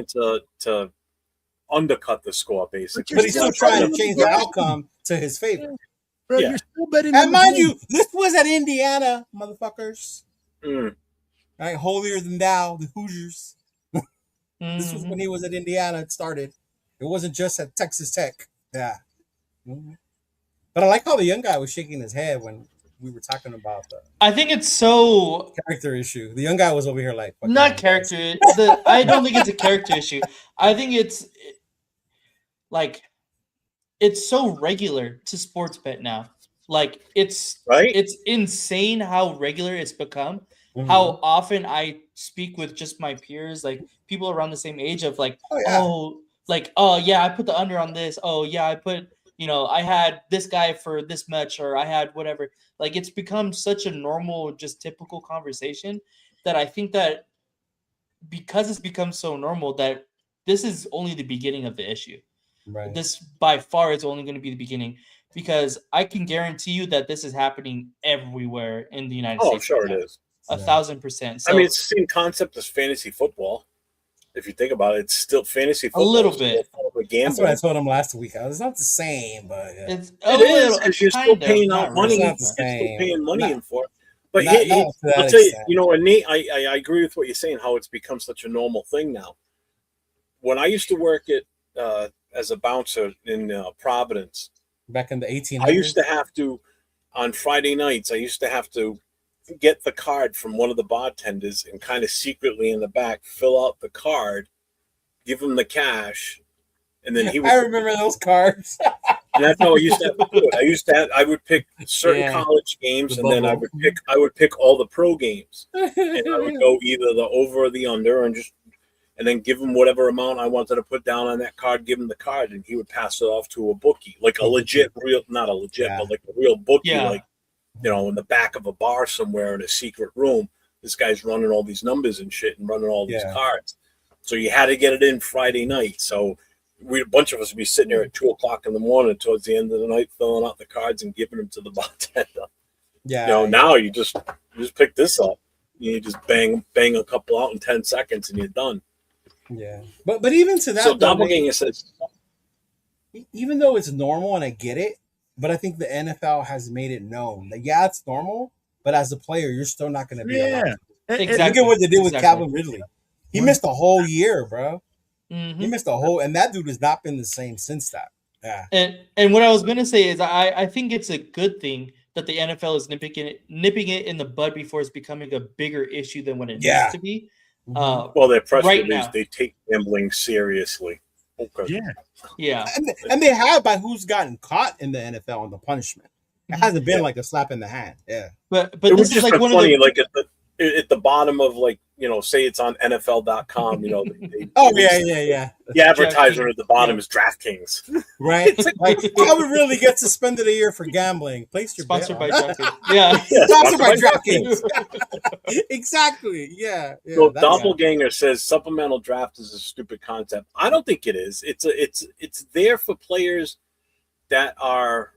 to undercut the score, basically. But he's still trying to change the outcome to his favor. Bro, you're still betting. And mind you, this was at Indiana, motherfuckers. Mm. Right, holier than thou, the Hoosiers. This was when he was at Indiana. It started. It wasn't just at Texas Tech. Yeah. Mm-hmm. But I like how the young guy was shaking his head when we were talking about the. I think it's so character issue. The young guy was over here like not character. I don't think it's a character issue. I think it's like it's so regular to sports bet now. Like it's right. It's insane how regular it's become. Mm-hmm. How often I speak with just my peers, like people around the same age, of like, oh yeah, I put the under on this. Oh yeah, I put. I had this guy for this much, or I had whatever. Like, it's become such a normal, just typical conversation that I think that because it's become so normal that this is only the beginning of the issue. Right. This, by far, is only going to be the beginning, because I can guarantee you that this is happening everywhere in the United States. Oh, sure it is. 1,000%. So, I mean, it's the same concept as fantasy football. If you think about it, it's still fantasy football. A little bit. A gambling. That's what I told him last week. It's not the same, but yeah. It's It is because you're still paying out money. You're still paying money in for it. But I'll tell you, and Nate, I agree with what you're saying. How it's become such a normal thing now. When I used to work at as a bouncer in Providence back in the 1800s, I used to have to on Friday nights. I used to have to get the card from one of the bartenders and kind of secretly in the back fill out the card, give him the cash, and then he would. I remember those cards. And that's how I used to have to do it. I would pick certain college games, and then I would pick all the pro games, and I would go either the over or the under, and then give him whatever amount I wanted to put down on that card. Give him the card, and he would pass it off to a bookie, like a legit, not a legit, but like a real bookie, like in the back of a bar somewhere in a secret room. This guy's running all these numbers and shit, and running all these cards. So you had to get it in Friday night. So a bunch of us would be sitting there at 2:00 in the morning towards the end of the night, filling out the cards and giving them to the bartender. Yeah. Now you just pick this up. You just bang a couple out in 10 seconds and you're done. Yeah. But even to that, so Doppelganger says, even though it's normal and I get it, but I think the NFL has made it known that it's normal, but as a player, you're still not going to be allowed. Exactly. Look at what they did with Calvin Ridley. He missed a whole year, bro. Mm-hmm. He missed a whole, and that dude has not been the same since that. Yeah. And what I was gonna say is I think it's a good thing that the NFL is nipping it in the bud before it's becoming a bigger issue than what it needs to be. Well, their press release, they take gambling seriously. Okay. Yeah. And they have by who's gotten caught in the NFL on the punishment. It hasn't been like a slap in the hand. Yeah. But it this is like one funny, of the like at the bottom of like, say it's on NFL.com, yeah. The advertisement at the bottom is DraftKings. Right? Like, I would really get suspended a year for gambling. Place your Sponsored bet. by DraftKings. Yeah. Sponsored by DraftKings. Exactly. Yeah. So Doppelganger says supplemental draft is a stupid concept. I don't think it is. It's there for players that are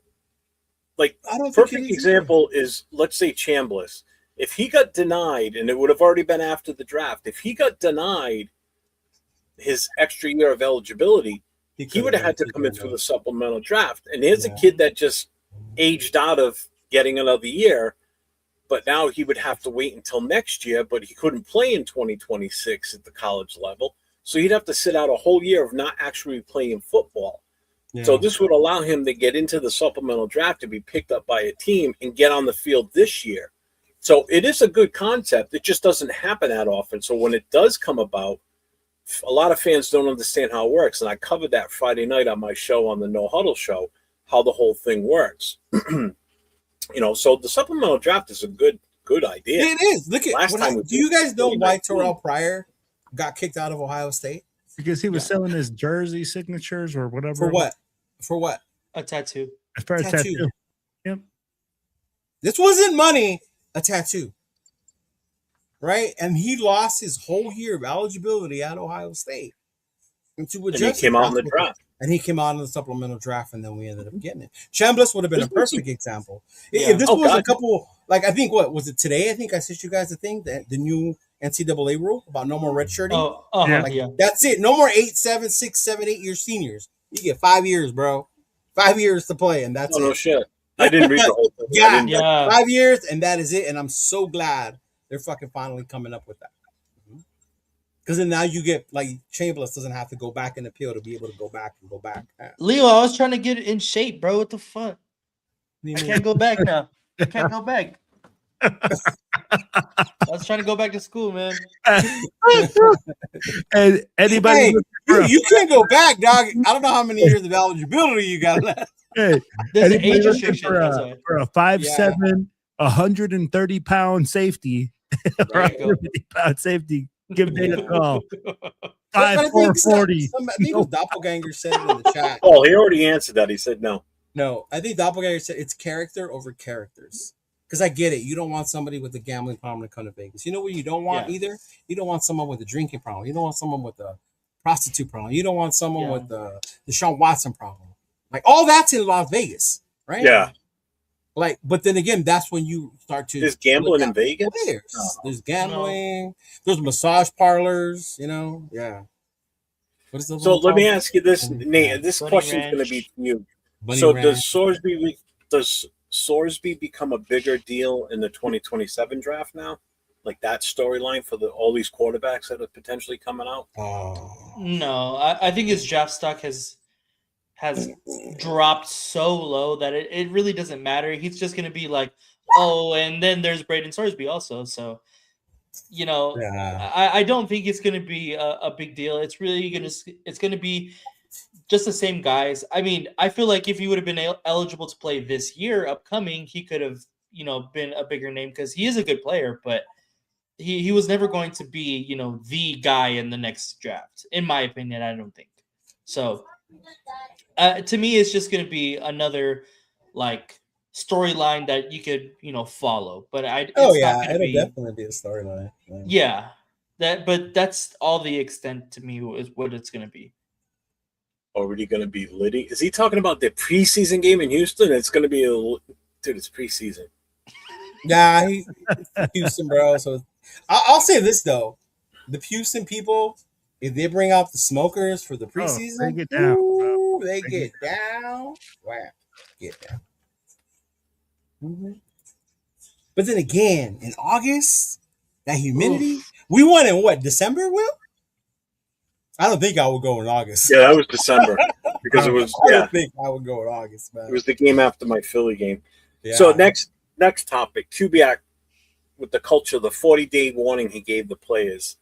like, perfect example is, let's say, Chambliss. If he got denied, and it would have already been after the draft, if he got denied his extra year of eligibility, he would have had to come in through the supplemental draft. And here's a kid that just aged out of getting another year, but now he would have to wait until next year, but he couldn't play in 2026 at the college level. So he'd have to sit out a whole year of not actually playing football. Yeah. So this would allow him to get into the supplemental draft to be picked up by a team and get on the field this year. So it is a good concept. It just doesn't happen that often. So when it does come about, a lot of fans don't understand how it works. And I covered that Friday night on my show, on the No Huddle show, how the whole thing works. So the supplemental draft is a good idea. It is. Look at do you guys know why Terrell Pryor got kicked out of Ohio State? Because he was selling his jersey signatures or whatever. For what? For what? A tattoo. For a tattoo. Yep. This wasn't money. A tattoo, right? And he lost his whole year of eligibility at Ohio State. And he came out in the draft. And he came out in the supplemental draft, and then we ended up getting it. Chambliss would have been a perfect example. If this was a couple, like, I think, what was it today? I think I sent you guys the thing, the new NCAA rule about no more redshirting. That's it. No more 8, 7, 6, 7, 8 year seniors. You get 5 years, bro. 5 years to play, and that's it. No shit. I didn't read the whole thing. 5 years, and that is it. And I'm so glad they're fucking finally coming up with that. Because then now you get, like, Chambliss doesn't have to go back and appeal to be able to go back. Leo, I was trying to get it in shape, bro. What the fuck? I can't go back now. I can't go back. I was trying to go back to school, man. And anybody, you can't go back, dog. I don't know how many years of eligibility you got left. Hey, there's an age restriction for a 5'7", 130-pound safety. 130-pound safety. Give Nate a call. 5'4", 40. I think Doppelganger said it in the chat. Oh, he already answered that. He said no. No, I think Doppelganger said it's character over characters. Because I get it. You don't want somebody with a gambling problem to come to Vegas. You know what you don't want either? You don't want someone with a drinking problem. You don't want someone with a prostitute problem. You don't want someone with the Deshaun Watson problem. Like, all that's in Las Vegas, right? Yeah. Like, but then again, that's when you start to... There's gambling in Vegas? There's gambling. No. There's massage parlors, Yeah. So let me ask you this, Nate. This question is going to be for you. So does Sorsby become a bigger deal in the 2027 draft now? Like that storyline for all these quarterbacks that are potentially coming out? No, I think his draft stock has dropped so low that it really doesn't matter. He's just going to be like, oh, and then there's Braden Sorsby also. So, I don't think it's going to be a big deal. It's going to be just the same guys. I mean, I feel like if he would have been eligible to play this year upcoming, he could have, been a bigger name because he is a good player, but he was never going to be, the guy in the next draft. In my opinion, I don't think. So to me, it's just going to be another like storyline that you could, follow. But it'll definitely be a storyline. Yeah, but that's all the extent to me is what it's going to be. Already going to be Liddy? Is he talking about the preseason game in Houston? It's going to be it's preseason. Yeah, he's Houston, bro. So I'll say this though: the Houston people, if they bring out the smokers for the preseason, they get down. They get down. Wow, get down. Mm-hmm. But then again, in August, that humidity, we won in what, December, Will? I don't think I would go in August. Yeah, that was December because it was. I don't think I would go in August, man. It was the game after my Philly game. Yeah. So next topic, Kubiak with the culture, the 40-day warning he gave the players.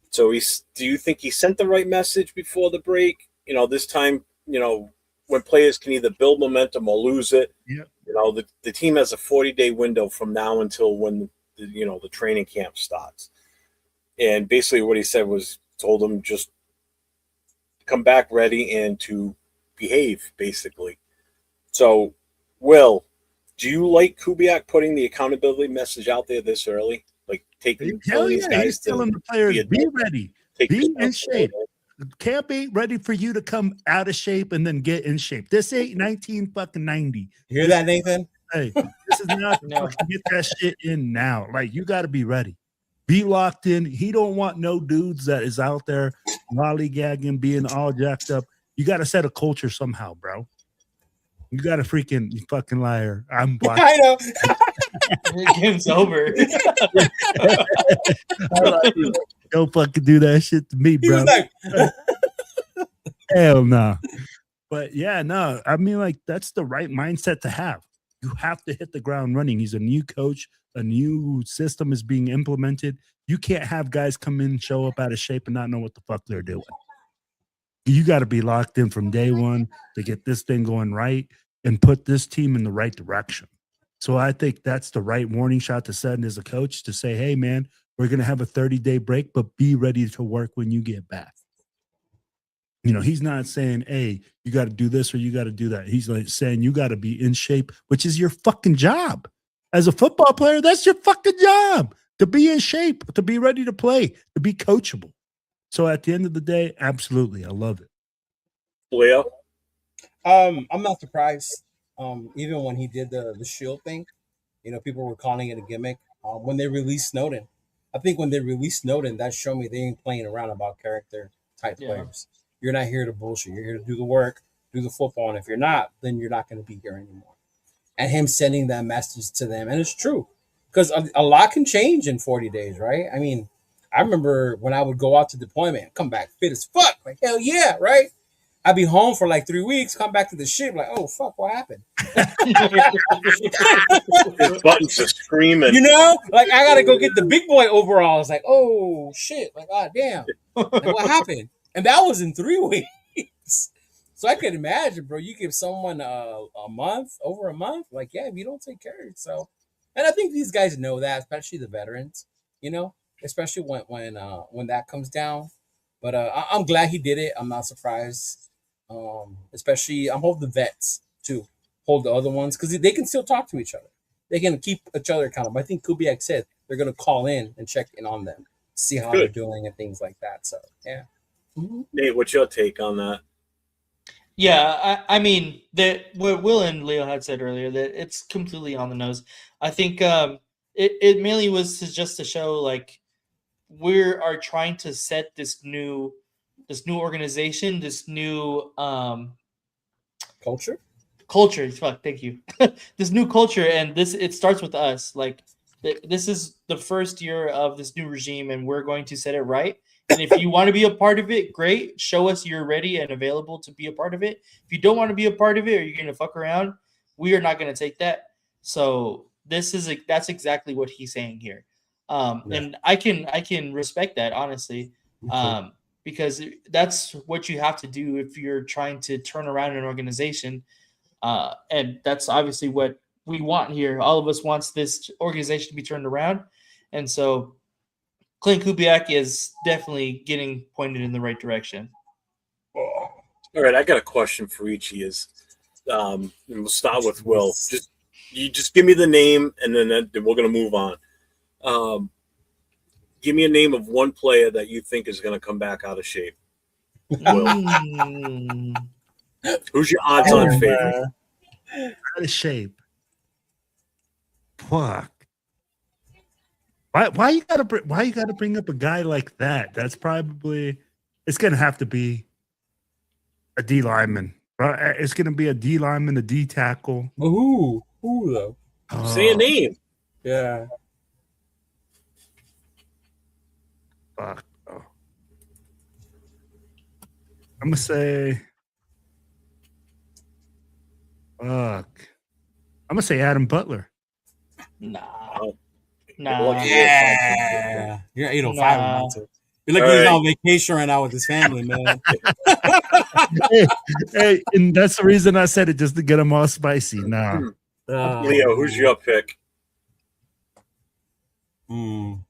So do you think he sent the right message before the break? This time, when players can either build momentum or lose it. Yeah. The team has a 40-day window from now until when the training camp starts. And basically what he said was told them just come back ready and to behave, basically. So, Will, do you like Kubiak putting the accountability message out there this early? Like taking these guys he's telling the players, be ready, be in shape. Camp ain't ready for you to come out of shape and then get in shape. This ain't 1990. You hear that, Nathan? Hey, this is not to get that shit in now. Like, you got to be ready. Be locked in. He don't want no dudes that is out there lollygagging, being all jacked up. You got to set a culture somehow, bro. You got to you fucking liar. I'm black. I know. Game's over. Don't fucking do that shit to me, bro. Hell no. But yeah, no. I mean, like, that's the right mindset to have. You have to hit the ground running. He's a new coach. A new system is being implemented. You can't have guys come in, show up out of shape, and not know what the fuck they're doing. You got to be locked in from day one to get this thing going right and put this team in the right direction. So I think that's the right warning shot to send as a coach to say, hey, man, we're going to have a 30-day break, but be ready to work when you get back. He's not saying, hey, you got to do this or you got to do that. He's like saying you got to be in shape, which is your fucking job. As a football player, that's your fucking job, to be in shape, to be ready to play, to be coachable. So at the end of the day, absolutely, I love it. Leo? I'm not surprised. Even when he did the shield thing, people were calling it a gimmick. When they released Snowden, I think when they released Snowden, that showed me they ain't playing around about character type players. You're not here to bullshit. You're here to do the work, do the football, and if you're not, then you're not going to be here anymore. And him sending that message to them, and it's true, because a lot can change in 40 days, right? I mean, I remember when I would go out to deployment, come back fit as fuck, like hell yeah, right? I'd be home for like 3 weeks, come back to the ship, like, oh fuck, what happened? His buttons are screaming. Like I gotta go get the big boy overalls. Like, oh shit, like god damn, like, what happened? And that was in 3 weeks. So I could imagine, bro, you give someone a month, over a month, like, yeah, if you don't take care of yourself. And I think these guys know that, especially the veterans, especially when that comes down. But I'm glad he did it. I'm not surprised. Especially, I'm holding the vets, too. Hold the other ones, because they can still talk to each other. They can keep each other accountable. I think Kubiak said they're going to call in and check in on them, see how they're doing and things like that. So, yeah. Mm-hmm. Nate, what's your take on that? Yeah, I mean, what Will and Leo had said earlier, that it's completely on the nose. I think it mainly was just to show, like, we are trying to set this new this new organization, this new culture. Fuck, thank you. This new culture, and it starts with us. Like this is the first year of this new regime, and we're going to set it right. And if you want to be a part of it, great. Show us you're ready and available to be a part of it. If you don't want to be a part of it, or you're going to fuck around, we are not going to take that. So that's exactly what he's saying here. And I can respect that, honestly, because that's what you have to do if you're trying to turn around an organization. And that's obviously what we want here. All of us wants this organization to be turned around. And so Clint Kubiak is definitely getting pointed in the right direction. All right, I got a question for each of you. And we'll start with Will. Just give me the name, and then we're going to move on. Give me a name of one player that you think is going to come back out of shape. Will. Who's your odds-on favorite? Out of shape. Fuck. Why you gotta bring up a guy like that? That's probably it's gonna have to be a D lineman. It's gonna be a D lineman, a D tackle. Who though? Say a name. Yeah. Fuck. Oh. I'm gonna say. Fuck. I'm gonna say Adam Butler. Nah. Yeah. You're 805. You're like he's on vacation right now with his family, man. hey, and that's the reason I said it, just to get him all spicy. Nah. Leo, who's your pick? I'm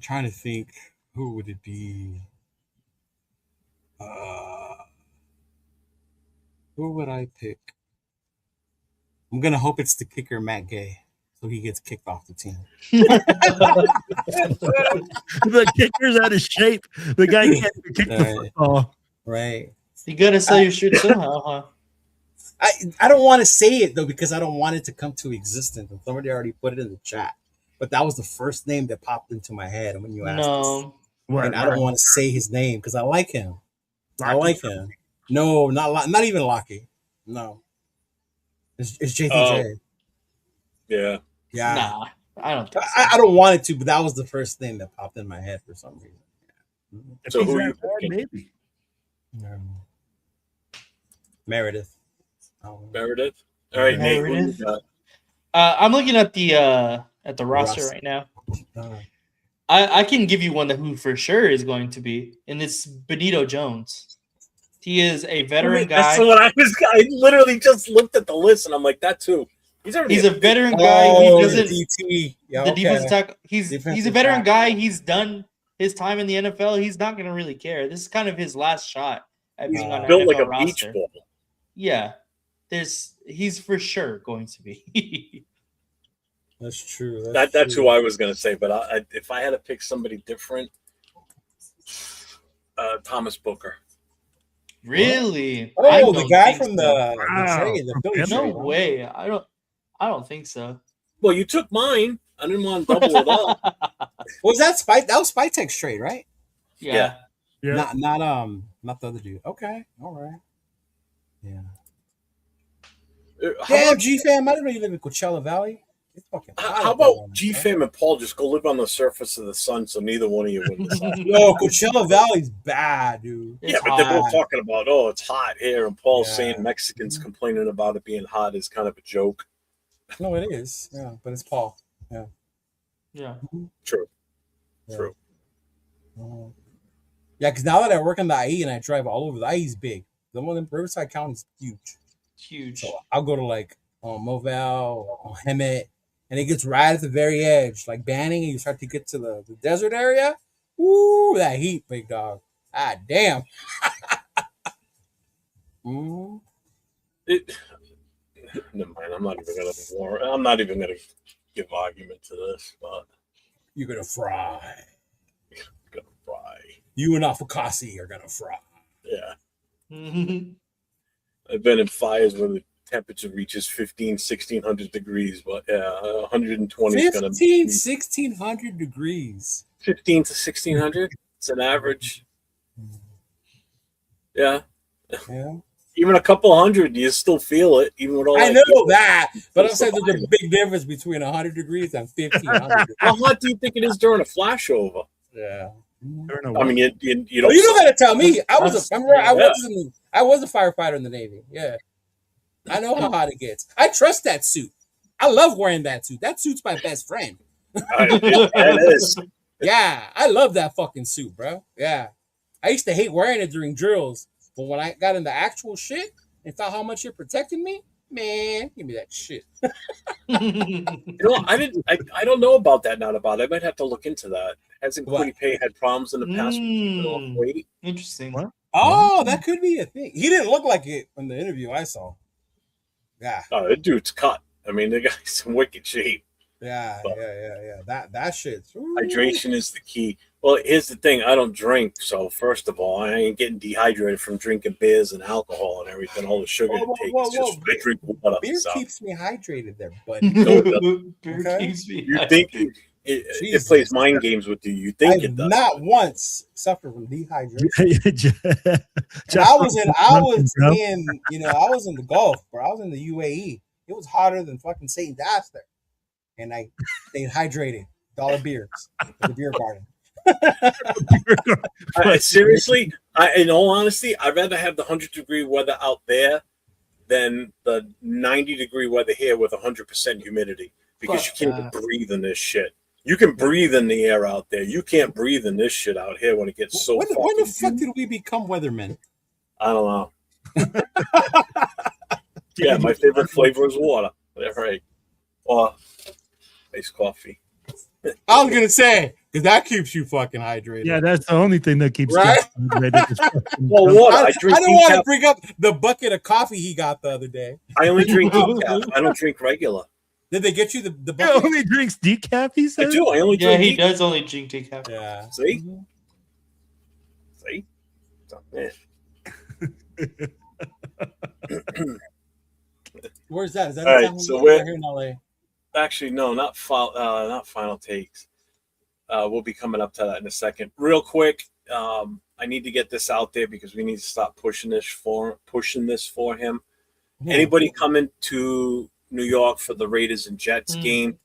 trying to think. Who would it be? Who would I pick? I'm gonna hope it's the kicker, Matt Gay, so he gets kicked off the team. The kicker's out of shape. The guy can't kick the football. Right. You gotta sell your shirt somehow, huh? I don't want to say it though because I don't want it to come to existence. And somebody already put it in the chat, but that was the first name that popped into my head when you asked. No. And I don't want to say his name because I like him. I like him. No, not even Lockie. No. It's JTJ. Yeah. Yeah. Nah, I don't think so. I don't want it to, but that was the first thing that popped in my head for some reason. Yeah. So who are you picking? Maybe. Meredith. Meredith? All right, Nate. What do you got? I'm looking at the roster right now. I can give you one who for sure is going to be, and it's Benito Jones. He is a veteran guy. That's what I literally just looked at the list, and I'm like, that too. He's a veteran guy. He doesn't DT. Yeah, the defensive tackle. He's a veteran guy. He's done his time in the NFL. He's not going to really care. This is kind of his last shot at being on an built NFL like a roster. beach ball. Yeah, he's for sure going to be. That's true. That's who I was going to say. But if I had to pick somebody different, Thomas Booker. Really? Oh, the guy from the trade, the Philly no trade. way. I don't think so. Well, you took mine. I didn't want to double it up. Was that Spike? That was Spytek's trade, right? Yeah. Not the other dude. Okay, all right. Yeah. Damn, G-Fam, I didn't know you live in Coachella Valley. How about G-Fam and Paul just go live on the surface of the sun so neither one of you would decide? No, Coachella Valley's bad, dude. Yeah, but they're both talking about, it's hot here, and Paul's saying Mexicans complaining about it being hot is kind of a joke. No, it is. Yeah, but it's Paul. Yeah. Yeah. True. Yeah. True. Yeah, because now that I work on the IE and I drive all over, the IE is big. The one in Riverside County is huge. Huge. So I'll go to like Movell, Hemet, and it gets right at the very edge, like Banning, and you start to get to the desert area. Woo, that heat, big dog. Ah, damn. Never mind. I'm not even gonna give argument to this, but you're gonna fry. Fry. You and Afukasi are gonna fry. Yeah. I've been in fires where the temperature reaches 1600 degrees, but 120 is going to be 1600 degrees. 15 to 1600. It's an average. Yeah. Yeah. Even a couple hundred, you still feel it. Even with all I that know heat. that, but I'm saying there's a big difference between 100 degrees and 1500. How hot do you think it is during a flashover? Yeah. I mean, you Oh, don't. you don't gotta tell me. I was a firefighter in the Navy. Yeah. I know how hot it gets. I trust that suit. I love wearing that suit. That suit's my best friend. It is. Yeah, I love that fucking suit, bro. Yeah. I used to hate wearing it during drills, but when I got into actual shit and saw how much it protected me, man, give me that shit. I don't know about that. Not about it. I might have to look into that. Hasn't Quinnipiac had problems in the past? Interesting. What? Oh, that could be a thing. He didn't look like it in the interview I saw. Yeah. Oh, the dude's cut. I mean, the guy's in wicked shape. Yeah. That shit. Hydration is the key. Well, here's the thing. I don't drink, so first of all, I ain't getting dehydrated from drinking beers and alcohol and everything. All the sugar it takes. Just I drink water. Beer so. keeps me hydrated there, buddy. Beer keeps me you think it plays mind games with you. You think it does. Not once suffered from dehydration. I was in the Gulf, bro. I was in the UAE. It was hotter than fucking Satan's ass there. And I stayed hydrated. $1 beers at the beer garden. Seriously, in all honesty, I'd rather have the 100-degree weather out there than the 90-degree weather here with 100% humidity, because you can't even breathe in this shit. You can breathe in the air out there. You can't breathe in this shit out here when it gets so. When the fuck did we become weathermen? I don't know. Yeah, my favorite flavor is water. Right, or iced coffee. I was gonna say, because that keeps you fucking hydrated. Yeah, that's the only thing that keeps right? hydrated. Well, water. I don't want to bring up the bucket of coffee he got the other day. I only drink decaf. I don't drink regular. Did they get you the bucket? He only drinks decaf, he said? I do. I only drink he decaf. does only drink decaf. Yeah. See? See? Where's that? Is that all right? So we're here in LA? Actually, no, not final takes. We'll be coming up to that in a second. Real quick, I need to get this out there because we need to stop pushing this for him. Yeah. Anybody coming to New York for the Raiders and Jets game?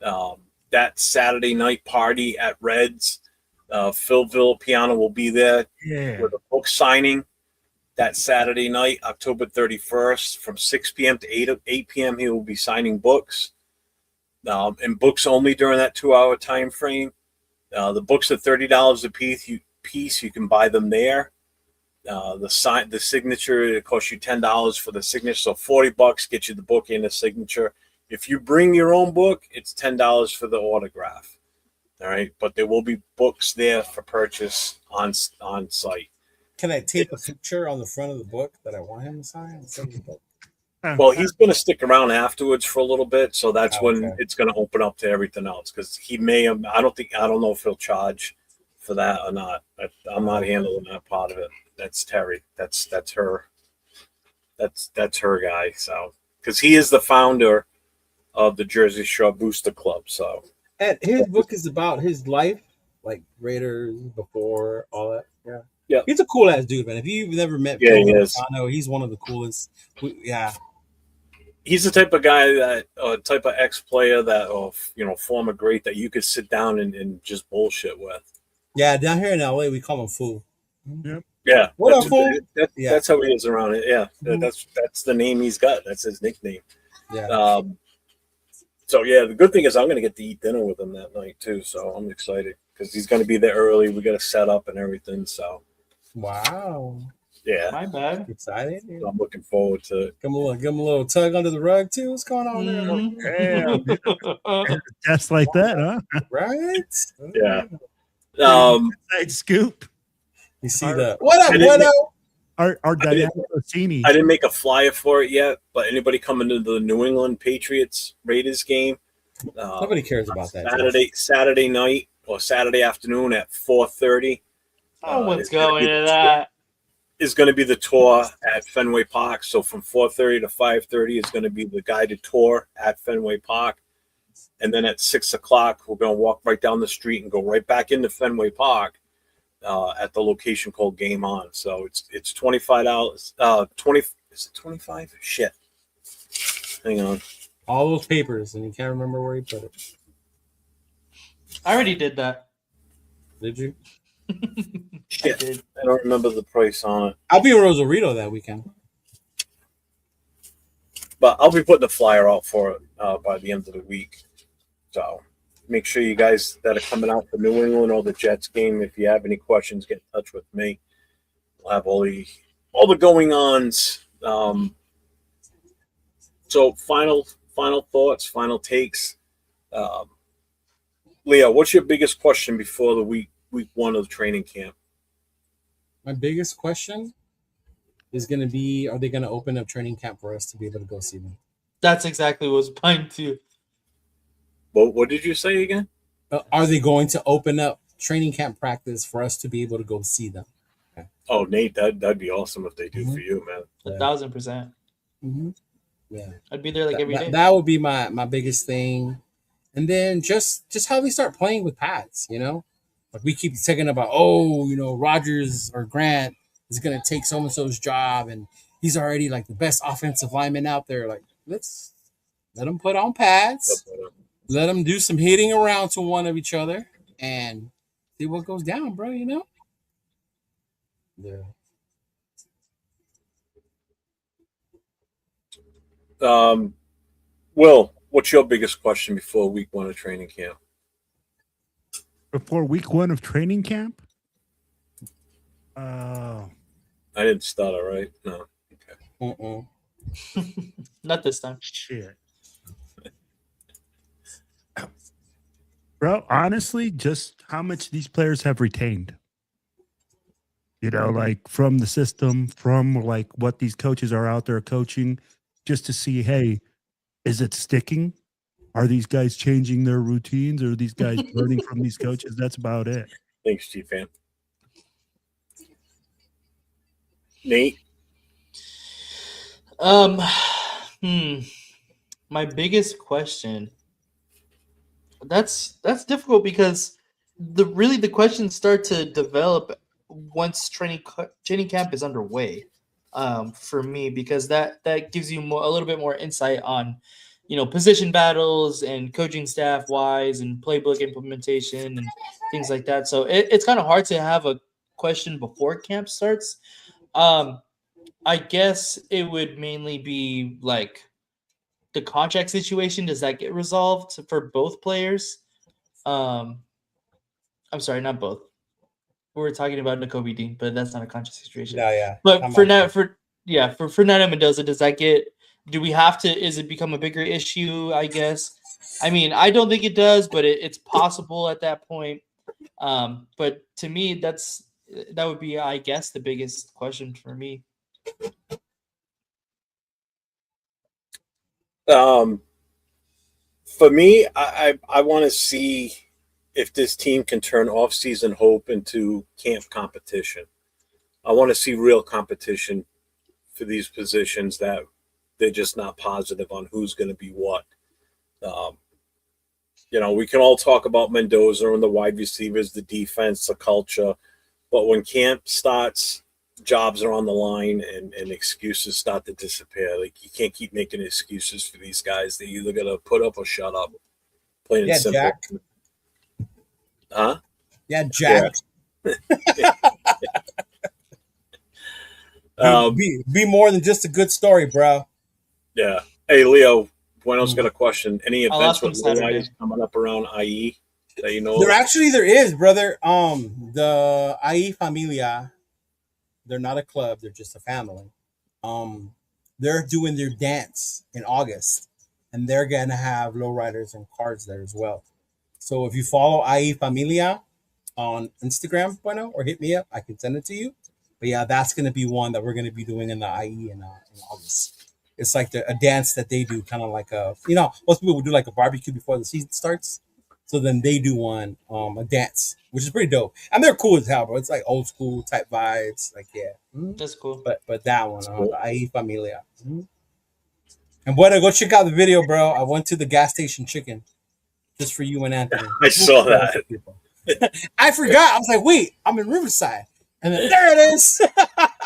That Saturday night party at Reds. Phil Villapiano will be there with a book signing that Saturday night, October 31st, from 6 p.m. to 8 p.m. He will be signing books. And books only during that 2-hour time frame. The books are $30 a piece. You can buy them there. The signature, it costs you $10 for the signature, so $40 gets you the book and the signature. If you bring your own book, it's $10 for the autograph. All right, but there will be books there for purchase on site. Can I take a picture on the front of the book that I want him to sign? Well, he's going to stick around afterwards for a little bit, so that's when it's going to open up to everything else. Because he may have, I don't know if he'll charge for that or not. I'm not handling that part of it. That's Terry. That's her. That's her guy. So, because he is the founder of the Jersey Shore Booster Club. So, and his book is about his life, like Raiders before all that. Yeah. Yeah, he's a cool ass dude, man. If you've never met, he is. I know he's one of the coolest. Yeah, he's the type of guy that, type of ex-player that, former great that you could sit down and just bullshit with. Yeah, down here in LA, we call him Fool. Yep. Yeah, what up, Fool? That's how he is around it. Yeah, that's the name he's got. That's his nickname. Yeah. So yeah, the good thing is I'm going to get to eat dinner with him that night too. So I'm excited because he's going to be there early. We got to set up and everything. So. Wow. Yeah. My bad. Excited. So I'm looking forward to it. Give him a little tug under the rug too. What's going on there? Yeah. Just like that, huh? Right? Yeah. Inside scoop. You see that? What up, Widow? Our Diana Rossini. I didn't make a flyer for it yet, but anybody coming to the New England Patriots Raiders game? Nobody cares about that. Saturday night or Saturday afternoon at 4:30. What's going to that? Is going to be the tour at Fenway Park. So from 4:30 to 5:30 is going to be the guided tour at Fenway Park. And then at 6 o'clock, we're going to walk right down the street and go right back into Fenway Park at the location called Game On. So it's $25. 20 is it 25? Shit. Hang on. All those papers, and you can't remember where you put it. I already did that. Did you? Shit. I don't remember the price on it. I'll be in Rosarito that weekend. But I'll be putting the flyer out for it by the end of the week. So make sure you guys that are coming out for New England or the Jets game, if you have any questions, get in touch with me. We'll have all the going ons. So final thoughts, final takes. Leo, what's your biggest question before the week one of the training camp? My biggest question is going to be, are they going to open up training camp for us to be able to go see them? That's exactly what was mine too. Well, what did you say again? Are they going to open up training camp practice for us to be able to go see them? Okay. Oh, Nate, that'd be awesome if they do for you, man. 1,000%. Mm-hmm. Yeah, I'd be there like every day. That would be my biggest thing, and then just how they start playing with pads. You know, like we keep talking about, Rodgers or Grant is going to take so and so's job, and he's already like the best offensive lineman out there. Like, let's let them put on pads, let them do some hitting around to one of each other, and see what goes down, bro. You know. Yeah. Will, what's your biggest question before week one of training camp? Before week one of training camp? I didn't stutter, right? No. Okay. Not this time. Shit. Bro, honestly, just how much these players have retained. You know, like from the system, from like what these coaches are out there coaching, just to see, hey, is it sticking? Are these guys changing their routines? Or are these guys learning from these coaches? That's about it. Thanks, Chief Fan. Nate? My biggest question. That's difficult because the questions start to develop once training camp is underway. For me, because that gives you a little bit more insight on, position battles and coaching staff wise and playbook implementation and things like that. So it's kind of hard to have a question before camp starts. I guess it would mainly be like the contract situation. Does that get resolved for both players? I'm sorry, not both. We were talking about Nakobe Dean, but that's not a contract situation. Yeah. But for Fernando Mendoza, do we have to, is it become a bigger issue, I guess? I mean, I don't think it does, but it's possible at that point. But to me, that would be, I guess, the biggest question for me. For me, I want to see if this team can turn off-season hope into camp competition. I want to see real competition for these positions that they're just not positive on who's going to be what. We can all talk about Mendoza and the wide receivers, the defense, the culture, but when camp starts, jobs are on the line and excuses start to disappear. Like, you can't keep making excuses for these guys. They either got to put up or shut up. Plain and simple. Jack. Huh? Yeah, Jack. Yeah. Be more than just a good story, bro. Yeah. Hey, Leo, Bueno's got a question. Any I'll events ask him with Saturday. lowriders coming up around IE that you know? There is, brother. The IE Familia, they're not a club, they're just a family. They're doing their dance in August, and they're gonna have lowriders and cards there as well. So if you follow IE Familia on Instagram, Bueno, or hit me up, I can send it to you. But yeah, that's going to be one that we're going to be doing in the IE in August. It's like a dance that they do, kind of like most people would do like a barbecue before the season starts. So then they do one, a dance, which is pretty dope. And they're cool as hell, bro. It's like old school type vibes. Like, yeah. That's cool. But that one, the IE Familia. And Bueno, go check out the video, bro. I went to the gas station chicken just for you and Anthony. I saw that. I forgot. I was like, wait, I'm in Riverside. And then there it is.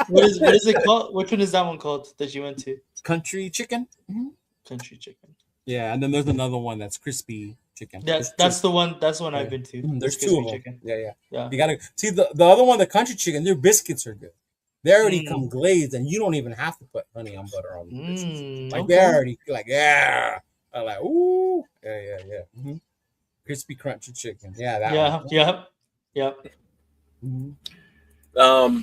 What is it called? Which one is that one called that you went to? Country chicken. Mm-hmm. Country chicken. Yeah, and then there's another one that's crispy chicken. That's the one. That's the one I've been to. There's two of them. Chicken. Yeah. Yeah. You gotta see the other one, the country chicken. Their biscuits are good. They already come glazed, and you don't even have to put honey on butter on the biscuits. Like they're already like, yeah. I'm like, ooh, yeah. Mm-hmm. Crispy crunchy chicken. Yeah, that one. Yep. Mm-hmm.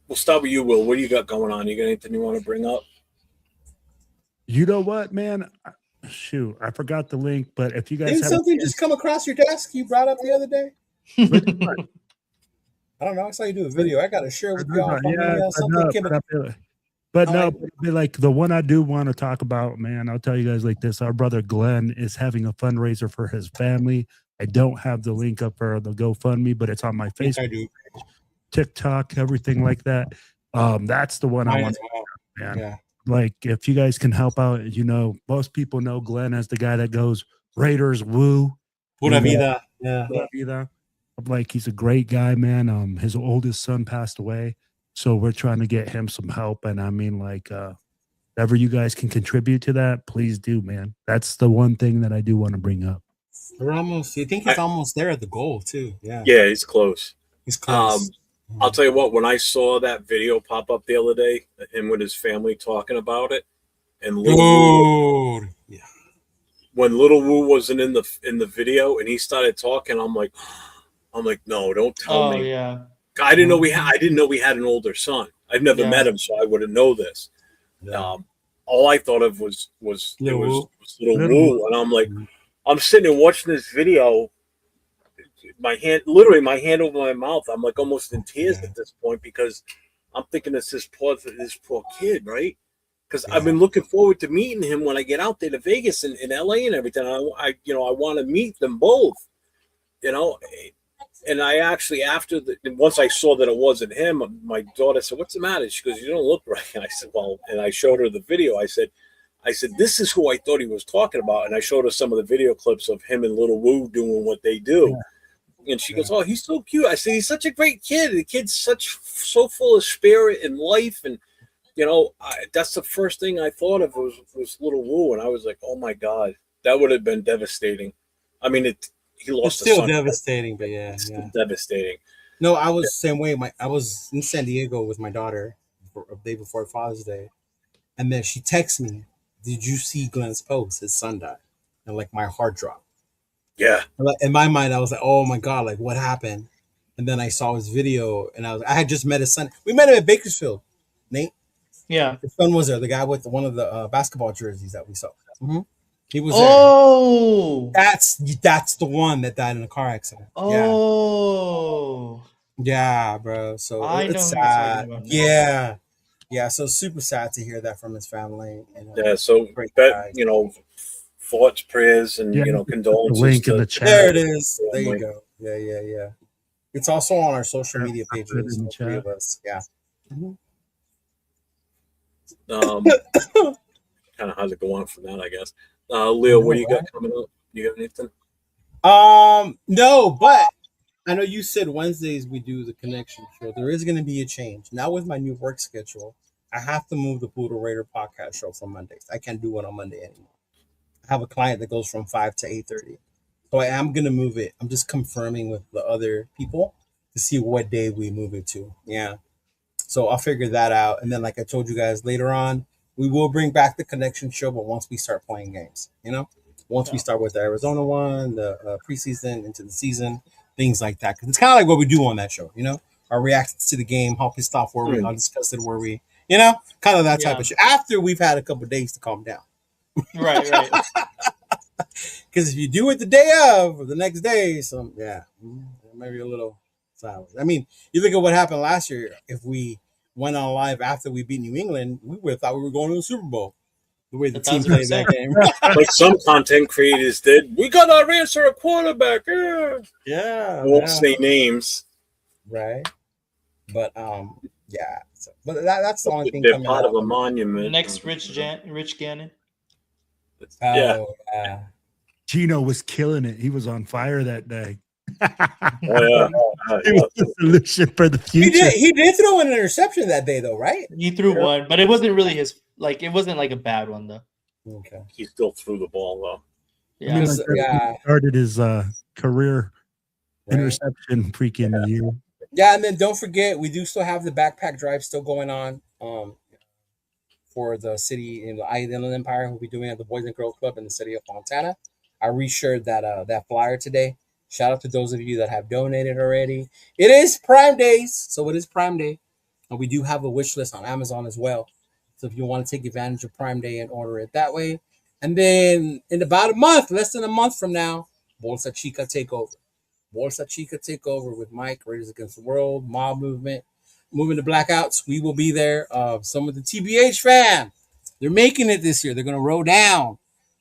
We'll start with you, Will. What do you got going on? You got anything you want to bring up? You know what, man? Shoot, I forgot the link, but if you guys didn't something just come across your desk you brought up the other day? I don't know. I saw you do a video. I got to share with y'all. Like the one I do want to talk about, man, I'll tell you guys like this. Our brother Glenn is having a fundraiser for his family. I don't have the link up for the GoFundMe, but it's on my Facebook page, TikTok, everything like that. That's the one I want to man. Yeah. Like, if you guys can help out, most people know Glenn as the guy that goes Raiders woo. Pura vida. Yeah. Pura vida. Like, he's a great guy, man. His oldest son passed away, so we're trying to get him some help. And I mean, like, whatever you guys can contribute to that, please do, man. That's the one thing that I do want to bring up. We're almost. You think he's almost there at the goal too? Yeah. Yeah, he's close. He's close. I'll tell you what. When I saw that video pop up the other day, him with his family talking about it, and when Little Woo wasn't in the video and he started talking, I'm like, no, don't tell me. Yeah. I didn't know we had an older son. I've never met him, so I wouldn't know this. Yeah. All I thought of was Little Woo, and I'm like, I'm sitting and watching this video. My hand over my mouth. I'm like almost in tears at this point because I'm thinking it's this poor kid, right? Because I've been looking forward to meeting him when I get out there to Vegas and in LA and everything. I want to meet them both, And I actually, once I saw that it wasn't him, my daughter said, "What's the matter?" She goes, "You don't look right." And I said, "Well," and I showed her the video. I said, "This is who I thought he was talking about." And I showed her some of the video clips of him and Little Woo doing what they do. Yeah. And she goes, "Oh, he's so cute." I said, "He's such a great kid. The kid's so full of spirit and life." And, that's the first thing I thought of was Little Woo. And I was like, oh, my God, that would have been devastating. I mean, he lost. It's still devastating, but it's devastating. No, I was the same way. I was in San Diego with my daughter a day before Father's Day. And then she texted me, "Did you see Glenn's post? His son died." And like my heart dropped. Yeah. In my mind, I was like, "Oh my God, like what happened?" And then I saw his video, and I had just met his son. We met him at Bakersfield, Nate. Yeah, his son was there. The guy with one of the basketball jerseys that we saw. Mm-hmm. He was there. That's the one that died in a car accident. Oh, yeah, bro. So I know it's sad. Yeah. So super sad to hear that from his family. So thoughts, prayers, and condolences. Link in the chat. There it is. There you go. Yeah. It's also on our social media pages. The 3 of us. Yeah. Mm-hmm. Kind of how's it go on from that, I guess. Leo, what do you got coming up? You got anything? No, but I know you said Wednesdays we do the connection show. There is going to be a change. Now with my new work schedule, I have to move the Poodle Raider podcast show from Mondays. I can't do it on Monday anymore. I have a client that goes from 5 to 8:30. So I am going to move it. I'm just confirming with the other people to see what day we move it to. Yeah. So I'll figure that out. And then, like I told you guys later on, we will bring back the connection show, but once we start playing games, once we start with the Arizona one, the preseason into the season, things like that. Because it's kind of like what we do on that show, our reactions to the game, how pissed off were we, how disgusted were we, kind of that type of shit. After we've had a couple of days to calm down. Right. Because if you do it the day of or the next day, maybe a little silence. I mean, you look at what happened last year. If we went on live after we beat New England, we would have thought we were going to the Super Bowl. The way the team played that game. Like some content creators did. We got our answer a quarterback. Yeah. Won't say names. Right. But So, but that's the only thing. They're part of a monument. Next, Rich Gannon. Yeah. Gino was killing it. He was on fire that day. It was the solution for the future. He did throw an interception that day, though, right? He threw one, but it wasn't really his. Like, it wasn't like a bad one though. Okay. He still threw the ball though. Yeah. I mean, he started his career interception freaking year. Yeah, and then don't forget, we do still have the backpack drive still going on. For the city in the Inland Empire, we'll be doing at the Boys and Girls Club in the city of Fontana. I reshared that flyer today. Shout out to those of you that have donated already. It is Prime Days, so it is Prime Day, and we do have a wish list on Amazon as well. So if you want to take advantage of Prime Day and order it that way, and then in about a month, less than a month from now, Bolsa Chica takeover. Bolsa Chica takeover with Mike, Raiders Against the World, Mob Movement, moving to Blackouts. We will be there. Some of the TBH fam, they're making it this year. They're going to roll down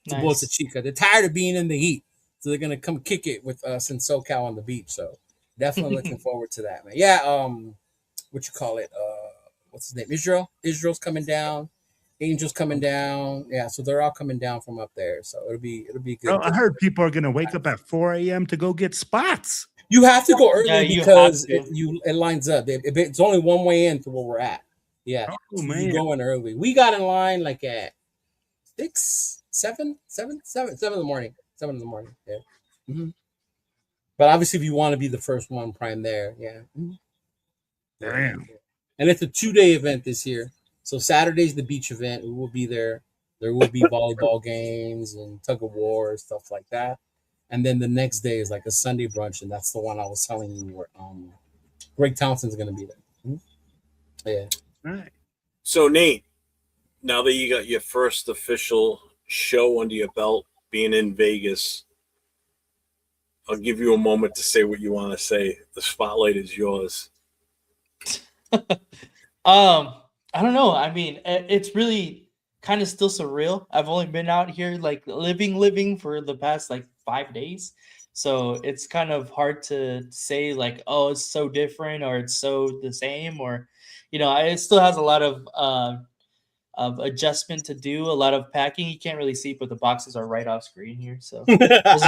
to Bolsa Chica. They're tired of being in the heat, so they're going to come kick it with us in SoCal on the beach. So definitely looking forward to that, man. Yeah, what you call it? What's his name? Israel's coming down. Angel's coming down. Yeah, so they're all coming down from up there. So it'll be good. Bro, I heard people are going to wake up at 4 a.m. to go get spots. You have to go early because it lines up. It's only one way in to where we're at. Yeah, so man. You're going early. We got in line like at 7 in the morning. 7 in the morning. Yeah. Mm-hmm. But obviously, if you want to be the first one, Prime there. Yeah. Mm-hmm. Damn. And it's a 2-day event this year. So Saturday's the beach event. We will be there. There will be volleyball games and tug of war and stuff like that. And then the next day is like a Sunday brunch, and that's the one I was telling you where Greg Townsend's going to be there. Mm-hmm. Yeah. All right. So Nate, now that you got your first official show under your belt, being in Vegas, I'll give you a moment to say what you want to say. The spotlight is yours. I don't know. I mean, it's really kind of still surreal. I've only been out here like living for the past like 5 days. So it's kind of hard to say like, oh, it's so different or it's so the same, or, it still has a lot of adjustment to do, a lot of packing. You can't really see, but the boxes are right off screen here. So there's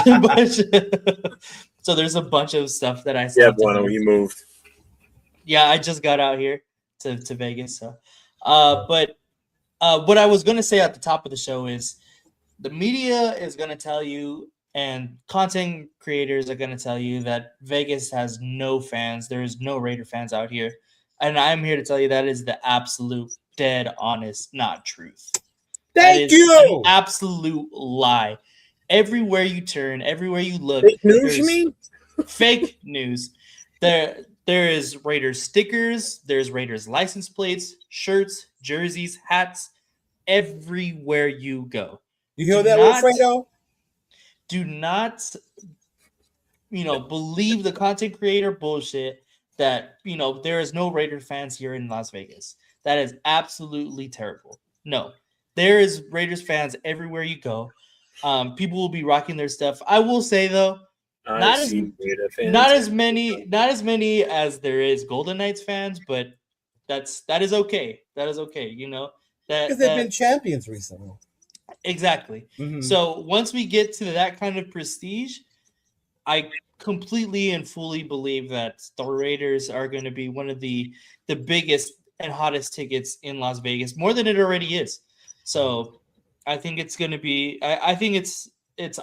a bunch of stuff that I still Bueno, you moved. Yeah, I just got out here to Vegas. So, but what I was going to say at the top of the show is the media is going to tell you, and content creators are going to tell you that Vegas has no fans. There is no Raider fans out here. And I'm here to tell you that is the absolute dead honest, not truth. Thank you. An absolute lie. Everywhere you turn, everywhere you look. Fake news, you mean? Fake news. There is Raiders stickers. There's Raiders license plates, shirts, jerseys, hats. Everywhere you go. You hear that, Wilfredo? Do not, believe the content creator bullshit that, there is no Raider fans here in Las Vegas. That is absolutely terrible. No, there is Raiders fans everywhere you go. People will be rocking their stuff. I will say though, not as many as there is Golden Knights fans, but that is okay. That is okay. Because they've been champions recently. Exactly. Mm-hmm. So once we get to that kind of prestige, I completely and fully believe that the Raiders are going to be one of the biggest and hottest tickets in Las Vegas, more than it already is. So I think it's going to be, I think it's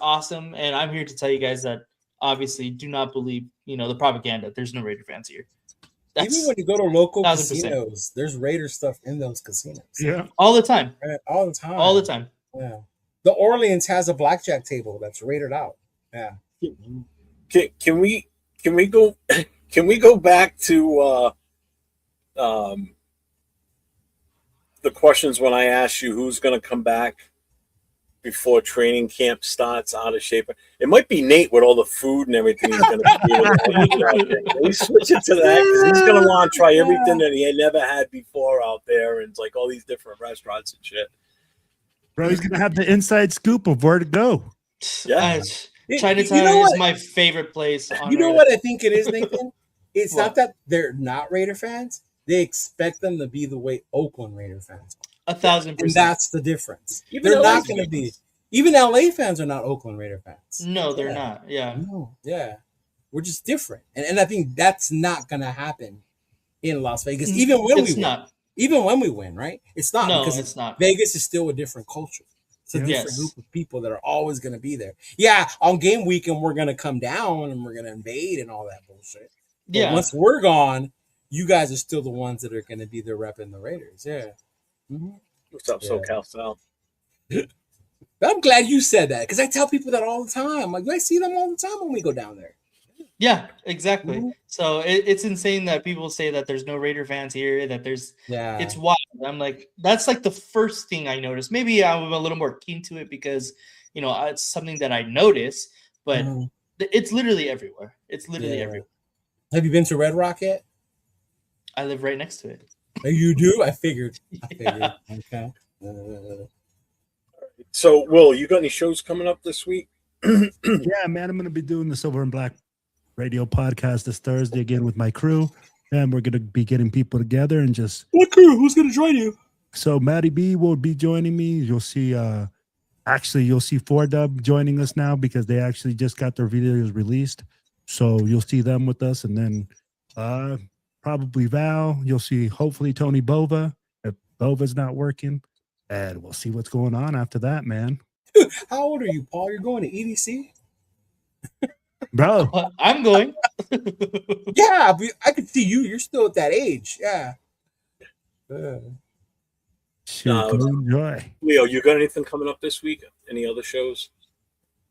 awesome. And I'm here to tell you guys that obviously do not believe, the propaganda. There's no Raider fans here. Even when you go to local 1,000%. Casinos, there's Raider stuff in those casinos. Yeah. All the time. Right? All the time. All the time. Yeah. The Orleans has a blackjack table that's rated out. Yeah. Can we go back to the questions when I asked you who's going to come back before training camp starts out of shape? It might be Nate with all the food and everything he's going to be. Can we switch it to that? Because he's going to want to try everything that he had never had before out there, and it's like all these different restaurants and shit. Bro, he's going to have the inside scoop of where to go. Yeah. Chinatown is my favorite place. You know what I think it is, Nathan? It's not that they're not Raider fans. They expect them to be the way Oakland Raider fans are. 1,000%. And that's the difference. They're not going to be. Even LA fans are not Oakland Raider fans. No, they're not. Yeah. No. Yeah. We're just different, and I think that's not gonna happen in Las Vegas, even when we win, right? It's not because it's not. Vegas is still a different culture. It's a different group of people that are always going to be there. Yeah, on game weekend we're going to come down and we're going to invade and all that bullshit. But once we're gone, you guys are still the ones that are going to be there repping the Raiders. Yeah. Mm-hmm. What's up, SoCal Sal? I'm glad you said that because I tell people that all the time. Like, I see them all the time when we go down there. Yeah, exactly. Mm-hmm. So it's insane that people say that there's no Raider fans here, that there's it's wild. I'm like, that's like the first thing I noticed. Maybe I'm a little more keen to it because, you know, it's something that I notice, but it's literally everywhere. It's literally everywhere. Have you been to Red Rock yet? I live right next to it. You do? I figured. Okay. So, Will, you got any shows coming up this week? Yeah, man, I'm going to be doing the Silver and Black radio podcast this Thursday again with my crew, and we're going to be getting people together and just... What crew? Who's going to join you? So Matty B will be joining me. You'll see 4Dub joining us now because they actually just got their videos released. So you'll see them with us, and then probably Val. You'll see hopefully Tony Bova if Bova's not working, and we'll see what's going on after that, man. Dude, how old are you, Paul? You're going to EDC? Bro, I'm going. Yeah, I could see you. You're still at that age. Yeah. Enjoy. Leo, you got anything coming up this week? Any other shows?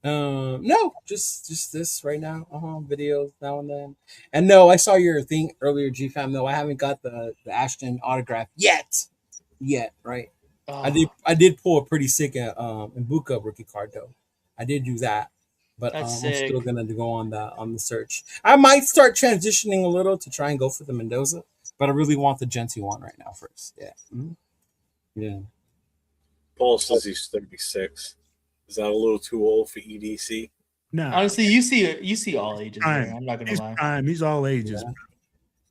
No, just this right now. Videos now and then. And no, I saw your thing earlier, GFam. No, I haven't got the Ashton autograph yet, right? Oh. I did pull a pretty sick Mbuka rookie card though. I did do that. But I'm still gonna go on the search. I might start transitioning a little to try and go for the Mendoza, but I really want the Genti one right now first. Yeah. Mm-hmm. Yeah. Paul says he's 36. Is that a little too old for EDC? No. Honestly, you see all ages there. I'm not gonna lie. He's all ages.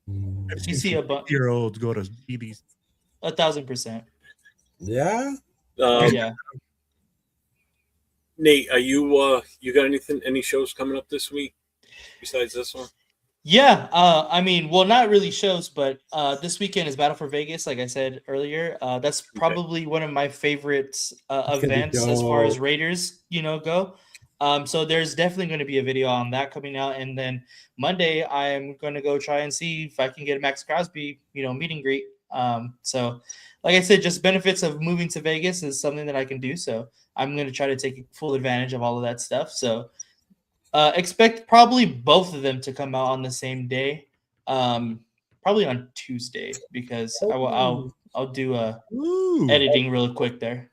Yeah. You see a year-olds go to EDC. 1,000%. Yeah. Yeah. Nate, are you got any shows coming up this week besides this one? Yeah, I mean, well, not really shows, but this weekend is Battle for Vegas, like I said earlier. That's probably one of my favorite events as far as Raiders, go. So there's definitely going to be a video on that coming out, and then Monday I'm going to go try and see if I can get a Max Crosby, meet and greet. So, like I said, just benefits of moving to Vegas is something that I can do. So I'm going to try to take full advantage of all of that stuff. So expect probably both of them to come out on the same day, probably on Tuesday, because I'll do editing real quick there.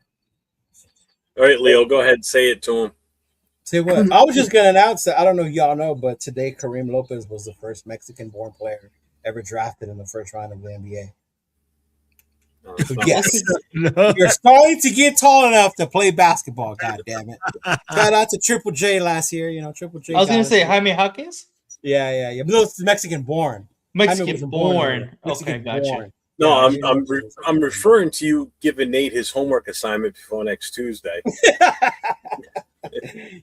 All right, Leo, go ahead and say it to him. Say what? I was just going to announce that. I don't know if y'all know, but today Kareem Lopez was the first Mexican-born player ever drafted in the first round of the NBA. Yes, you're starting to get tall enough to play basketball. God damn it! Shout out to Triple J last year. Triple J. I was gonna say Jaime Jaquez. Yeah. But no, it's Mexican born. Mexican born. Okay, gotcha. No, I'm referring to you giving Nate his homework assignment before next Tuesday.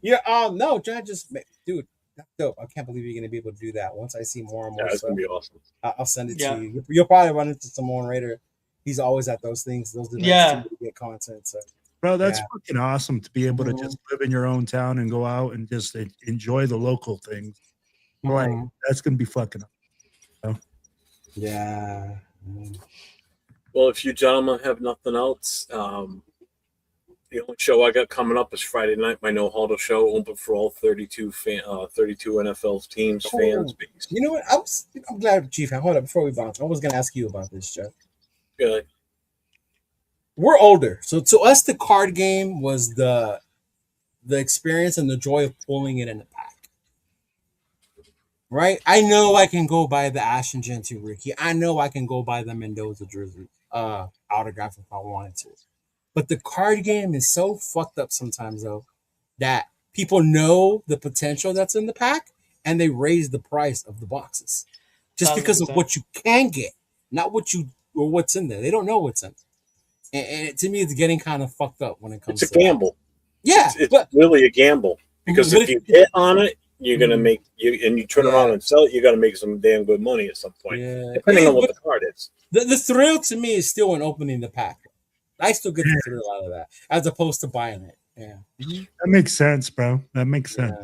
No, just dude. That's dope. I can't believe you're gonna be able to do that. Once I see more and more, that's gonna be awesome. I'll send it to you. You'll probably run into someone Raider. He's always at those things. Those events to get content. So, bro, that's fucking awesome to be able to just live in your own town and go out and just enjoy the local things. Like that's gonna be fucking awesome. Yeah. Well, if you gentlemen have nothing else, the only show I got coming up is Friday night, my No Huddle show, open for all 32 NFL teams, fans. You know what? I'm glad, Chief. Hold up before we bounce. I was gonna ask you about this, Jeff. Good. We're older, so to us, the card game was the experience and the joy of pulling it in the pack. Right? I know I can go buy the Ashton Genti rookie. I know I can go buy the Mendoza jersey autograph if I wanted to. But the card game is so fucked up sometimes, though, that people know the potential that's in the pack and they raise the price of the boxes just because of what you can get, not what you or what's in there. They don't know what's in there. And to me, it's getting kind of fucked up when it comes to It's a gamble. Yeah. It's really a gamble because if you hit on it, you're gonna make you turn around and sell it, you're gonna make some damn good money at some point. Yeah. Depending on what the card is. The thrill to me is still in opening the pack. I still get the thrill out of that, as opposed to buying it. Yeah, that makes sense, bro. That makes sense.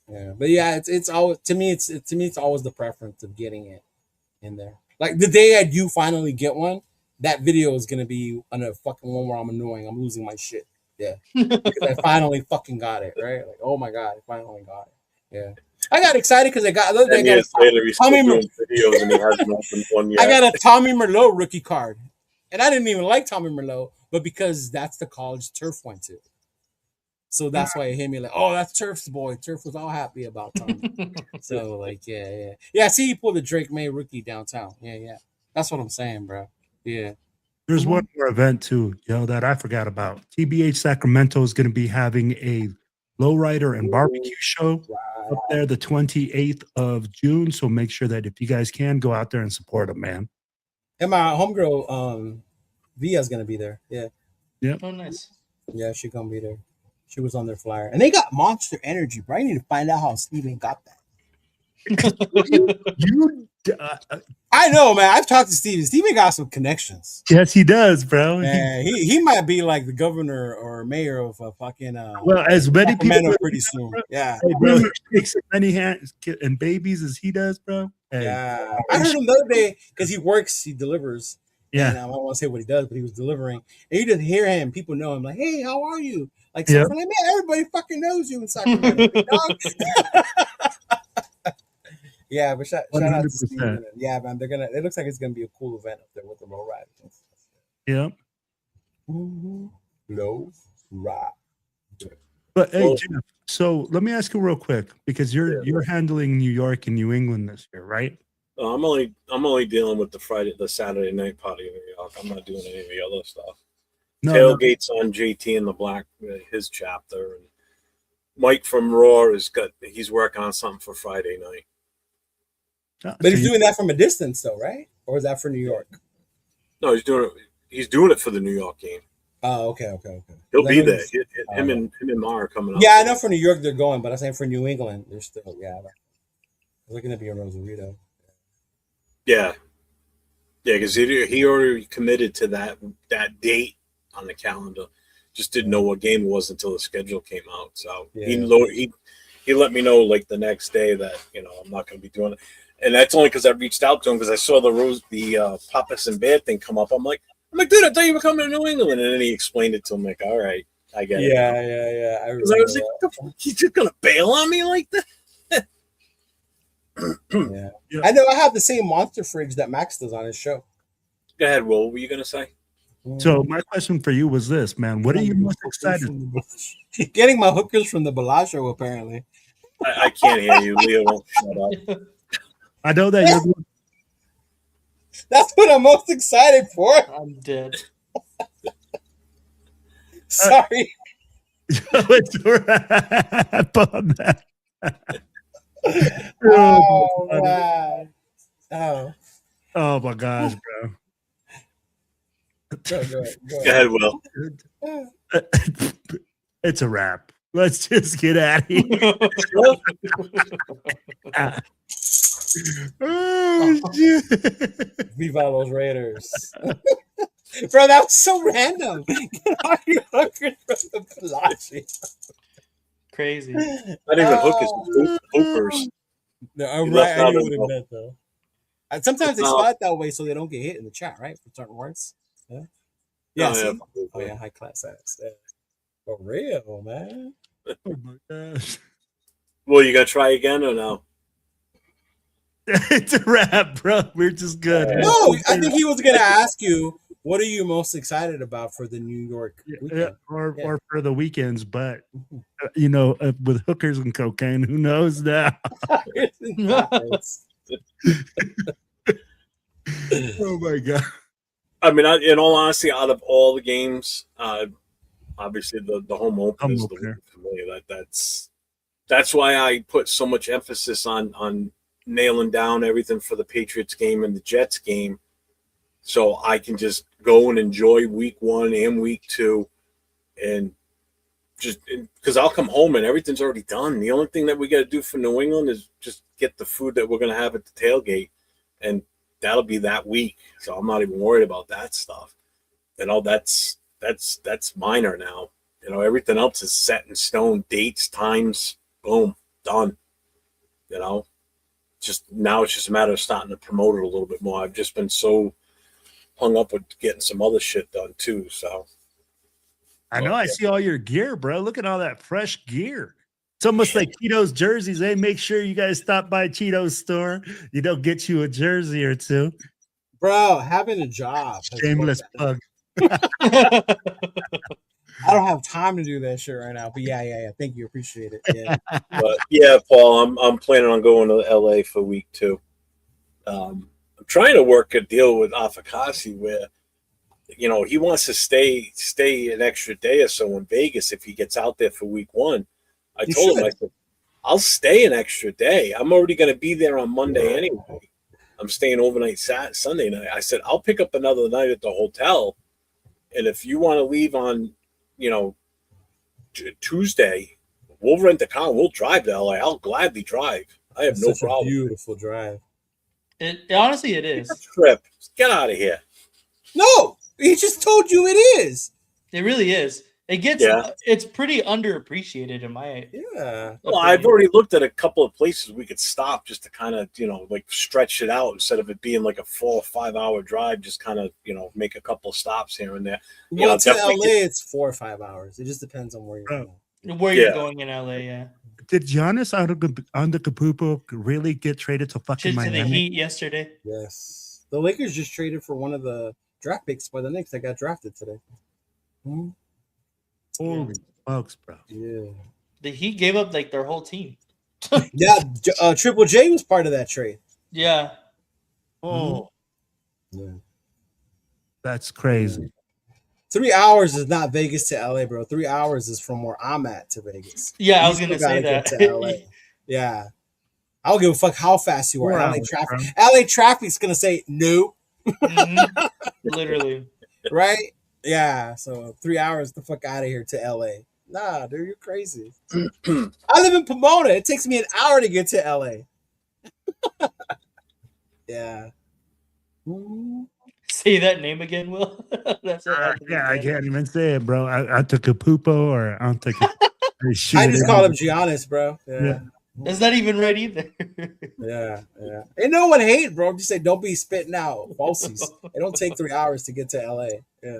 Yeah. But yeah, it's always to me. It's always the preference of getting it in there. Like the day I do finally get one, that video is gonna be on a fucking one where I'm annoying. I'm losing my shit. Yeah, because I finally fucking got it. Right? Like, oh my god, I finally got it. Yeah, I got excited because I got. Later, he's still doing videos and he hasn't opened one yet. I got a Tommy Merlot rookie card, and I didn't even like Tommy Merlot, but because that's the college Turf went to, so that's why it hit me like, oh, that's Turf's boy. Turf was all happy about Tommy. So like, yeah. I see you pulled the Drake May rookie downtown. Yeah. That's what I'm saying, bro. Yeah. There's one more event too, that I forgot about. TBH Sacramento is going to be having a lowrider and barbecue show up there the 28th of June. So make sure that if you guys can, go out there and support them, man. And my homegirl, Via's going to be there. Yeah. Oh, nice. Yeah, she's going to be there. She was on their flyer. And they got Monster Energy, bro. I need to find out how Steven got that. I know, man. I've talked to Steven. Steven got some connections. Yes, he does, bro. Yeah, he might be like the governor or mayor of fucking well, as many people pretty soon. Yeah, hey, bro, he takes as many hands and babies as he does, bro. Hey. Yeah, I heard him the other day because he delivers. Yeah, and, I don't want to say what he does, but he was delivering, and you just hear him. People know him, like, "Hey, how are you?" Like, like, man, everybody fucking knows you in Sacramento, dog. Yeah, but shout out to Steven. Yeah, man, it looks like it's gonna be a cool event up there with the low riders. Yep. Low ride. But hey, Jeff, so let me ask you real quick, because you're handling New York and New England this year, right? I'm only dealing with the Saturday night party in New York. I'm not doing any of the other stuff. Tailgates on JT and the Black, his chapter, and Mike from Raw he's working on something for Friday night. But he's doing that from a distance, though, right? Or is that for New York? No, he's doing it for the New York game. Oh, okay. He'll be there. Him and Ma are coming up. Yeah, I know for New York they're going, but I'm saying for New England they're still they're looking to be in Rosarito. Yeah, because he already committed to that date on the calendar. Just didn't know what game it was until the schedule came out. So he let me know like the next day that I'm not going to be doing it, and that's only because I reached out to him because I saw the Papas and Bear thing come up. I'm like, dude, I thought you were coming to New England, and then he explained it to him. Like, all right, I get it. Yeah. I was like, he's just going to bail on me like that. Yeah. I know. I have the same monster fridge that Max does on his show. Go ahead, Will. What were you gonna say? So my question for you was this, man: what are you most excited? Getting my hookers from the Bellagio, apparently. I can't hear you, Leo. Won't shut up. I know that you're. That's what I'm most excited for. I'm dead. Sorry. It's a wrap on that. Oh man! Oh my gosh, bro! Go ahead, Will. It's a wrap. Let's just get out of here. Oh shit! Viva los Raiders! Bro, that was so random. Are you hookers from the Bellagio? Crazy. Not even hookers. No, right. I knew what it meant though. Sometimes they spot it that way so they don't get hit in the chat, right? For certain words. Yeah. Yeah. Oh yeah, high class ass. Yeah. For real, man. Oh my gosh. Well, you gonna try again or no? It's a wrap, bro. We're just good. No, I think he was gonna ask you, what are you most excited about for the New York weekend? Or for the weekends, but with hookers and cocaine, who knows now? Oh my god! I mean, in all honesty, out of all the games, obviously the home opener is the one familiar. That's why I put so much emphasis on nailing down everything for the Patriots game and the Jets game, so I can just go and enjoy week 1 and week 2, and just because I'll come home and everything's already done. The only thing that we got to do for New England is just get the food that we're going to have at the tailgate, and that'll be that week. So I'm not even worried about that stuff. You know, that's minor now. You know, everything else is set in stone, dates, times, boom, done. You know, now it's just a matter of starting to promote it a little bit more. I've just been so hung up with getting some other shit done too. So I know I see all your gear, bro. Look at all that fresh gear. It's almost like Cheetos jerseys. Hey, make sure you guys stop by Cheetos store. You don't get you a jersey or two. Bro, having a job. Shameless plug. I don't have time to do that shit right now, but yeah. Thank you, appreciate it. Yeah, but yeah, Paul, I'm planning on going to LA for week 2. I'm trying to work a deal with Afakasi where, you know, he wants to stay an extra day or so in Vegas if he gets out there for week 1. I told him, I said, I'll stay an extra day. I'm already going to be there on Monday anyway. I'm staying overnight Sunday night. I said, I'll pick up another night at the hotel, and if you want to leave on, you know, Tuesday, we'll rent a car. We'll drive to LA. I'll gladly drive. I have no problem. Beautiful drive. It honestly, it is. Trip. Get out of here. No, he just told you it is. It really is. It gets. Yeah. It's pretty underappreciated in my. Yeah. Well, I've already looked at a couple of places we could stop just to kind of, you know, like stretch it out instead of it being like a 4 or 5 hour drive. Just kind of, you know, make a couple of stops here and there. Well, to LA, it's 4 or 5 hours. It just depends on where you're going. Where you're going in LA, yeah. Did Giannis Antetokounmpo really get traded to fucking Miami? To the Heat yesterday? Yes. The Lakers just traded for one of the draft picks by the Knicks that got drafted today. Mm-hmm. Holy smokes, bro. Yeah. The Heat gave up like their whole team. Yeah, Triple J was part of that trade. Yeah. Oh. Yeah. That's crazy. 3 hours is not Vegas to LA, bro. 3 hours is from where I'm at to Vegas. Yeah, I was going to say that. To LA. Yeah. I don't give a fuck how fast you are. LA traffic's going to say no. Mm-hmm. Literally. Right? Yeah, so 3 hours the fuck out of here to LA. Nah, dude, you're crazy. I live in Pomona. It takes me an hour to get to LA. Yeah. Say that name again, Will. That's yeah, I can't even say it, bro. Antetokounmpo or Antetokounmpo. I just call him Giannis, bro. Yeah. That's not even right either. Yeah. Ain't no one hate, bro. Just say don't be spitting out falsies. It don't take 3 hours to get to LA. Yeah.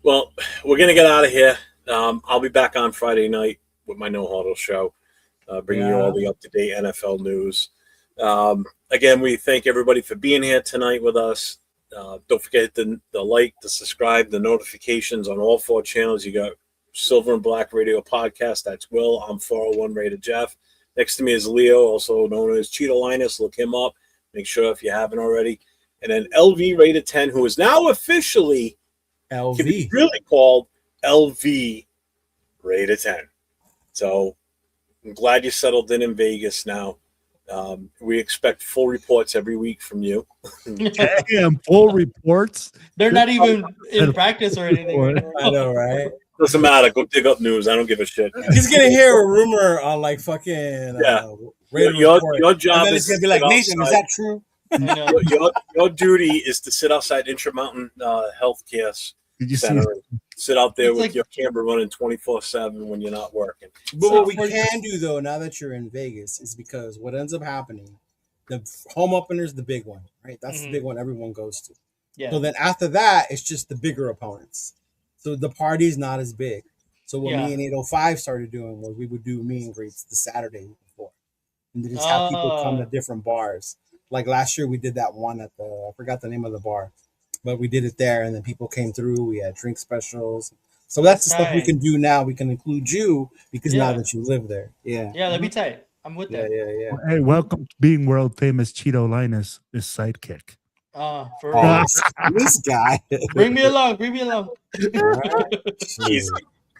Well, we're going to get out of here. I'll be back on Friday night with my No Huddle show, bringing you all the up-to-date NFL news. Again, we thank everybody for being here tonight with us. Don't forget the like, the subscribe, the notifications on all 4 channels. You got Silver and Black Radio Podcast. That's Will. I'm 401 Rated Jeff. Next to me is Leo, also known as Chidolinus. Look him up. Make sure if you haven't already. And then LV Rated 10, who is now officially really called LV Rated 10. So I'm glad you settled in Vegas now. We expect full reports every week from you. Damn, full reports? They're not even in practice or anything. I know, right? Doesn't matter. Go dig up news. I don't give a shit. He's going to hear a rumor on like fucking your job is going to be like, Nathan, is that true? Your duty is to sit outside Intermountain Healthcare Center and sit out there with your camera running 24/7 when you're not working. But what we can do, though, now that you're in Vegas, is because what ends up happening, the home opener is the big one, right? That's the big one everyone goes to. Yeah. So then after that, it's just the bigger opponents. So the party's not as big. So what me and 805 started doing was we would do meet and greets the Saturday before. And just have people come to different bars. Like last year, we did that one at I forgot the name of the bar, but we did it there, and then people came through. We had drink specials. So that's the stuff we can do now. We can include you because now that you live there. Yeah. Yeah, that'd be tight. I'm with that. Yeah. Hey, welcome to being world famous Chidolinus, his sidekick. For real. This guy. Bring me along.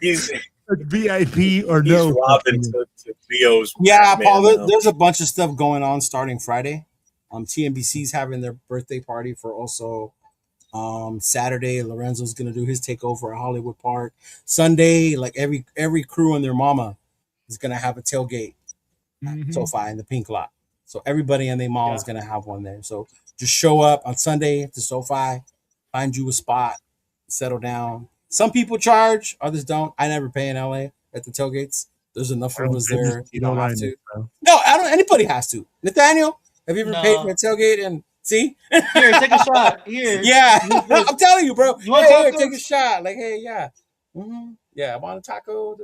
He's VIP or no. Robin to Leo's. Yeah, Paul, there's a bunch of stuff going on starting Friday. TNBC's having their birthday party for also Saturday, Lorenzo's gonna do his takeover at Hollywood Park. Sunday, like every crew and their mama is gonna have a tailgate at SoFi in the pink lot. So everybody and their mom is gonna have one there. So just show up on Sunday to SoFi, find you a spot, settle down. Some people charge, others don't. I never pay in LA at the tailgates. There's enough of us there. You don't have to. No, I don't. Anybody has to. Nathaniel, have you ever paid for a tailgate? And see, here, take a shot. Here, yeah, I'm telling you, bro. You want here, take a shot. Like, hey, yeah, yeah. I want a taco.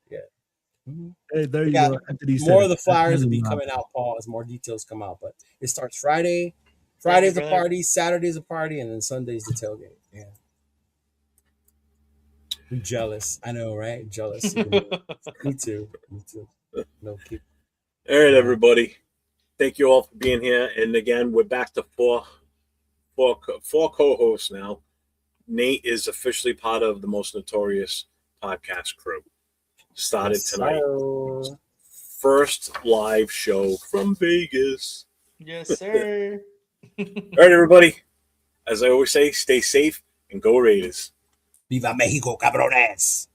Yeah. Hey, there you go. More of the flyers will be coming out, Paul, as more details come out. But it starts Friday. Friday's a party, Saturday's a party, and then Sunday's the tailgate. Yeah. I'm jealous. I know, right? Jealous. Me too. No keep. All right, everybody. Thank you all for being here. And again, we're back to four co-hosts now. Nate is officially part of the Most Notorious podcast crew. Started tonight. First live show from Vegas. Yes, sir. All right, everybody. As I always say, stay safe and go Raiders. Viva Mexico, cabrones.